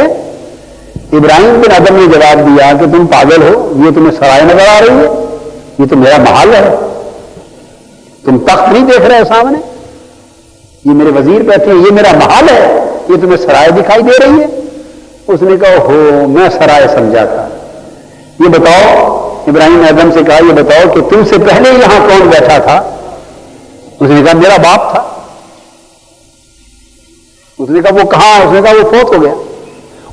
ابراہیم بن ادم نے جواب دیا کہ تم پاگل ہو, یہ تمہیں سرائے نظر آ رہی ہے, یہ تو میرا محل ہے, تم تخت نہیں دیکھ رہے سامنے, یہ میرے وزیر بیٹھے ہیں, یہ میرا محل ہے, یہ تمہیں سرائے دکھائی دے رہی ہے. اس نے کہا ہو میں سرائے سمجھا تھا. یہ بتاؤ, ابراہیم نے ادم سے کہا یہ بتاؤ کہ تم سے پہلے یہاں کون بیٹھا تھا؟ اس نے کہا میرا باپ تھا. اس نے کہا وہ کہاں؟ اس نے کہا وہ فوت ہو گیا.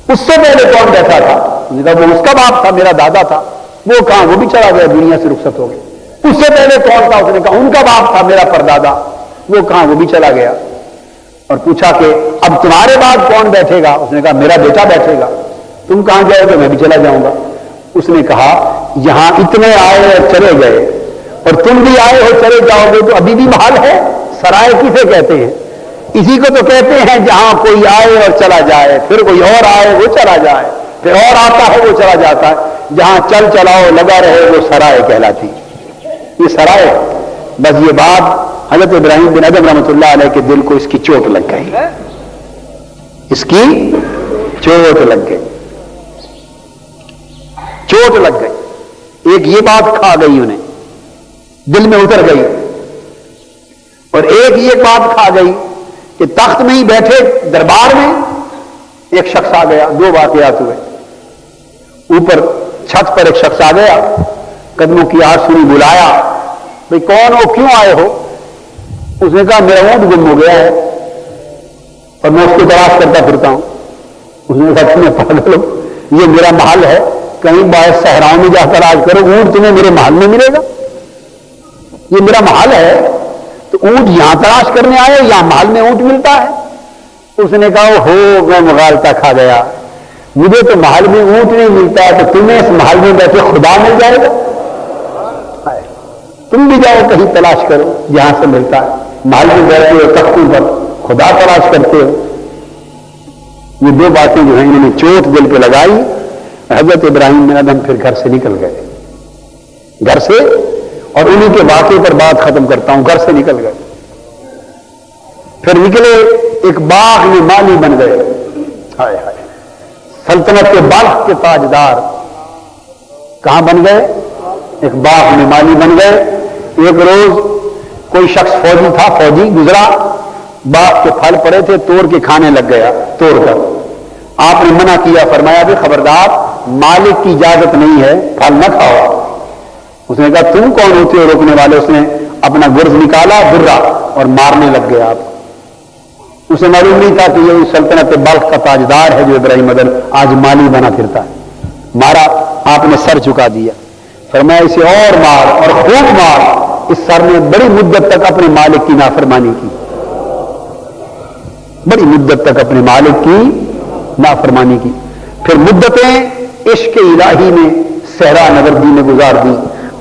اس سے پہلے کون بیٹھا تھا؟ اس نے کہا وہ اس کا باپ تھا, میرا دادا تھا. وہ کہاں؟ وہ بھی چلا گیا, دنیا سے رخصت ہو گیا. اس سے پہلے کون تھا؟ اس نے کہا ان کا باپ تھا, میرا پردادا. وہ کہاں؟ وہ بھی چلا گیا. اور پوچھا کہ اب تمہارے بعد کون بیٹھے گا؟ اس نے کہا میرا بیٹا بیٹھے گا. تم کہاں جاؤ گے؟ میں بھی چلا جاؤں گا. اس نے کہا یہاں اتنے آئے اور چلے گئے اور تم بھی آئے ہو چلے جاؤ گے تو ابھی بھی محل ہے. سرائے کسے کہتے ہیں؟ اسی کو تو کہتے ہیں جہاں کوئی آئے اور چلا جائے, پھر کوئی اور آئے وہ چلا جائے, پھر اور آتا ہے وہ چلا جاتا ہے. جہاں چل چلاؤ لگا رہے وہ سرائے کہلاتی. یہ سرائے. بس یہ بات حضرت ابراہیم بن ادم رحمۃ اللہ علیہ کے دل کو اس کی چوٹ لگ گئی, اس کی چوٹ لگ گئی, چوٹ لگ گئی. ایک یہ بات کھا گئی انہیں, دل میں اتر گئی, اور ایک یہ بات کھا گئی کہ تخت میں ہی بیٹھے دربار میں ایک شخص آ گیا. دو واقعات ہوئے. اوپر چھت پر ایک شخص آ گیا, قدموں کی آواز سنی, بلایا بھئی کون ہو, کیوں آئے ہو؟ اس نے کہا میرا اونٹ گم ہو گیا ہے اور میں اس کو تلاش کرتا پھرتا ہوں. اس نے کہا تمہیں پاگل ہو, یہ میرا محل ہے, کہیں باہر صحراؤں میں جا تلاش کرو, اونٹ تمہیں میرے محل میں ملے گا؟ یہ میرا محل ہے تو اونٹ یہاں تلاش کرنے آئے, یہاں محل میں اونٹ ملتا ہے؟ اس نے کہا ہو میں مغالطہ کھا گیا, مجھے تو محل میں اونٹ نہیں ملتا ہے تو تمہیں اس محل میں بیٹھے خدا مل جائے گا. تم بھی جاؤ کہیں تلاش کرو جہاں سے ملتا ہے. محل میں بیٹھے ہو تختوں پر, خدا تلاش کرتے ہو. یہ دو باتیں جو ہیں انہوں نے چوٹ دل پہ لگائی. حضرت ابراہیم بن ادم پھر گھر سے نکل گئے, گھر سے, اور انہیں کے واقعے پر بات ختم کرتا ہوں. گھر سے نکل گئے, پھر نکلے ایک باغ میں مالی بن گئے. ہائے ہائے, سلطنت کے بلخ کے تاجدار. کہاں بن گئے؟ ایک باغ میں مالی بن گئے. ایک روز کوئی شخص فوجی تھا, فوجی گزرا, باغ کے پھل پڑے تھے, توڑ کے کھانے لگ گیا. توڑ کر آپ نے منع کیا, فرمایا بھی خبردار, مالک کی اجازت نہیں ہے, پھل نہ کھاؤ. اس نے کہا تم کون ہوتے ہو روکنے والے؟ اس نے اپنا گرز نکالا, برا, اور مارنے لگ گیا. آپ اسے معلوم نہیں تھا کہ یہ سلطنت بلخ کا تاجدار ہے جو ابراہیم ادم آج مالی بنا پھرتا ہے. مارا, آپ نے سر چکا دیا, فرمایا اسے اور مار اور خوب مار. اس سر نے بڑی مدت تک اپنے مالک کی نافرمانی کی, بڑی مدت تک اپنے مالک کی نافرمانی کی. پھر مدتیں عشق الہی میں صحرا نوردی میں گزار دی,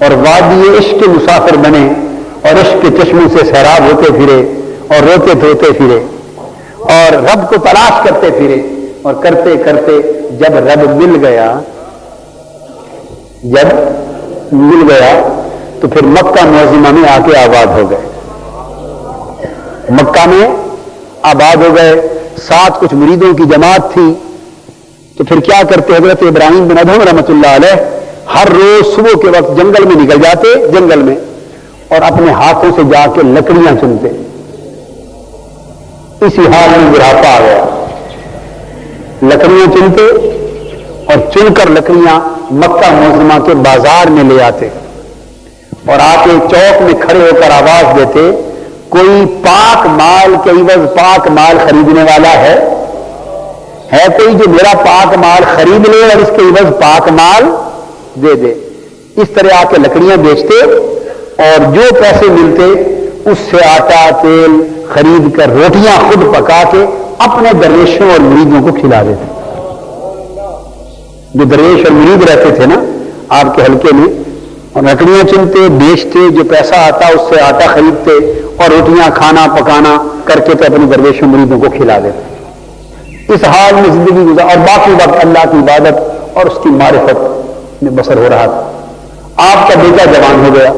اور وادی عشق کے مسافر بنے, اور عشق کے چشموں سے سیراب ہوتے پھرے, اور روتے دھوتے پھرے, اور رب کو تلاش کرتے پھرے. اور کرتے کرتے جب رب مل گیا, جب مل گیا تو پھر مکہ معظمہ میں آ کے آباد ہو گئے. مکہ میں آباد ہو گئے. ساتھ کچھ مریدوں کی جماعت تھی. تو پھر کیا کرتے حضرت ابراہیم بن ادم رحمۃ اللہ علیہ, ہر روز صبح کے وقت جنگل میں نکل جاتے, جنگل میں, اور اپنے ہاتھوں سے جا کے لکڑیاں چنتے. اسی حال میں بڑھاپا آ گیا. لکڑیاں چنتے, اور چن کر لکڑیاں مکہ معظمہ کے بازار میں لے آتے, اور آ کے چوک میں کھڑے ہو کر آواز دیتے, کوئی پاک مال کے عوض پاک مال خریدنے والا ہے کوئی جو میرا پاک مال خرید لے اور اس کے عوض پاک مال دے دے. اس طرح آ کے لکڑیاں بیچتے, اور جو پیسے ملتے اس سے آٹا تیل خرید کر روٹیاں خود پکا کے اپنے درویشوں اور مریدوں کو کھلا دیتے. جو درویش اور مرید رہتے تھے نا آپ کے حلقے میں, اور لکڑیاں چنتے, بیچتے, جو پیسہ آتا اس سے آٹا خریدتے, اور روٹیاں کھانا پکانا کر کے تو اپنی درویشوں مریدوں کو کھلا دیتے. اس حال میں زندگی گزار اور باقی وقت اللہ کی عبادت اور اس کی معرفت میں بسر ہو رہا تھا. آپ کا بیٹا جوان ہو گیا.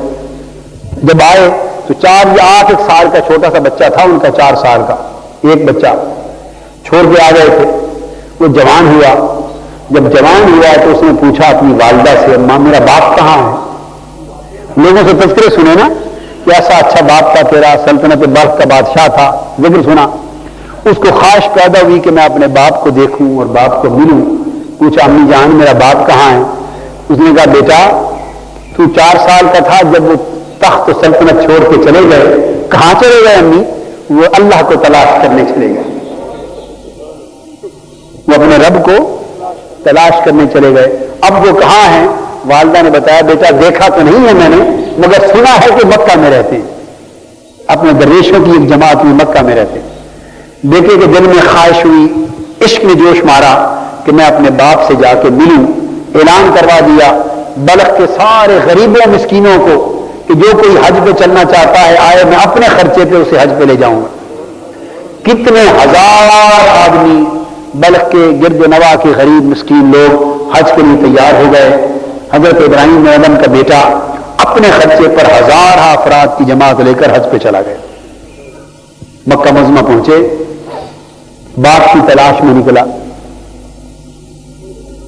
جب آئے تو 4 یا 8 سال کا چھوٹا سا بچہ تھا ان کا، 4 سال کا ایک بچہ چھوڑ کے آ گئے تھے. وہ جوان ہوا. جب جوان ہوا تو اس نے پوچھا اپنی والدہ سے، اماں میرا باپ کہاں ہے؟ لوگوں سے تذکرے سنے نا کہ ایسا اچھا باپ تھا تیرا، سلطنت بلخ کا بادشاہ تھا، ذکر سنا. اس کو خواہش پیدا ہوئی کہ میں اپنے باپ کو دیکھوں اور باپ کو ملوں. پوچھا امی جان میرا باپ کہاں ہے؟ اس نے کہا بیٹا تو 4 سال کا تھا جب وہ تخت و سلطنت چھوڑ کے چلے گئے. کہاں چلے گئے امی؟ وہ اللہ کو تلاش کرنے چلے گئے. وہ اپنے رب کو تلاش کرنے چلے گئے. اب وہ کہاں ہیں؟ والدہ نے بتایا بیٹا دیکھا تو نہیں ہے میں نے، مگر سنا ہے کہ مکہ میں رہتے ہیں. اپنے درویشوں کی ایک جماعت میں مکہ میں رہتے ہیں. بیٹے کے دل میں خواہش ہوئی، عشق میں جوش مارا کہ میں اپنے باپ سے جا کے ملوں. اعلان کروا دیا بلخ کے سارے غریبوں مسکینوں کو کہ جو کوئی حج پہ چلنا چاہتا ہے آئے، میں اپنے خرچے پہ اسے حج پہ لے جاؤں گا. کتنے ہزار آدمی بلخ کے گرد و نواح کے غریب مسکین لوگ حج کے لیے تیار ہو گئے. حضرت ابراہیم بن ادم کا بیٹا اپنے خرچے پر 1000 افراد کی جماعت لے کر حج پہ چلا گیا. مکہ معظمہ پہنچے، باپ کی تلاش میں نکلا.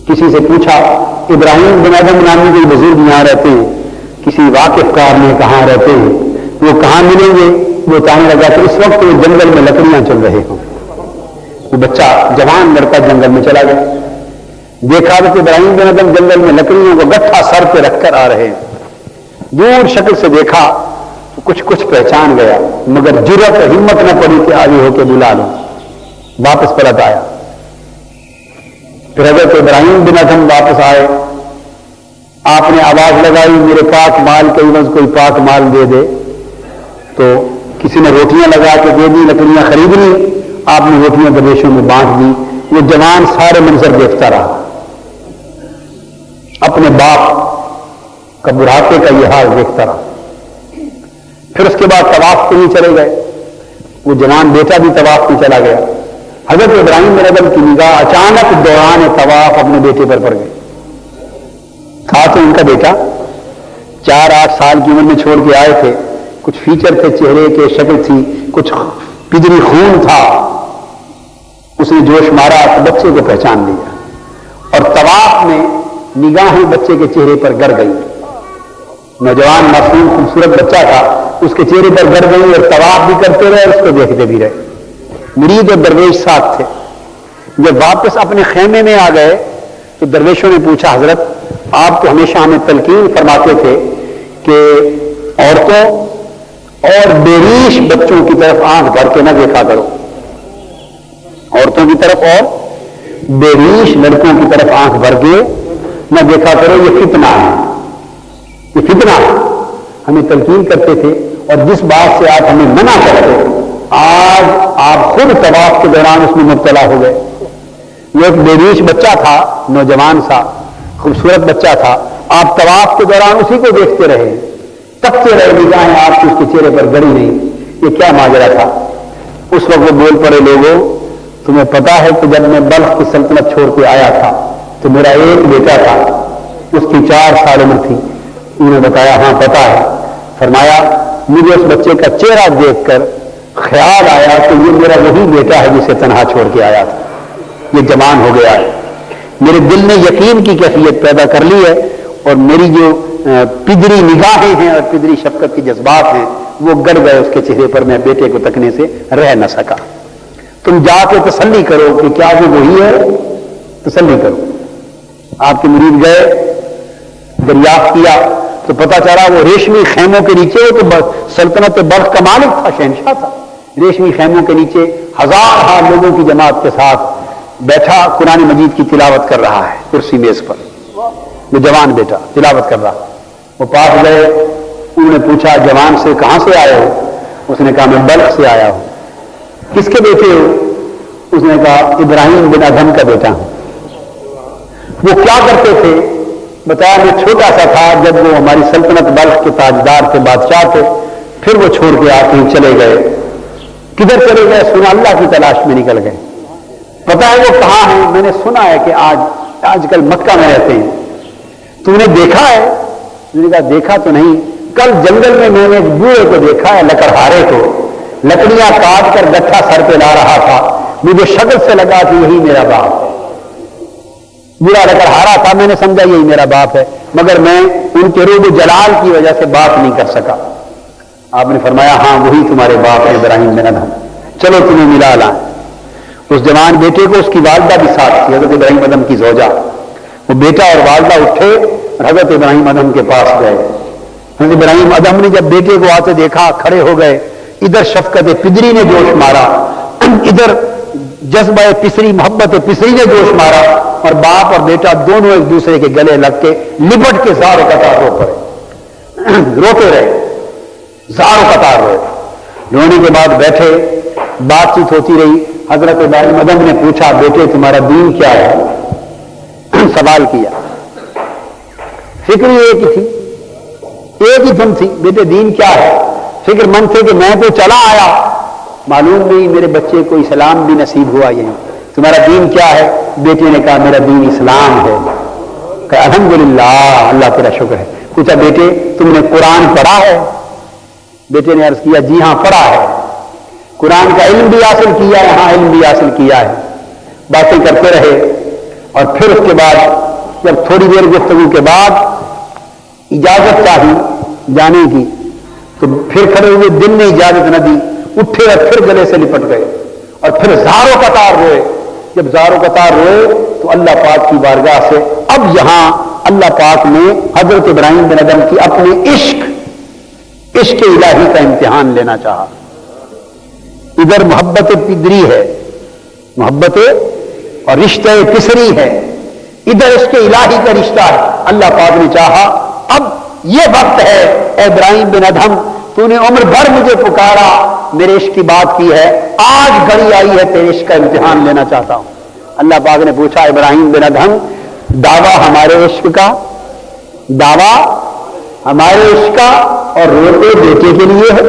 کسی سے پوچھا ابراہیم بن ادم نامی کوئی بزرگ یہاں رہتے ہیں، کسی واقف کار میں کہاں رہتے ہیں، وہ کہاں ملیں گے؟ وہ کہنے لگا کہ اس وقت وہ جنگل میں لکڑیاں چل رہے ہوں. وہ بچہ جوان لڑکا جنگل میں چلا گیا. دیکھا کہ ابراہیم بن ادم جنگل میں لکڑیوں کو گٹھا سر پہ رکھ کر آ رہے ہیں. دور شکل سے دیکھا تو کچھ پہچان گیا، مگر جرأت ہمت نہ پڑی کہ آگے ہو کے بلا لوں. واپس پلٹ آیا. پھر حضرت ابراہیم بن ادم واپس آئے. آپ نے آواز لگائی میرے پاک مال کے عوض کوئی پاک مال دے دے. تو کسی نے روٹیاں لگا کے دے دی، لکڑیاں خرید لی. آپ نے روٹیاں درویشوں میں بانٹ دی. وہ جوان سارے منظر دیکھتا رہا، اپنے باپ کا بڑھاپے کا یہ حال دیکھتا رہا. پھر اس کے بعد طواف کے لیے چلے گئے. وہ جوان بیٹا بھی طواف میں چلا گیا. حضرت ابراہیم بن ادم کی نگاہ اچانک دوران طواف اپنے بیٹے پر پڑ گئی. تھا تو ان کا بیٹا 4-8 سال کی عمر میں چھوڑ کے آئے تھے. کچھ فیچر تھے چہرے کے، شکل تھی، کچھ پدری خون تھا. اس نے جوش مارا تو بچے کو پہچان لیا اور طواف میں نگاہیں بچے کے چہرے پر گر گئی. نوجوان معصوم خوبصورت بچہ تھا، اس کے چہرے پر گر گئی اور طواف بھی کرتے رہے اور اس کو دیکھتے بھی رہے. مرید اور درویش ساتھ تھے. جب واپس اپنے خیمے میں آ گئے تو درویشوں نے پوچھا حضرت آپ تو ہمیشہ ہمیں تلقین فرماتے تھے کہ عورتوں اور بیریش بچوں کی طرف آنکھ بھر کے نہ دیکھا کرو. عورتوں کی طرف اور بیریش لڑکوں کی طرف آنکھ بھر کے نہ دیکھا کرو، یہ فتنہ ہے، یہ فتنہ ہے. ہمیں تلقین کرتے تھے اور جس بات سے آپ ہمیں منع کرتے آج آپ خود طواف کے دوران اس میں مبتلا ہو گئے. یہ ایک بیریش بچہ تھا، نوجوان سا خوبصورت بچہ تھا. آپ طواف کے دوران اسی کو دیکھتے رہے، تکتے رہے، نگاہیں آپ کی اس کے چہرے پر گڑی نہیں. یہ کیا ماجرا تھا؟ اس وقت وہ بول پڑے لوگوں تمہیں پتا ہے کہ جب میں بلخ کی سلطنت چھوڑ کے آیا تھا تو میرا ایک بیٹا تھا، اس کی 4 سال عمر تھی. انہوں نے بتایا ہاں پتا ہے. فرمایا مجھے اس بچے کا چہرہ دیکھ کر خیال آیا کہ یہ میرا وہی بیٹا ہے جسے تنہا چھوڑ کے آیا تھا. یہ جوان ہو گیا ہے. میرے دل نے یقین کی کیفیت پیدا کر لی ہے اور میری جو پدری نگاہیں ہیں اور پدری شفقت کے جذبات ہیں وہ گڑ گئے اس کے چہرے پر. میں بیٹے کو تکنے سے رہ نہ سکا. تم جا کے تسلی کرو کہ کیا وہ وہی ہے، تسلی کرو. آپ کے مرید گئے، دریافت کیا تو پتا چلا وہ ریشمی خیموں کے نیچے، تو سلطنت بلخ کا مالک تھا، شہنشاہ تھا. ریشمی خیموں کے نیچے 1000 لوگوں کی جماعت کے ساتھ بیٹھا قرآن مجید کی تلاوت کر رہا ہے کرسی میز پر. وہ جوان بیٹا تلاوت کر رہا. وہ پاس گئے، انہوں نے پوچھا جوان سے کہاں سے آئے ہو؟ اس نے کہا میں بلخ سے آیا ہوں. کس کے بیٹے ہو؟ اس نے کہا ابراہیم بن ادم کا بیٹا ہوں. وہ کیا کرتے تھے؟ بتایا میں چھوٹا سا تھا جب وہ ہماری سلطنت بلخ کے تاجدار تھے، بادشاہ تھے. پھر وہ چھوڑ کے آتے ہیں چلے گئے. کدھر چلے گئے؟ سنا اللہ کی تلاش میں نکل گئے. پتا ہے وہ کہاں ہیں؟ میں نے سنا ہے کہ آج کل مکہ میں رہتے ہیں. تم نے دیکھا ہے؟ میں نے کہا دیکھا تو نہیں. کل جنگل میں نے ایک بوڑھے کو دیکھا ہے، لکڑہارے کو، لکڑیاں کاٹ کر گٹھا سر پہ لا رہا تھا. مجھے شکل سے لگا کہ یہی میرا باپ ہے. بوڑھا لکڑہارا تھا، میں نے سمجھا یہی میرا باپ ہے، مگر میں ان کے روب جلال کی وجہ سے بات نہیں کر سکا. آپ نے فرمایا ہاں وہی تمہارے باپ ہے ابراہیم بن ادہم، چلو تمہیں ملا لائیں. اس جوان بیٹے کو اس کی والدہ بھی ساتھ تھی، حضرت ابراہیم ادہم کی زوجہ. وہ بیٹا اور والدہ اٹھے اور حضرت ابراہیم ادہم کے پاس گئے. حضرت ابراہیم ادہم نے جب بیٹے کو آتے دیکھا کھڑے ہو گئے. ادھر شفقت پدری نے جوش مارا، ادھر جذبہ پسری محبت پسری نے جوش مارا، اور باپ اور بیٹا دونوں ایک دوسرے کے گلے لگ کے لپٹ کے زار و قطار رو پڑے، روتے رہے، زار و قطار روئے. رونے کے بعد بیٹھے، بات چیت ہوتی رہی. حضرت ابراہیم ادہم نے پوچھا بیٹے تمہارا دین کیا ہے؟ سوال کیا. فکر ایک ہی تھی، ایک ہی دم تھی، بیٹے دین کیا ہے؟ فکر مند تھے کہ میں تو چلا آیا، معلوم نہیں میرے بچے کو اسلام بھی نصیب ہوا. یہی تمہارا دین کیا ہے؟ بیٹے نے کہا میرا دین اسلام ہے. کہا الحمدللہ، اللہ تیرا شکر ہے. پوچھا بیٹے تم نے قرآن پڑھا ہے؟ بیٹے نے عرض کیا جی ہاں پڑھا ہے. قرآن کا علم بھی حاصل کیا ہے؟ ہاں علم بھی حاصل کیا ہے. باتیں کرتے رہے، اور پھر اس کے بعد جب تھوڑی دیر گفتگو کے بعد اجازت چاہی جانے کی، تو پھر کھڑے ہوئے، دل نے اجازت نہ دی، اٹھے اور پھر گلے سے لپٹ گئے اور پھر زار و قطار روئے. جب زار و قطار روئے تو اللہ پاک کی بارگاہ سے اب یہاں اللہ پاک نے حضرت ابراہیم بن ادہم کی اپنے عشق الہی کا امتحان لینا چاہا. ادھر محبت پدری ہے، محبت اور رشتہ پسری ہے، ادھر عشق الہی کا رشتہ ہے. اللہ پاک نے چاہا اب یہ وقت ہے اے ابراہیم بن ادہم، تو نے عمر بھر مجھے پکارا، میرے عشق کی بات کی ہے، آج گھڑی آئی ہے تیرے عشق کا امتحان لینا چاہتا ہوں. اللہ پاک نے پوچھا ابراہیم بن ادہم دعویٰ ہمارے عشق کا، دعویٰ ہمارے عشق کا، اور روتے بیٹے کے لیے ہے.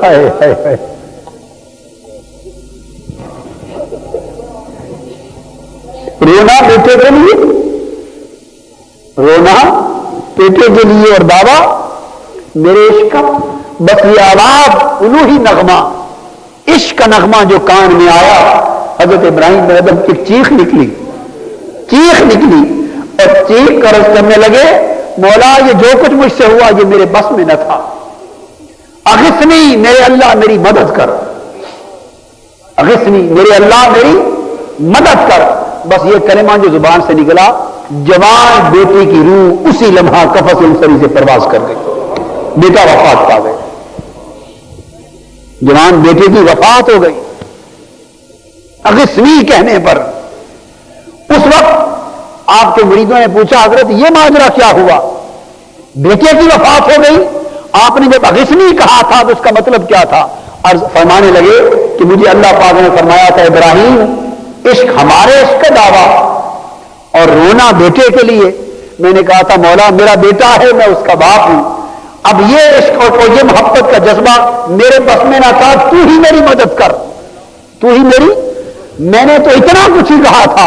ہائے ہائے ہائے، رونا بیٹے کے لیے، رونا بیٹے کے لیے، اور دعویٰ میرے عشق کا. بس یہ آواز الوہی نغمہ، عشق کا نغمہ جو کان میں آیا، حضرت ابراہیم بن ادہم کی چیخ نکلی، چیخ نکلی، اور چیخ کر کرنے لگے مولا یہ جو کچھ مجھ سے ہوا یہ میرے بس میں نہ تھا، اغثنی میرے اللہ میری مدد کر، اغثنی میرے اللہ میری مدد کر. بس یہ کلمہ جو زبان سے نکلا، جوان بیٹے کی روح اسی لمحہ قفس انصری سے پرواز کر گئی، بیٹا وفات پا گئے، جوان بیٹے کی وفات ہو گئی اغثنی کہنے پر. اس وقت آپ کے مریدوں نے پوچھا حضرت یہ ماجرا کیا ہوا؟ بیٹے کی وفات ہو گئی، آپ نے جب اغثنی کہا تھا تو اس کا مطلب کیا تھا؟ عرض فرمانے لگے کہ مجھے اللہ پاک نے فرمایا تھا ابراہیم عشق ہمارے عشق کا دعویٰ اور رونا بیٹے کے لیے. میں نے کہا تھا مولا میرا بیٹا ہے، میں اس کا باپ ہوں، اب یہ عشق اور یہ محبت کا جذبہ میرے بس میں نہ تھا، تو ہی میری مدد کر، تو ہی میری. میں نے تو اتنا کچھ ہی کہا تھا،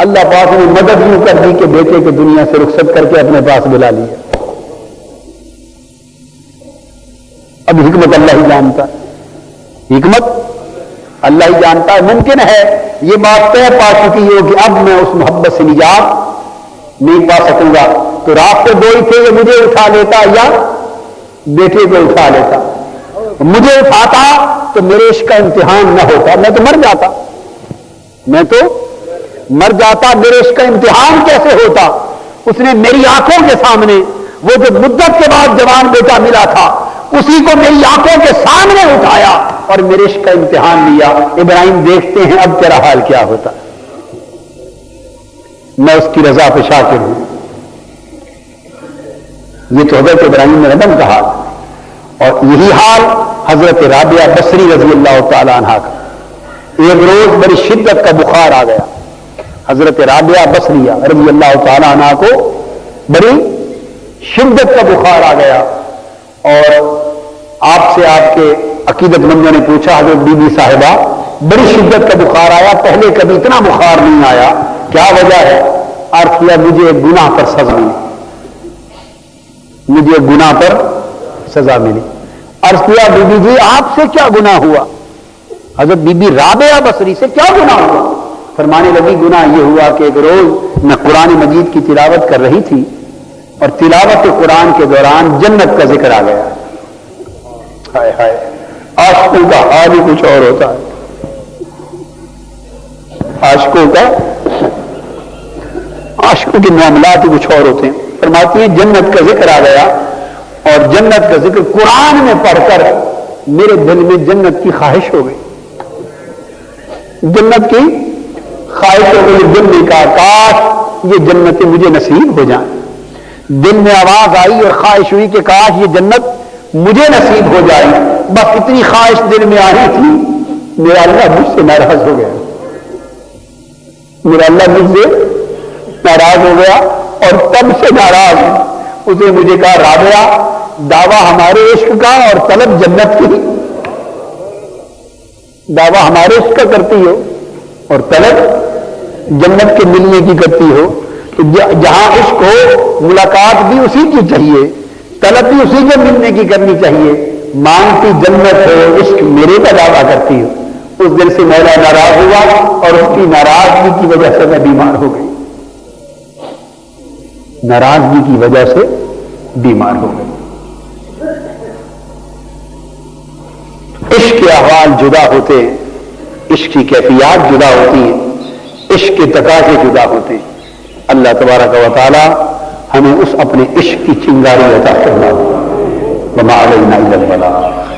اللہ پاک نے مدد یوں کر دی کہ بیٹے کے دنیا سے رخصت کر کے اپنے پاس بلا لیا. اب حکمت اللہ ہی جانتا ہے، حکمت اللہ ہی جانتا ہے. ممکن ہے یہ بات طے پا چکی ہو کہ اب میں اس محبت سے نجات نہیں پا سکوں گا، تو راستے دو ہی تھے، یہ مجھے اٹھا لیتا یا بیٹے کو اٹھا لیتا. مجھے اٹھاتا تو میرے عشق کا امتحان نہ ہوتا، میں تو مر جاتا، میں تو مر جاتا. میرے عشق کا امتحان کیسے ہوتا؟ اس نے میری آنکھوں کے سامنے وہ جو مدت کے بعد جوان بیٹا ملا تھا اسی کو میری آنکھوں کے سامنے اٹھایا اور میرے عشق کا امتحان لیا. ابراہیم دیکھتے ہیں اب تیرا حال کیا ہوتا. میں اس کی رضا پہ شاکر ہوں. یہ تو حضرت ابراہیم نے ردم کہا، اور یہی حال حضرت رابعہ بصری رضی اللہ تعالی عنہ کا. ایک روز بڑی شدت کا بخار آ گیا، حضرت رابعہ بصریہ رضی اللہ تعالی عنہ کو بڑی شدت کا بخار آ گیا، اور آپ سے آپ کے عقیدت مندوں نے پوچھا حضرت بی بی صاحبہ بڑی شدت کا بخار آیا، پہلے کبھی اتنا بخار نہیں آیا، کیا وجہ ہے؟ عرض کیا مجھے ایک گناہ پر سزا ملی، مجھے ایک گناہ پر سزا ملی۔ عرض کیا بی بی جی آپ سے کیا گناہ ہوا؟ حضرت بی بی رابعہ بصری سے کیا گناہ ہوا؟ فرمانے لگی گناہ یہ ہوا کہ ایک روز میں قرآن مجید کی تلاوت کر رہی تھی اور تلاوت قرآن کے دوران جنت کا ذکر آ گیا۔ ہائے ہائے، عاشقوں کا حال ہی کچھ اور ہوتا ہے، عاشقوں کے معاملات ہی کچھ اور ہوتے ہیں۔ فرماتی ہیں جنت کا ذکر آ گیا اور جنت کا ذکر قرآن میں پڑھ کر میرے دل میں جنت کی خواہش ہو گئی، جنت کی خواہش ہو گئی۔ دل نے کہا کاش یہ جنتیں مجھے نصیب ہو جائیں۔ دل میں آواز آئی اور خواہش ہوئی کہ کاش یہ جنت مجھے نصیب ہو جائے۔ بس اتنی خواہش دل میں آئی تھی، میرا اللہ مجھ سے ناراض ہو گیا، میرا اللہ مجھ سے ناراض ہو گیا اور تب سے ناراض اس نے مجھے کہا رابعہ دعویٰ ہمارے عشق کا اور طلب جنت کی، دعویٰ ہمارے عشق کا کرتی ہو اور طلب جنت کے ملنے کی کرتی ہو، تو جہاں عشق ہو ملاقات بھی اسی کی چاہیے، طلب بھی اسی کے ملنے کی کرنی چاہیے۔ مانگتی جنت ہو عشق میرے کا دعویٰ کرتی ہو۔ اس دن سے مولا ناراض ہوا اور اس کی ناراضگی کی وجہ سے میں بیمار ہو گئی، ناراضگی کی وجہ سے بیمار ہو گئی۔ عشق کے احوال جدا ہوتے ہیں، عشق کی کیفیات جدا ہوتی ہیں، عشق کے تقاضے جدا ہوتے ہیں۔ اللہ تبارک و تعالی ہمیں اس اپنے عشق کی چنگاری عطا فرمائے۔ وما علینا الا البلاغ۔